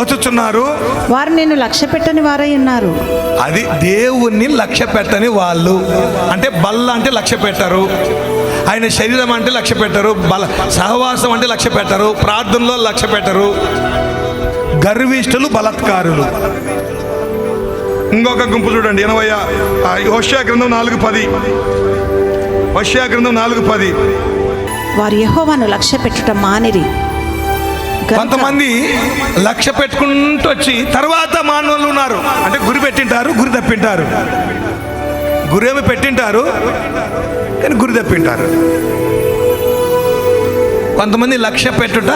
వచ్చుచున్నారు. వారు నేను లక్ష్య పెట్టని వారై ఉన్నారు. అది దేవుణ్ణి లక్ష్య పెట్టని వాళ్ళు. అంటే బల్ల అంటే లక్ష్య పెట్టరు, ఆయన శరీరం అంటే లక్ష్య పెట్టరు, సహవాసం అంటే లక్ష్య పెట్టరు, ప్రార్థనలో లక్ష్య పెట్టరు. గర్విష్ఠులు, బలత్కారులు. ఇంకొక గుంపు చూడండి, హోషేయ గ్రంథం 4:10. హోషేయ గ్రంథం 4:10. వారు యెహోవాను లక్ష్య పెట్టుట మానిరి. కొంతమంది లక్ష్య పెట్టుకుంటూ వచ్చి తర్వాత మానవులు ఉన్నారు. అంటే గురి పెట్టింటారు, గురి తప్పింటారు. గురేమి పెట్టింటారు కానీ గురి తప్పింటారు. కొంతమంది లక్ష్య పెట్టుట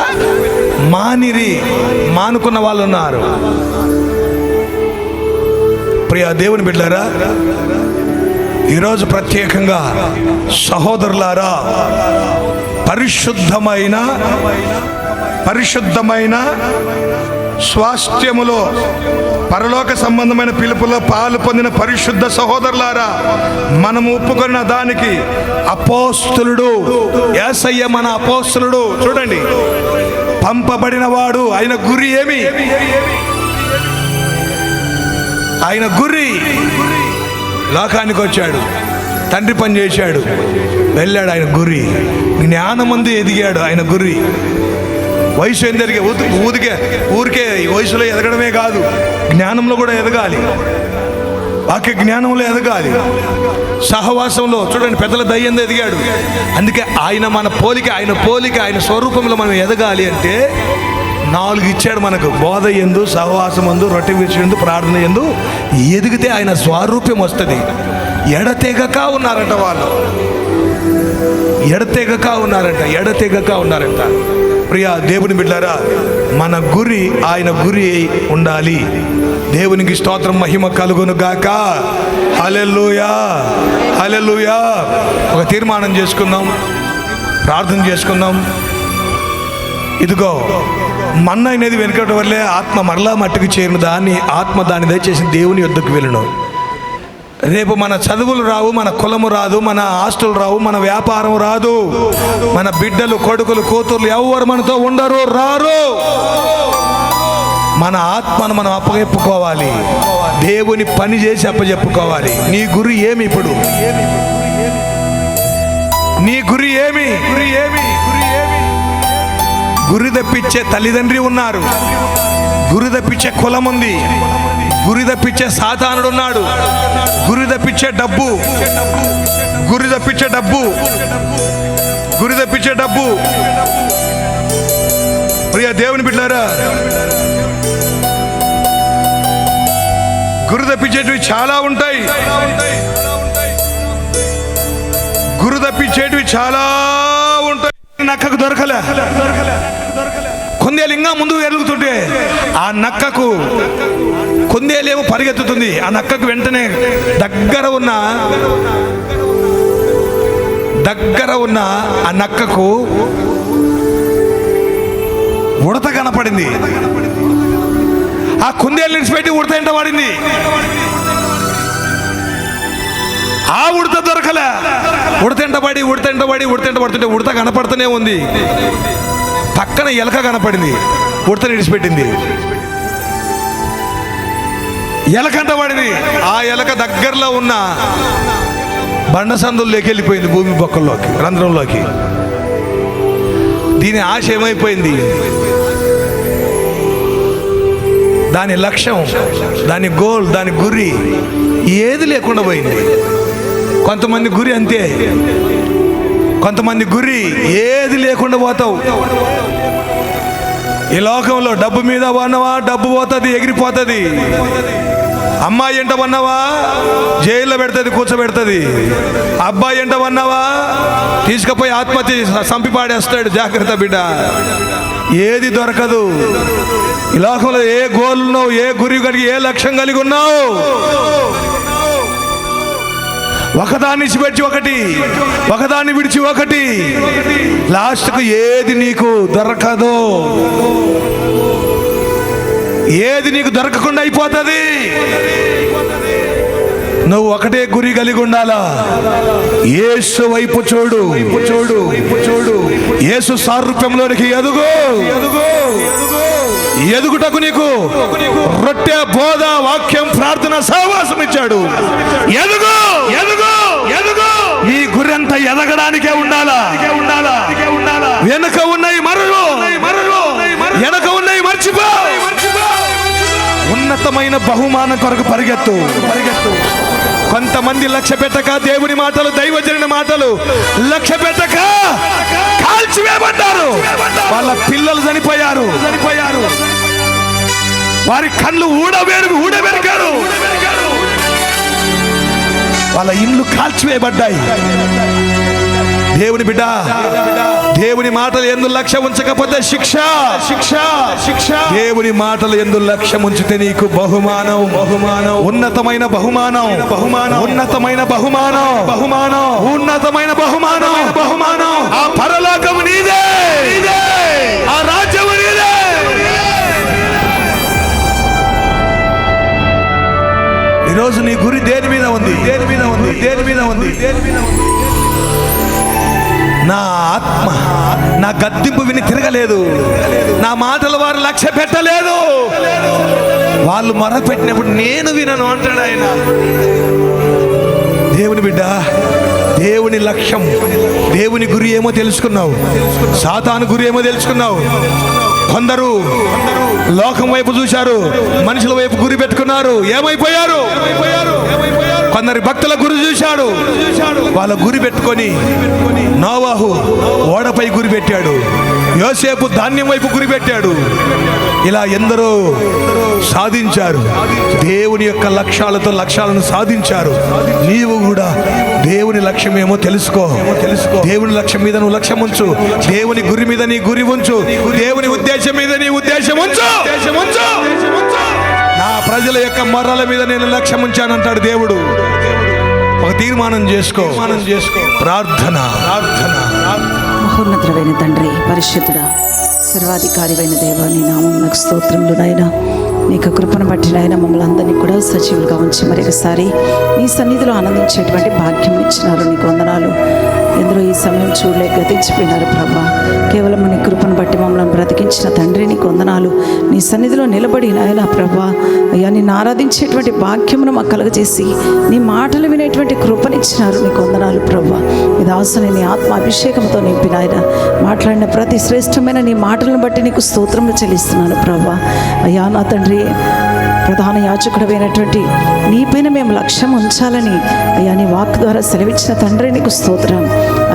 మానుకున్న వాళ్ళు ఉన్నారు. ప్రియ దేవుని బిడ్డలారా, ఈరోజు ప్రత్యేకంగా సహోదరులారా, పరిశుద్ధమైన స్వాస్థ్యములో, పరలోక సంబంధమైన పిలుపులో పాలు పొందిన పరిశుద్ధ సహోదరులారా, మనము ఒప్పుకొన్న దానికి అపోస్తలుడు యేసయ్య మన అపోస్తలుడు. చూడండి, పంపబడిన వాడు. ఆయన గురి ఏమి? ఆయన గురి లోకానికి వచ్చాడు, తండ్రి పని చేశాడు, వెళ్ళాడు. ఆయన గురి జ్ఞానమందు ఎదిగాడు. ఆయన గురి వయసు ఎందరిగే ఊరికే వయసులో ఎదగడమే కాదు, జ్ఞానంలో కూడా ఎదగాలి, వాక్య జ్ఞానంలో ఎదగాలి, సహవాసంలో. చూడండి, పెద్దల దయ్యంతో ఎదిగాడు. అందుకే ఆయన మన పోలిక, ఆయన స్వరూపంలో మనం ఎదగాలి అంటే 4 ఇచ్చాడు మనకు. బోధ యందు, సహవాసమందు, రొట్టె విరుచుటయందు, ప్రార్థన యందు ఎదిగితే ఆయన స్వారూప్యం వస్తుంది. ఎడతెగక ఉన్నారంట వాళ్ళు, ఎడతెగక ఉన్నారంట. ప్రియ దేవుని బిడ్డలారా, మన గురి ఆయన గురి ఉండాలి. దేవునికి స్తోత్రం, మహిమ కలుగును గాక. హల్లెలూయా, హల్లెలూయా. ఒక తీర్మానం చేసుకుందాం, ప్రార్థన చేసుకుందాం. ఇదిగో మన్న అనేది వెనుకటి వల్లే ఆత్మ మరలా మట్టుకు చేరిన దాన్ని ఆత్మ దాన్ని దయచేసి దేవుని యొద్దకు వెళ్ళను. రేపు మన చదువులు రావు, మన కులము రాదు, మన ఆస్తులు రావు, మన వ్యాపారం రాదు, మన బిడ్డలు, కొడుకులు, కూతుర్లు ఎవరు మనతో ఉండరు, రారు. మన ఆత్మను మనం అప్పచెప్పుకోవాలి, దేవుని పని చేసి అప్పచెప్పుకోవాలి. నీ గురి ఏమి? ఇప్పుడు నీ గురి ఏమి? గురి తప్పించే తల్లిదండ్రి ఉన్నారు, గురి తప్పించే కులం ఉంది, గురి తప్పించే సాతానుడు ఉన్నాడు, గురి తప్పించే డబ్బు, గురి తప్పించే డబ్బు. ప్రియ దేవుని బిడ్డలారా, గురి తప్పించేటివి చాలా ఉంటాయి. గురి తప్పించేటివి చాలా ఉంటాయి. నక్కకు దొరకలే. కుందేలు ఇంకా ముందు ఎరుగుతుంటే ఆ నక్కకు కుందేలేమో పరిగెత్తుతుంది. ఆ నక్కకు వెంటనే దగ్గర ఉన్న ఆ నక్కకు ఉడత కనపడింది. ఆ కుందేలు నిడిచిపెట్టి ఉడత ఎంట పడింది. ఆ ఉడత దొరకలే. ఉడత పడుతుంటే ఉడత కనపడుతూనే ఉంది. పక్కన ఎలక కనపడింది. ఉడత నిడిచిపెట్టింది. ఎలకంట పడింది. ఆ ఎలక దగ్గరలో ఉన్న బండ సందుల్లోకి వెళ్ళిపోయింది, భూమి బొక్కల్లోకి, రంధ్రంలోకి. దీని ఆశ ఏమైపోయింది? దాని లక్ష్యం, దాని గోల్, దాని గురి ఏది లేకుండా పోయింది. కొంతమంది గురి అంతే. కొంతమంది గురి ఏది లేకుండా పోతావు. ఈ లోకంలో డబ్బు మీద పన్నావా, డబ్బు పోతుంది, ఎగిరిపోతుంది. అమ్మాయి ఎంట పన్నావా, జైల్లో పెడుతుంది, కూర్చోబెడుతుంది. అబ్బాయి ఎంట పన్నావా, తీసుకుపోయి ఆత్మహత్య చంపి పాడేస్తాడు. జాగ్రత్త బిడ్డ, ఏది దొరకదు. ఈ లోకంలో ఏ గోల్ ఉన్నావు, ఏ గురి కలిగి, ఏ లక్ష్యం కలిగి ఉన్నావు, ఒకదాన్ని విడిచి ఒకటి, ఒకదాన్ని విడిచి ఒకటి, లాస్ట్కు ఏది నీకు దొరకదు. ఏది నీకు దొరకకుండా అయిపోతుంది. నువ్వు ఒకటే గురి కలిగి ఉండాలా. యేసు వైపు చూడు, యేసు సారూప్యంలోనికి ఎదుగు. ఎదుగుటకు నీకు రొట్టె, బోధ, వాక్యం, ప్రార్థన, సహవాసం ఇచ్చాడు. ఎదుగు, ఎదుగు, ఎదుగు. ఈ గురి అంతా ఎదగడానికే ఉండాలా. వెనుక ఉన్నాయి మరులు, వెనుక ఉన్నాయి మర్చిపో. ఉన్నతమైన బహుమానం కొరకు పరిగెత్తు. కొంతమంది లక్ష్య పెట్టక దేవుని మాటలు, దైవజనుని మాటలు లక్ష్య పెట్టక కాల్చివేయబడ్డారు. వాళ్ళ పిల్లలు చనిపోయారు. వారి కళ్ళు ఊడబెరికారు. వాళ్ళ ఇండ్లు కాల్చివేయబడ్డాయి. దేవుని బిడ్డ, దేవుని మాటలు ఎందు లక్ష్యం ఉంచకపోతే శిక్ష. దేవుని మాటలు ఎందు లక్ష్యం ఉంచితే నీకు బహుమానం. ఉన్నతమైన బహుమానం. ఉన్నతమైన బహుమానం. ఆ పరలోకం నీదే, ఆ రాజ్యం నీదే. ఈరోజు నీ గురి దేని మీద ఉంది? నా ఆత్మ నా గద్దింపు విని తిరగలేదు. నా మాటలు వారు లక్ష్య పెట్టలేదు. వాళ్ళు మొరపెట్టినప్పుడు నేను వినను అంటాడు ఆయన. దేవుని బిడ్డ, దేవుని లక్ష్యం, దేవుని గురి ఏమో తెలుసుకున్నావు. సాతాను గురి ఏమో తెలుసుకున్నావు. కొందరు లోకం వైపు చూశారు, మనుషుల వైపు గురి పెట్టుకున్నారు, ఏమైపోయారు. కొందరు భక్తుల గురి చూశాడు, వాళ్ళ గురి పెట్టుకొని నోవాహు ఓడపై గురి పెట్టాడు. యోసేపు ధాన్యం వైపు గురి పెట్టాడు. ఇలా ఎందరో సాధించారు. దేవుని యొక్క లక్ష్యాలను సాధించారు. నీవు కూడా దేవుని లక్ష్యం ఏమో తెలుసుకో. దేవుని లక్ష్యం మీద నువ్వు లక్ష్యం ఉంచు. దేవుని గురి మీద నీ గురి ఉంచు. దేవుని ఉద్దేశం మీద నీ ఉద్దేశం ఉంచు. నా ప్రజల యొక్క మొర్రల మీద నేను లక్ష్యం ఉంచానంటాడు దేవుడు. ఒక తీర్మానం చేసుకో. ప్రార్థన. మహోన్నతుడైన తండ్రి, పరిశుద్ధుడా, సర్వాధికారివైన దేవా, నీ నామమునకు స్తోత్రములు నాయనా. నీకు కృపను బట్టి నాయన మమ్మల్ని అందరినీ కూడా సజీవులుగా ఉంచి మరొకసారి నీ సన్నిధిలో ఆనందించేటువంటి భాగ్యం ఇచ్చినారు. నీకు వందనాలు. ఎందరో ఈ సమయం చూడలేక గతించిపోయినారు ప్రభా. కేవలం నీ కృపను బట్టి మమ్మల్ని బ్రతికించిన తండ్రి నీకు వందనాలు. నీ సన్నిధిలో నిలబడి నాయన ప్రభా, అయ్యా నిన్ను ఆరాధించేటువంటి భాగ్యమును మాకు కలుగజేసి నీ మాటలు వినేటువంటి కృపనిచ్చినారు. నీకు వందనాలు ప్రభా. ఈ దాసుని నీ ఆత్మ అభిషేకంతో నింపి నాయన మాట్లాడిన ప్రతి శ్రేష్టమైన నీ మాటలను బట్టి నీకు స్తోత్రములు చెల్లిస్తున్నాను ప్రభా. అయ్యా నా తండ్రి, ప్రధాన యాజకుడైనటువంటి నీపైన మేము లక్ష్యం ఉంచాలని అయ్యా నీ వాక్ ద్వారా సెలవిచ్చిన తండ్రి నీకు స్తోత్రం.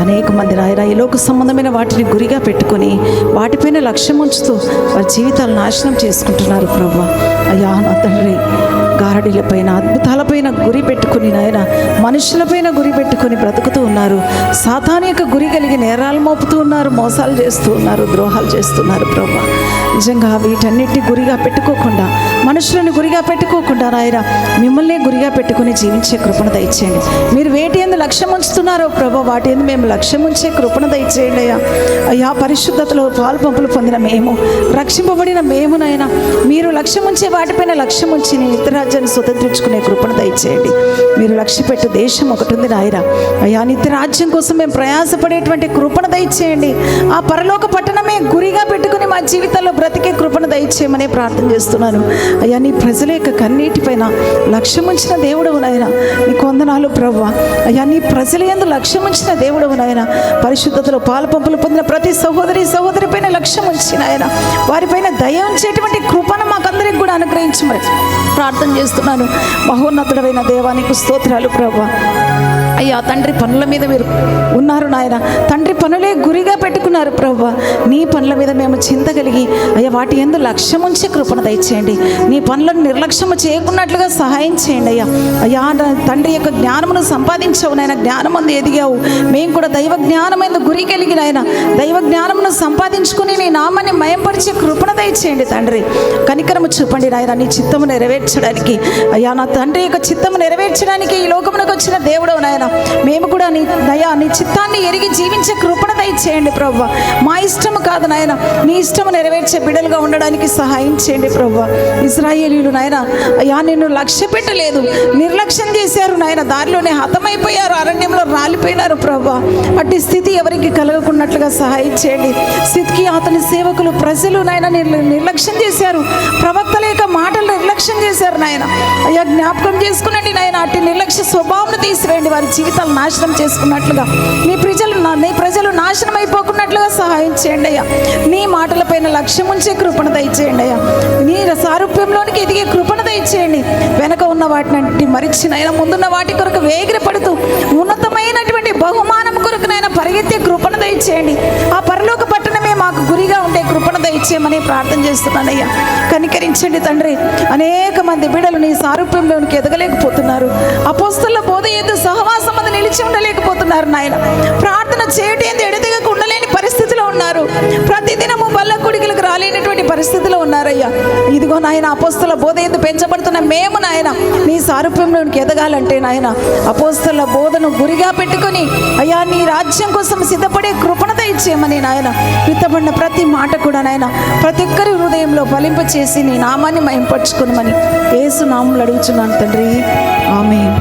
అనేక మంది నాయన ఈ లోక సంబంధమైన వాటిని గురిగా పెట్టుకొని వాటిపైన లక్ష్యం ఉంచుతూ వారి జీవితాలు నాశనం చేసుకుంటున్నారు ప్రభా. అయ్యా నా తండ్రి, గారడీలపైన అద్భుతాలపైన గురి పెట్టుకుని నాయన మనుషులపైన గురి పెట్టుకొని బ్రతుకుతూ ఉన్నారు. సాతాను యొక్క గురి కలిగి నేరాలు మోపుతూ ఉన్నారు, మోసాలు చేస్తూ ఉన్నారు, ద్రోహాలు చేస్తున్నారు ప్రభా. నిజంగా వీటన్నిటిని గురిగా పెట్టుకోకుండా, మనుషులను గురిగా పెట్టుకోకుండా నాయన మిమ్మల్ని గురిగా పెట్టుకుని జీవించే కృపణ దయచేయండి. మీరు వేటి ఎందు లక్ష్యం ఉంచుతున్నారో ప్రభా, వాటి ఎందు మేము లక్ష్యం ఉంచే కృపణ దయచేయండి అయ్యా. అయ్యా, పరిశుద్ధతలో పాలు పంపులు పొందిన మేము, రక్షింపబడిన మేమునైనా మీరు లక్ష్యం ఉంచే వాటిపైన లక్ష్యం ఉంచి నీ నిత్యరాజ్యాన్ని స్వతంత్రించుకునే కృపణ దయచేయండి. మీరు లక్ష్య పెట్టు దేశం ఒకటి ఉంది నాయన. అయ్యా, నిత్యరాజ్యం కోసం మేము ప్రయాసపడేటువంటి కృపణ దయచేయండి. ఆ పరలోక పట్టణమే గురిగా పెట్టుకుని మా జీవితంలో బ్రతికే కృపణ దయచేయమని ప్రార్థన చేస్తున్నాను. అయ్యా, నీ ప్రజల యొక్క కన్నీటిపైన లక్ష్యం ఉంచిన దేవుడవు నాయన, నీకు వందనాలు ప్రభువా. అయ్యా, నీ ప్రజల యందు లక్ష్యం ఉంచిన దేవుడవు నాయన, పరిశుద్ధతలో పాలు పంపులు పొందిన ప్రతి సహోదరి పైన లక్ష్యం ఉంచిన ఆయన, వారిపైన దయ ఉంచేటువంటి కృపను మాకందరికి కూడా అనుగ్రహించమని ప్రార్థన చేస్తున్నాను. మహోన్నతుడైన దేవానికి స్తోత్రాలు ప్రభువా. అయ్యా తండ్రి, పనుల మీద మీరు ఉన్నారు నాయన. తండ్రి పనులే గురిగా పెట్టుకున్నారు ప్రభువా. నీ పనుల మీద మేము చింత కలిగి అయ్యా వాటి యందు లక్ష్యం ఉంచే కృపణ దయచేయండి. నీ పనులను నిర్లక్ష్యము చేయకున్నట్లుగా సహాయం చేయండి అయ్యా. అయ్యా, తండ్రి యొక్క జ్ఞానమును సంపాదించవు నాయన, జ్ఞానమందు ఎదిగావు. మేము కూడా దైవ జ్ఞానమైన గురి కలిగిన ఆయన దైవ జ్ఞానమును సంపాదించుకుని నీ నామాన్ని మయంపరిచే కృపణ దయచేయండి తండ్రి. కనికరము చూపండి నాయన, నీ చిత్తము నెరవేర్చడానికి. అయ్యా, నా తండ్రి యొక్క చిత్తము నెరవేర్చడానికి ఈ లోకమునకు వచ్చిన దేవుడవు నాయన, మేము కూడా నీ దయా నీ చిత్తాన్ని ఎరిగి జీవించే కృపణ దయచేయండి ప్రభువా. మా ఇష్టము కాదు నాయన, నీ ఇష్టము నెరవేర్చే బిడ్డలుగా ఉండడానికి సహాయం చేయండి ప్రభువా. ఇశ్రాయేలీయులు నాయన అయ్యా నిన్ను లక్ష్య పెట్టలేదు, నిర్లక్ష్యం చేశారు నాయన, దారిలోనే హతమైపోయారు, అరణ్యంలో రాలిపోయినారు ప్రభువా. అట్టి స్థితి ఎవరికి కలగకున్నట్లుగా సహాయం చేయండి. స్థితికి అతని సేవకులు ప్రజలు నాయన నిర్లక్ష్యం చేశారు, ప్రవక్తల యొక్క మాటలు నిర్లక్ష్యం చేశారు నాయన. అయ్యా, జ్ఞాపకం చేసుకునండి నాయన, అట్టి నిర్లక్ష్య స్వభావం తీసివేయండి. వారి జీవితాలు నాశనం చేసుకున్నట్లుగా నీ ప్రజలు నాశనం అయిపోకున్నట్లుగా సహాయం చేయండి అయ్యా. నీ మాటలపైన లక్ష్యం ఉంచే కృపణ దయచేయండి అయ్యా. నీ సారూప్యంలోనికి ఎదిగే కృపణ దయచేయండి. వెనక ఉన్న వాటిని మరిచినైనా ముందున్న వాటి కొరకు వేగిరపడుతూ ఉన్నతమైనటువంటి బహుమానం కొరకునైనా పరిగెత్తే కృపణ దయచేయండి. ఆ పరలోక పట్టణమే మాకు గురిగా ఉండే కృపణ దయచేయమని ప్రార్థన చేస్తున్నానయ్యా. కనికరించండి తండ్రి. అనేక మంది బిడ్డలు నీ సారూప్యంలోనికి ఎదగలేకపోతున్నారు. అపోస్తలుల బోధ యందు సహవాసం అది నిలిచి ఉండలేకపోతున్నారు నాయన. ప్రార్థన చేయటం ఎడతెగక ఉండలేని పరిస్థితిలో ఉన్నారు. ప్రతిదినము బల్ల కుడికలకు రాలేనటువంటి పరిస్థితిలో ఉన్నారయ్యా. ఇదిగో నాయన, అపోస్తలుల బోధ యందు పెంచబడుతున్న మేము నాయన నీ సారూప్యంలోనికి ఎదగాలంటే నాయన అపోస్తలుల బోధను గురిగా పెట్టుకొని అయ్యా నీ రాజ్యం కోసం సిద్ధపడే కృపణ దయచేయమని నాయన, విత్తబడిన ప్రతి మాట కూడా నాయన ప్రతి ఒక్కరి హృదయంలో ఫలింప చేసి నీ నామాన్ని మహింపరచుకోమని యేసు నామములో అడుగుచున్నాను తండ్రి. ఆమేన్.